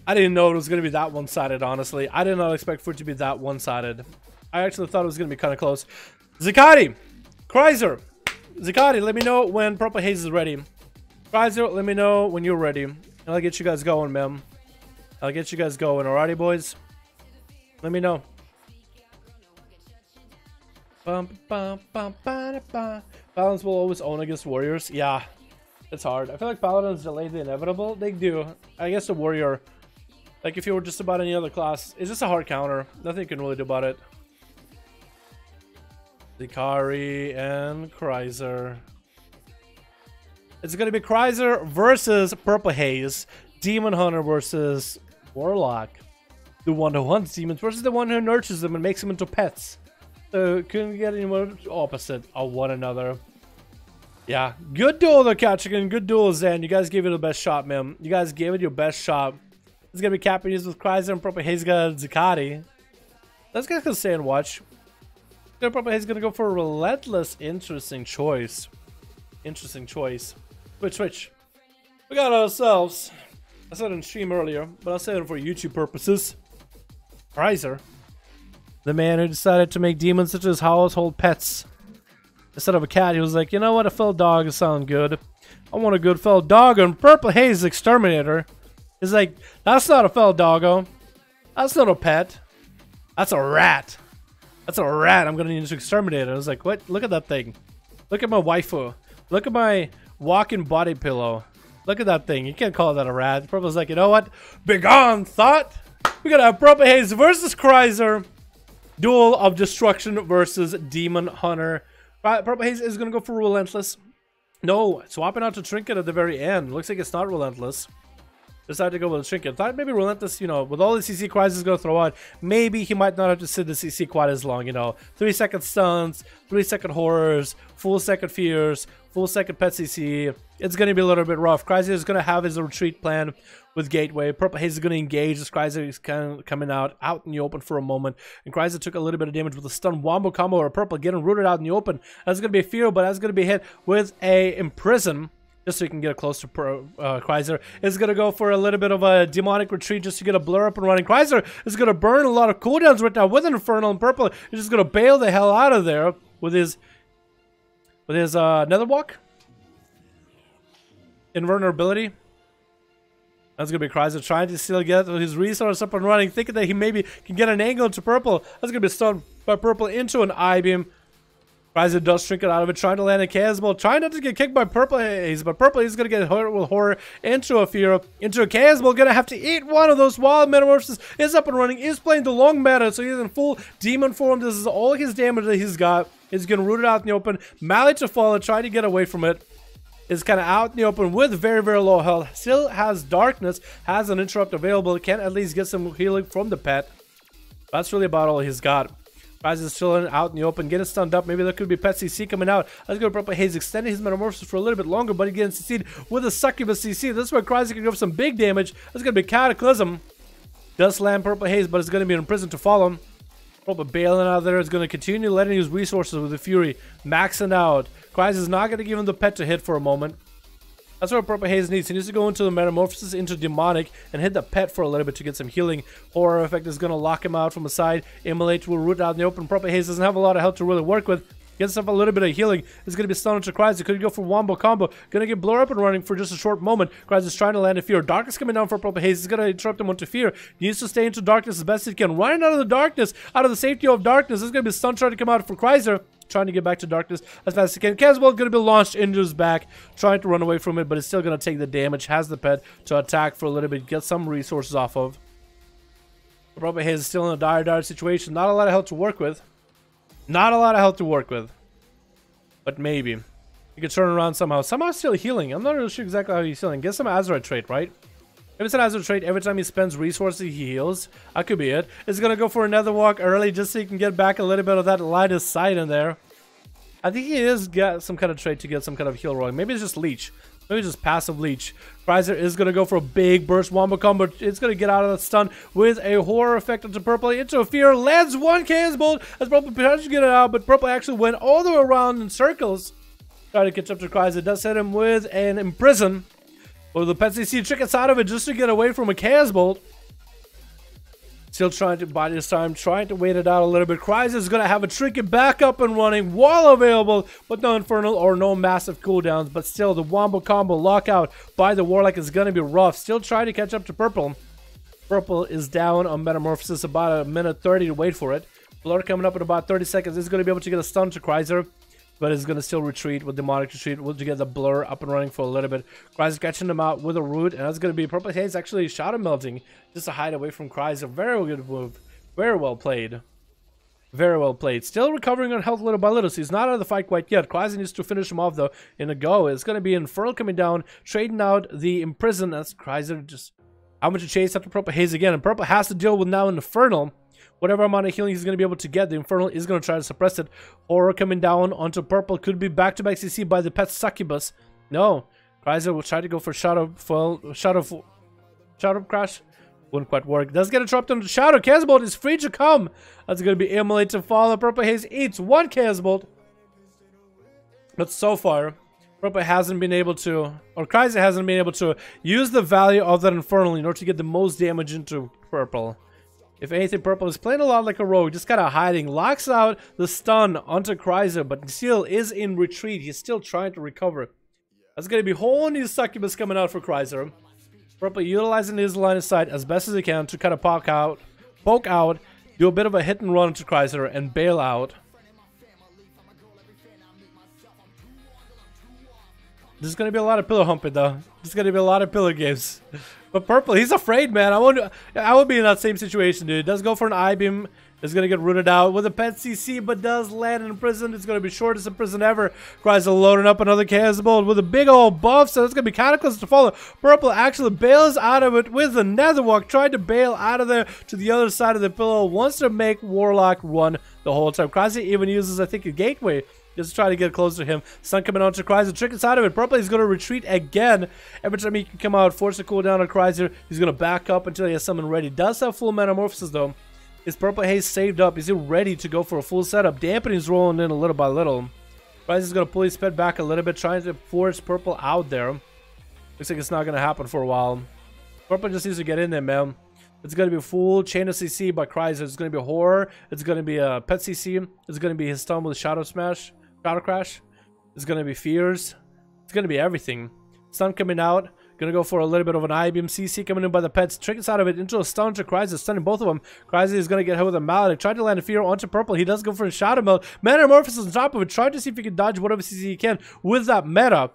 I didn't know it was going to be that one-sided, honestly. I did not expect for it to be that one-sided. I actually thought it was going to be kind of close. Zakati! Kreiser! Zakati, let me know when Purple Haze is ready. Kreiser, let me know when you're ready. And I'll get you guys going, man. I'll get you guys going. Alrighty, boys? Let me know. Paladins will always own against warriors. Yeah, it's hard. I feel like Paladins delay the inevitable. They do. I guess the warrior... Like, if you were just about any other class, it's just a hard counter. Nothing you can really do about it. Zikari and Kreiser. It's going to be Kreiser versus Purple Haze. Demon Hunter versus Warlock. The one who hunts demons versus the one who nurtures them and makes them into pets. So, couldn't get any more opposite of one another. Yeah, good duel though, Kachikin. Good duel, Zan. You guys gave it the best shot, man. You guys gave it your best shot. It's gonna be Cappy with Kreiser and Purple Haze got Zakati. Let's get to stay and watch. Purple Haze gonna go for a relentless. Interesting choice. Interesting choice. Switch. We got ourselves. I said it in stream earlier, but I'll say it for YouTube purposes. Kreiser, the man who decided to make demons such as household pets. Instead of a cat, he was like, you know what, a fell dog sounds good. I want a good fell dog. And Purple Haze Exterminator is like, that's not a fell doggo. That's not a pet. That's a rat. That's a rat. I'm gonna need to exterminate it. I was like, what? Look at that thing. Look at my waifu. Look at my walking body pillow. Look at that thing. You can't call that a rat. Purple's like, you know what? Begone, thought. We're gonna have Purple Haze versus Kreiser. Duel of Destruction versus Demon Hunter. Purple Haze is gonna go for Relentless. No, swapping out to Trinket at the very end. Looks like it's not Relentless. Decided to go with a Trinket. Thought maybe Relentless, you know, with all the CC Kreiser is going to throw out, maybe he might not have to sit the CC quite as long, you know. 3-second stuns, 3-second horrors, full second fears, full second pet CC. It's going to be a little bit rough. Kreiser is going to have his retreat plan with Gateway. Purple Haze is going to engage as Kreiser is kind of coming out in the open for a moment. And Kreiser took a little bit of damage with a stun wombo combo or Purple getting rooted out in the open. That's going to be a fear, but that's going to be hit with a Imprison. Just so you can get close to Kreiser. Is going to go for a little bit of a demonic retreat just to get a blur up and running. Kreiser is going to burn a lot of cooldowns right now with an Infernal, and Purple is just going to bail the hell out of there with his Netherwalk. Invulnerability. That's going to be Kreiser trying to still get his resource up and running, thinking that he maybe can get an angle into Purple. That's going to be stunned by Purple into an I-beam. Kreiser does Trinket out of it, trying to land a Chaos Ball, trying not to get kicked by Purple Haze, but Purple Haze is going to get hurt with Horror into a Fear, into a Chaos Ball, going to have to eat one of those wild Metamorphosis, is up and running, is playing the long meta, so he's in full demon form. This is all his damage that he's got. He's going to root it out in the open. Mallet to fall and try to get away from it. Is kind of out in the open with very, very low health. Still has Darkness, has an Interrupt available, can at least get some healing from the pet. That's really about all he's got. Cryzer is still out in the open, getting stunned up. Maybe there could be Pet CC coming out. Let's go Purple Haze, extending his metamorphosis for a little bit longer, but he gets CC'd with a succubus CC. This is where Cryzer can go for some big damage. That's going to be Cataclysm. Does land Purple Haze, but it's going to be in prison to follow. Purple bailing out there is going to continue letting his resources with the Fury, maxing out. Cryzer is not going to give him the pet to hit for a moment. That's what Purple Haze needs. He needs to go into the Metamorphosis, into Demonic, and hit the pet for a little bit to get some healing. Horror Effect is going to lock him out from the side. Immolate will root out in the open. Purple Haze doesn't have a lot of health to really work with. Gets himself a little bit of healing. It's going to be stunned to Cryzer. Could go for Wombo combo. Going to get Blur up and running for just a short moment. Cryzer's trying to land a Fear. Darkness coming down for Purple Haze. He's going to interrupt him onto Fear. He needs to stay into darkness as best he can. Running out of the darkness, out of the safety of darkness. There's going to be stun trying to come out for Cryzer. Trying to get back to darkness as fast as he can. Caswell going to be launched into his back, trying to run away from it, but it's still going to take the damage. Has the pet to attack for a little bit, get some resources off of. Purple Haze is still in a dire situation. Not a lot of health to work with. Not a lot of health to work with. But maybe. He could turn around somehow. Somehow still healing. I'm not really sure exactly how he's healing. Get some Azeroth trait, right? If it's an Azeroth trait, every time he spends resources, he heals. That could be it. It's going to go for another walk early just so he can get back a little bit of that light of sight in there. I think he is got some kind of trait to get some kind of heal rolling. Maybe it's just Leech. Maybe just passive Leech. Cryzer is going to go for a big burst wombo combo. It's going to get out of that stun with a Horror Effect into Purple. Into a Fear. Lands one Chaos Bolt as Purple tries to get it out, but Purple actually went all the way around in circles. Trying to catch up to Cryzer. Does hit him with an Imprison. Well, the Pet CC trick out of it just to get away from a Chaos Bolt. Still trying to buy this time, trying to wait it out a little bit. Cryzer is going to have a Tricky back up and running while available, but no Infernal or no massive cooldowns. But still, the Wombo combo lockout by the Warlock is going to be rough. Still trying to catch up to Purple. Purple is down on Metamorphosis, about a minute 30 to wait for it. Blur coming up in about 30 seconds. Is going to be able to get a stun to Cryzer, but is going to still retreat with Demonic Retreat. We'll get the Blur up and running for a little bit. Cryzer catching him out with a Root, and that's going to be Purple Haze actually Shadow Melting just to hide away from Cryzer. Very good move. Very well played. Very well played. Still recovering on health little by little, so he's not out of the fight quite yet. Cryzer needs to finish him off, though, in a go. It's going to be Infernal coming down, trading out the Imprison. That's Cryzer just how much to chase after Purple Haze again. And Purple has to deal with now an Infernal. Whatever amount of healing he's going to be able to get, the Infernal is going to try to suppress it. Horror coming down onto Purple. Could be back-to-back CC by the Pet Succubus. No. Cryzer will try to go for Shadow Crash. Wouldn't quite work. Does get interrupted on the Shadow. Chaos Bolt is free to come. That's going to be Immolate to follow. Purple Haze eats one Chaos Bolt. But so far, Purple hasn't been able to, or Cryzer hasn't been able to use the value of that Infernal in order to get the most damage into Purple. If anything, Purple is playing a lot like a rogue, just kind of hiding. Locks out the stun onto Cryzer, but still is in retreat. He's still trying to recover. That's going to be whole new Succubus coming out for Cryzer. Purple utilizing his line of sight as best as he can to kind of poke out, do a bit of a hit and run to Cryzer, and bail out. There's going to be a lot of pillow humping, though. There's going to be a lot of pillow games. But Purple, he's afraid, man. I would be in that same situation, dude. Does go for an I-beam. Is going to get rooted out with a Pet CC, but does land in prison. It's going to be shortest in prison ever. Cryzer loading up another Chaos Bolt with a big old buff, so it's going to be Cataclysm to follow. Purple actually bails out of it with a Netherwalk. Tried to bail out of there to the other side of the pillow. Wants to make Warlock run the whole time. Cryzer even uses, I think, a Gateway just to try to get close to him. Sun coming on to Cryzer. Trick is out of it. Purple is going to retreat again. Every time he can come out, force a cooldown on Cryzer. He's going to back up until he has someone ready. Does have full Metamorphosis, though. Is Purple Haze saved up? Is he ready to go for a full setup? Dampening's rolling in a little by little. Cryzer's going to pull his pet back a little bit, trying to force Purple out there. Looks like it's not going to happen for a while. Purple just needs to get in there, man. It's going to be a full chain of CC by Cryzer. It's going to be Horror. It's going to be a Pet CC. It's going to be his stun with Shadow Smash. Shadow Crash. It's going to be Fears. It's going to be everything. Stun coming out. Gonna go for a little bit of an I-beam. CC coming in by the pets. Trick out of it into a stun to Cryzer. Stunning both of them. Cryzer is gonna get hit with a mallet. Tried to land a Fear onto Purple. He does go for a Shadow Melt. Metamorphosis on top of it. Tried to see if he can dodge whatever CC he can with that meta.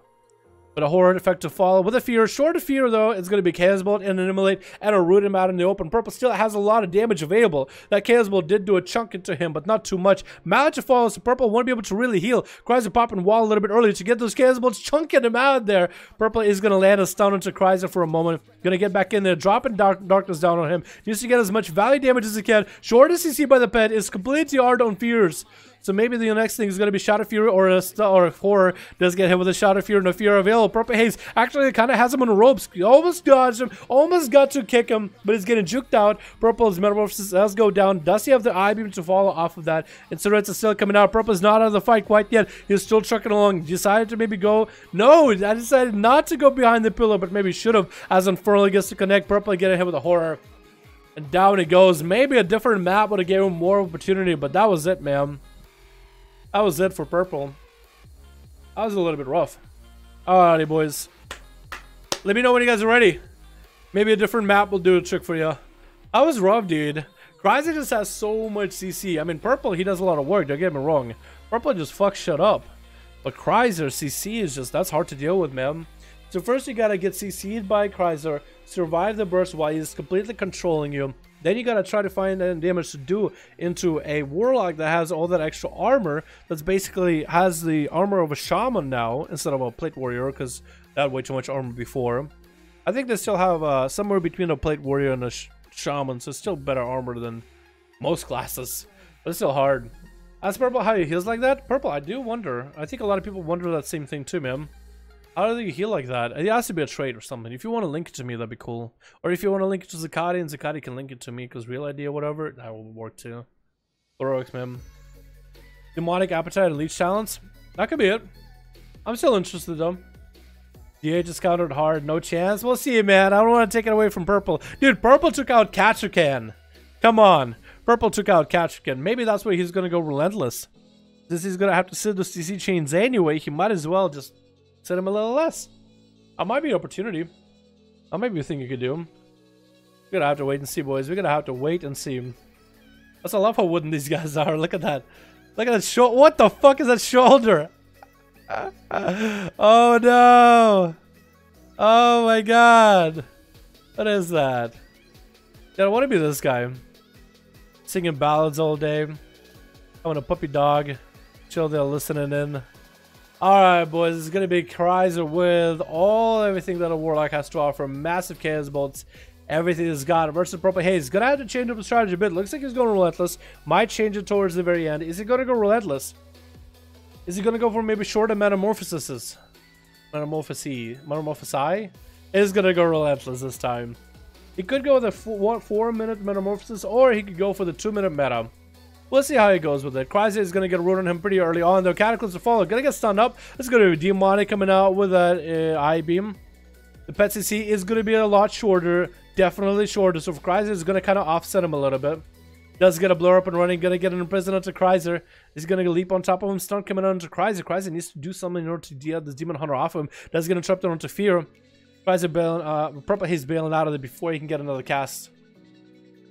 But a horror effect to follow. With a fear, short of fear though, it's going to be Chaos Bolt and an Immolate and a root him out in the open. Purple still has a lot of damage available. That Chaos Bolt did do a chunk into him, but not too much. Mallet to follow, so Purple won't be able to really heal. Chrysler popping wall a little bit earlier to get those Chaos Bolts, chunking him out there. Purple is going to land a stun into Chrysler for a moment. Going to get back in there, dropping darkness down on him. Needs to get as much value damage as he can. Shortest CC by the pet is completely hard on fears. So maybe the next thing is going to be Shot of Fury, or if Horror does get hit with a Shot of Fury, no fear available. Purple Haze actually kind of has him on the ropes. He almost dodged him, almost got to kick him, but he's getting juked out. Purple's Metamorphosis does go down. Does he have the I-beam to follow off of that? Incinerators is still coming out. Purple's not out of the fight quite yet. He's still trucking along. Decided to maybe go. No, I decided not to go behind the pillar, but maybe should have, as Infernal gets to connect. Purple getting hit with a Horror. And down he goes. Maybe a different map would have given him more opportunity, but that was it, man. That was it for Purple. That was a little bit rough. Alrighty, boys. Let me know when you guys are ready. Maybe a different map will do a trick for you. That was rough, dude. Chrysler just has so much CC. I mean, Purple, he does a lot of work. Don't get me wrong. Purple just fucks shit up. But Chrysler, CC is just, that's hard to deal with, man. So first you gotta get CC'd by Chrysler, survive the burst while he's completely controlling you. Then you gotta try to find any damage to do into a Warlock that has all that extra armor. That's basically has the armor of a Shaman now instead of a Plate Warrior, because that had way too much armor before. I think they still have somewhere between a Plate Warrior and a Shaman, so it's still better armor than most classes. But it's still hard. Ask Purple how he heals like that. Purple, I do wonder. I think a lot of people wonder that same thing too, man. How do you heal like that? It has to be a trait or something. If you want to link it to me, that'd be cool. Or if you want to link it to Zakati, and Zakati can link it to me, because Real ID or whatever, that will work too. Heroics, man. Demonic Appetite and Leech Talents? That could be it. I'm still interested, though. DH is countered hard. No chance. We'll see, man. I don't want to take it away from Purple. Dude, Purple took out Catchercan. Come on. Purple took out Catchercan. Maybe that's why he's going to go Relentless. Since he's going to have to sit the CC chains anyway, he might as well just set him a little less. That might be an opportunity. That might be a thing you could do. We're gonna have to wait and see, boys. We're gonna have to wait and see. That's I love how wooden these guys are. Look at that. Look at that shoulder. What the fuck is that shoulder? Oh no. Oh my god. What is that? Yeah, I want to be this guy. Singing ballads all day. Having a puppy dog. Chill there listening in. Alright, boys, it's gonna be Chrysler with everything that a Warlock has to offer. Massive Chaos Bolts, everything is got versus Purple Haze. Gonna have to change up the strategy a bit. Looks like he's going Relentless. Might change it towards the very end. Is he gonna go Relentless? Is he gonna go for maybe shorter Metamorphoses? Metamorphosi? Is gonna go Relentless this time. He could go with a 4-minute Metamorphosis, or he could go for the 2-minute meta. We'll see how he goes with it. Chrysler is going to get a root on him pretty early on. The Cataclysm to follow. Going to get stunned up. It's going to be Demonic coming out with that I-beam. The pet CC is going to be a lot shorter. Definitely shorter. So Chrysler is going to kind of offset him a little bit. Does get a blur up and running. Going to get an imprisonment onto Chrysler. He's going to leap on top of him. Stun coming out onto Chrysler. Chrysler needs to do something in order to deal this Demon Hunter off of him. Does get interrupted onto Fear. Chrysler bailing, Purple Haze bailing out of it before he can get another cast.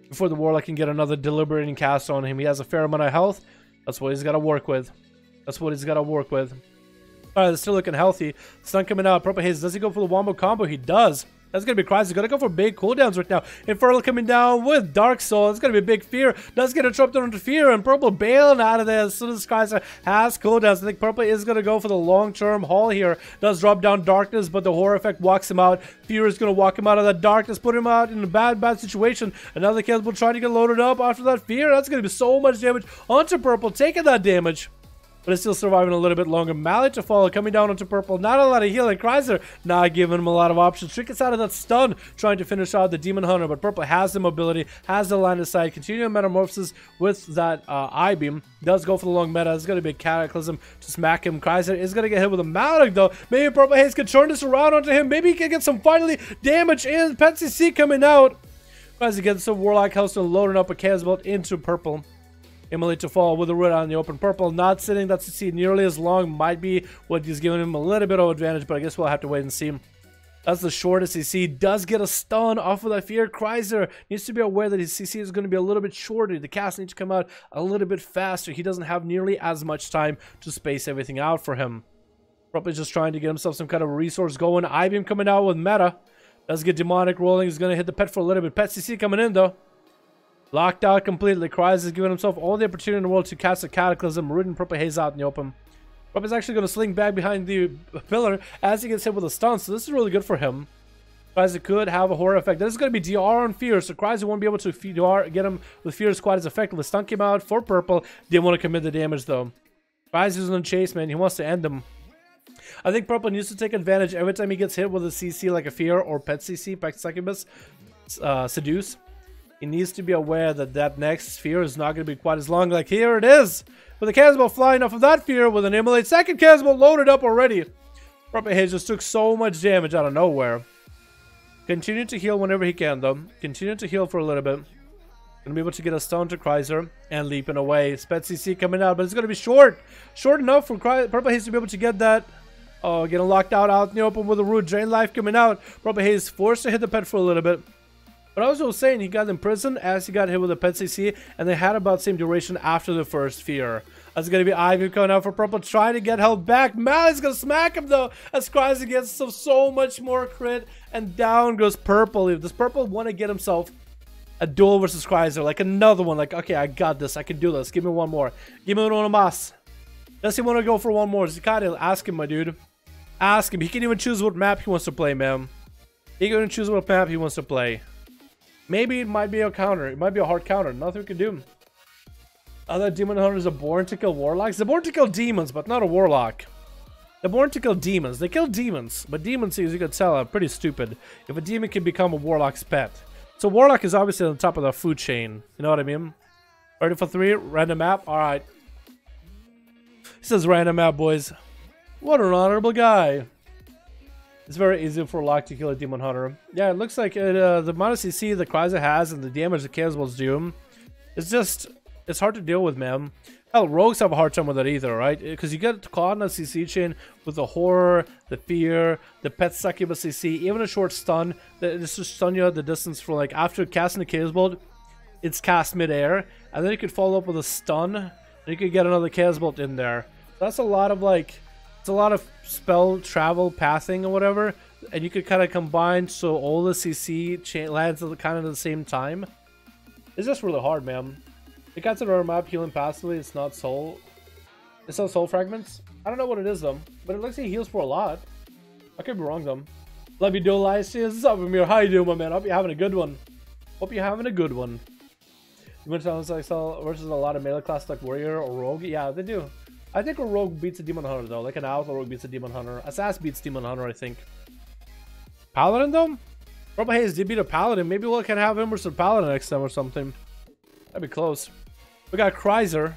Before the Warlock can get another deliberating cast on him. He has a fair amount of health. That's what he's got to work with. That's what he's got to work with. Alright, they're still looking healthy. Stun coming out. Purple Haze, does he go for the wombo combo? He does. That's going to be Chrysler. Going to go for big cooldowns right now. Infernal coming down with Dark Soul. It's going to be a big Fear. Does get interrupted onto Fear. And Purple bailing out of there as soon as Chrysler has cooldowns. I think Purple is going to go for the long-term haul here. Does drop down Darkness, but the Horror Effect walks him out. Fear is going to walk him out of that Darkness. Put him out in a bad situation. Another Chaos will try to get loaded up after that Fear. That's going to be so much damage onto Purple. Taking that damage. But it's still surviving a little bit longer. Mallet to follow, coming down onto Purple. Not a lot of healing. Chrysler not giving him a lot of options. Trick is out of that stun, trying to finish out the Demon Hunter. But Purple has the mobility, has the line of sight. Continuing Metamorphosis with that I-beam. Does go for the long meta. It's going to be a Cataclysm to smack him. Chrysler is going to get hit with a Mallet, though. Maybe Purple Haze can turn this around onto him. Maybe he can get some finally damage in. Pet CC coming out. Chrysler gets some Warlock Hellstone loading up a Chaos Bolt into Purple. Immolate to fall with a root on the open. Purple not sitting that CC nearly as long. Might be what is giving him a little bit of advantage, but I guess we'll have to wait and see. That's the shortest CC. Does get a stun off of that Fear. Chrysler needs to be aware that his CC is going to be a little bit shorter. The cast needs to come out a little bit faster. He doesn't have nearly as much time to space everything out for him. Probably just trying to get himself some kind of resource going. I-beam coming out with meta. Does get demonic rolling. He's going to hit the pet for a little bit. Pet CC coming in though. Locked out completely. Cries is giving himself all the opportunity in the world to cast a Cataclysm. Rooting Purple Haze out in the open. Purple is actually going to sling back behind the pillar as he gets hit with a stun. So this is really good for him. Cries could have a horror effect. This is going to be DR on Fear. So Cries won't be able to DR, get him with Fear's quite as effective. The stun came out for Purple. Didn't want to commit the damage though. Cries is on chase, man. He wants to end him. I think Purple needs to take advantage every time he gets hit with a CC like a Fear or Pet CC, Pet Succubus, Seduce. He needs to be aware that that next Fear is not going to be quite as long. Like here it is, with a Cannonball flying off of that Fear with an Immolate. Second Cannonball loaded up already. Purple Haze just took so much damage out of nowhere. Continue to heal whenever he can though. Continue to heal for a little bit. Gonna be able to get a stun to Chrysler and leaping away. Sped CC coming out, but it's gonna be short. Short enough for Purple Haze to be able to get that. Oh, getting locked out in the open with a root. Drain life coming out. Purple Haze forced to hit the pet for a little bit. But I was also saying he got imprisoned as he got hit with a pet CC, and they had about the same duration after the first Fear. That's gonna be Ivy coming out for Purple, trying to get health back. Mally's gonna smack him though, as Chrysler gets so much more crit, and down goes Purple. If this Purple want to get himself a duel versus Chrysler, like another one, like okay, I got this, I can do this. Give me one more. Give me one más. Does he want to go for one more? Zikati, ask him, my dude. Ask him. He can even choose what map he wants to play, man. He can even choose what map he wants to play. Maybe it might be a counter. It might be a hard counter. Nothing we can do. Other demon hunters are born to kill warlocks. They're born to kill demons, but not a warlock. They're born to kill demons. They kill demons, but demons, as you can tell, are pretty stupid. If a demon can become a warlock's pet. So warlock is obviously on top of the food chain. You know what I mean? Ready for 3? Random map? Alright. He says random map, boys. What an honorable guy. It's very easy for Locke to kill a demon hunter. Yeah, it looks like it, the amount of CC that Chrysler has and the damage that Cannonballs do, it's just, it's hard to deal with, man. Hell, rogues have a hard time with that either, right? Because you get caught in a CC chain with the horror, the fear, the pet succubus CC, even a short stun. This just stun you at the distance for like after casting the Chaos Bolt, it's cast midair, and then you could follow up with a stun, and you could get another Chaos Bolt in there. So that's a lot of like, it's a lot of spell travel pathing or whatever, and you could kind of combine so all the CC chain lands at kind of the same time. It's just really hard, man. The cats that are map healing passively, it's not soul. It's not soul fragments. I don't know what it is though, but it looks like he heals for a lot. I could be wrong though. Love you, Duel Livestream. What's up, Amir? How you doing, my man? Hope you're having a good one. Hope you're having a good one. You went to like versus a lot of melee class like warrior or rogue. Yeah, they do. I think a rogue beats a demon hunter though. Like an outlaw rogue beats a demon hunter. Assassin beats demon hunter, I think. Paladin though? Purple Haze did beat a paladin. Maybe we can have him versus a paladin next time or something. That'd be close. We got Chrysler,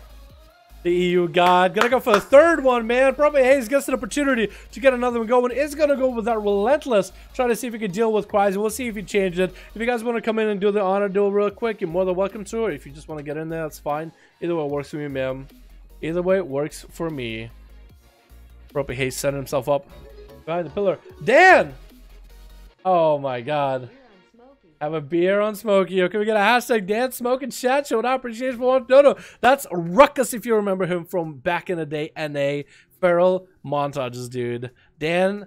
the EU god. Gonna go for the third one, man. Purple Haze gets an opportunity to get another one going. Is gonna go with that relentless. Try to see if we can deal with Chrysler. We'll see if he changed it. If you guys want to come in and do the honor duel real quick, you're more than welcome to. Or if you just want to get in there, that's fine. Either way it works for me, man. Either way it works for me. Purple Haze setting himself up behind the pillar. Dan! Oh my god. Have a beer on Smokey. Okay, we got a hashtag Dan Smoking Chat. Showing out appreciation for one. No. That's Ruckus if you remember him from back in the day. NA. Feral montages, dude. Dan,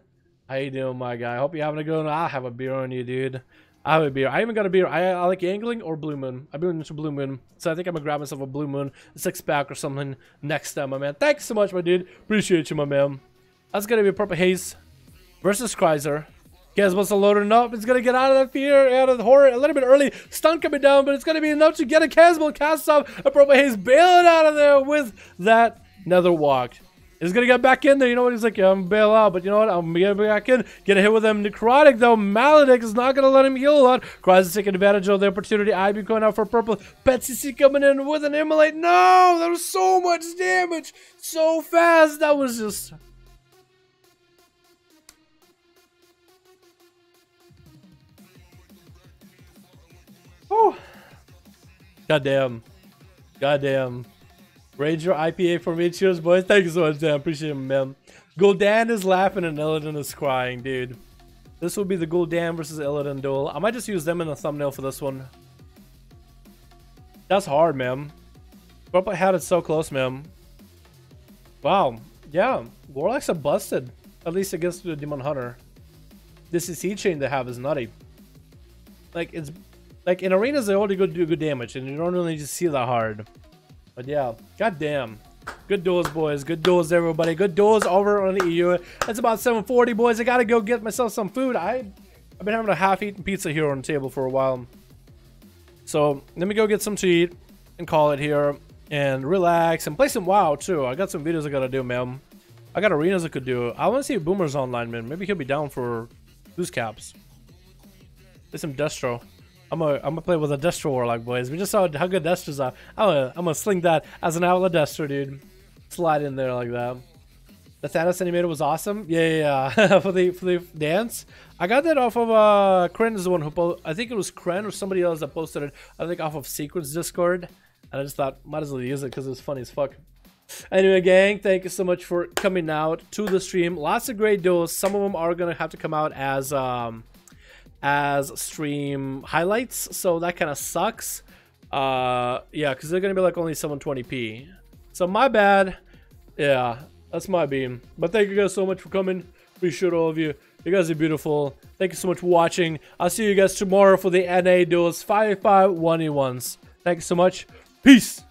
how you doing, my guy? I hope you're having a good one. I'll have a beer on you, dude. I have a beer. I even got a beer. I like angling or Blue Moon. I've been into Blue Moon. So I think I'm gonna grab myself a Blue Moon, a 6-pack or something next time, my man. Thanks so much, my dude. Appreciate you, my man. That's gonna be a Purple Haze versus Chrysler. Casbo's loading up. It's gonna get out of that fear, out of the horror a little bit early. Stun coming down, but it's gonna be enough to get a Casbo cast off. A Purple Haze bailing out of there with that Nether Walk. He's gonna get back in there. You know what? He's like, yeah, I'm bail out, but you know what? I'm gonna get back in. Get a hit with him. Necrotic though. Maledict is not gonna let him heal a lot. Cries is taking advantage of the opportunity. IB going out for purple. PetCC coming in with an Immolate. No, that was so much damage, so fast. That was just. Oh, goddamn, goddamn. Ranger IPA for me. Cheers, boys. Thank you so much, Dan. Appreciate it, man. Gul'dan is laughing and Illidan is crying, dude. This will be the Gul'dan versus Illidan duel. I might just use them in the thumbnail for this one. That's hard, man. Purple had it so close, man. Wow. Yeah. Warlocks are busted. at least against the Demon Hunter. This CC chain they have is nutty. Like, it's like in arenas they only go do good damage, and you don't really just see that hard. But yeah, goddamn. Good duels, boys. Good duels, everybody. Good duels over on the EU. It's about 7:40, boys. I gotta go get myself some food. I've been having a half-eaten pizza here on the table for a while. So let me go get some to eat and call it here and relax and play some WoW too. I got some videos I gotta do, man. I got arenas I could do. I want to see if Boomer's online, man. Maybe he'll be down for loose caps. Play some Destro. I'm gonna play with a Destro Warlock, boys. We just saw how good Destros are. I'm gonna sling that as an outlet Destro, dude. Slide in there like that. The Thanos animator was awesome. Yeah. for the dance. I got that off of Kren is the one who I think it was Kren or somebody else that posted it. I think off of Secrets Discord, and I just thought might as well use it because it's funny as fuck. Anyway, gang, thank you so much for coming out to the stream. Lots of great duels. Some of them are gonna have to come out as stream highlights, so that kind of sucks. Yeah, because they're gonna be like only 720p. So my bad. Yeah, that's my beam. But thank you guys so much for coming. Appreciate all of you. You guys are beautiful. Thank you so much for watching. I'll see you guys tomorrow for the NA duels 5v5 1v1s. Thank you so much. Peace.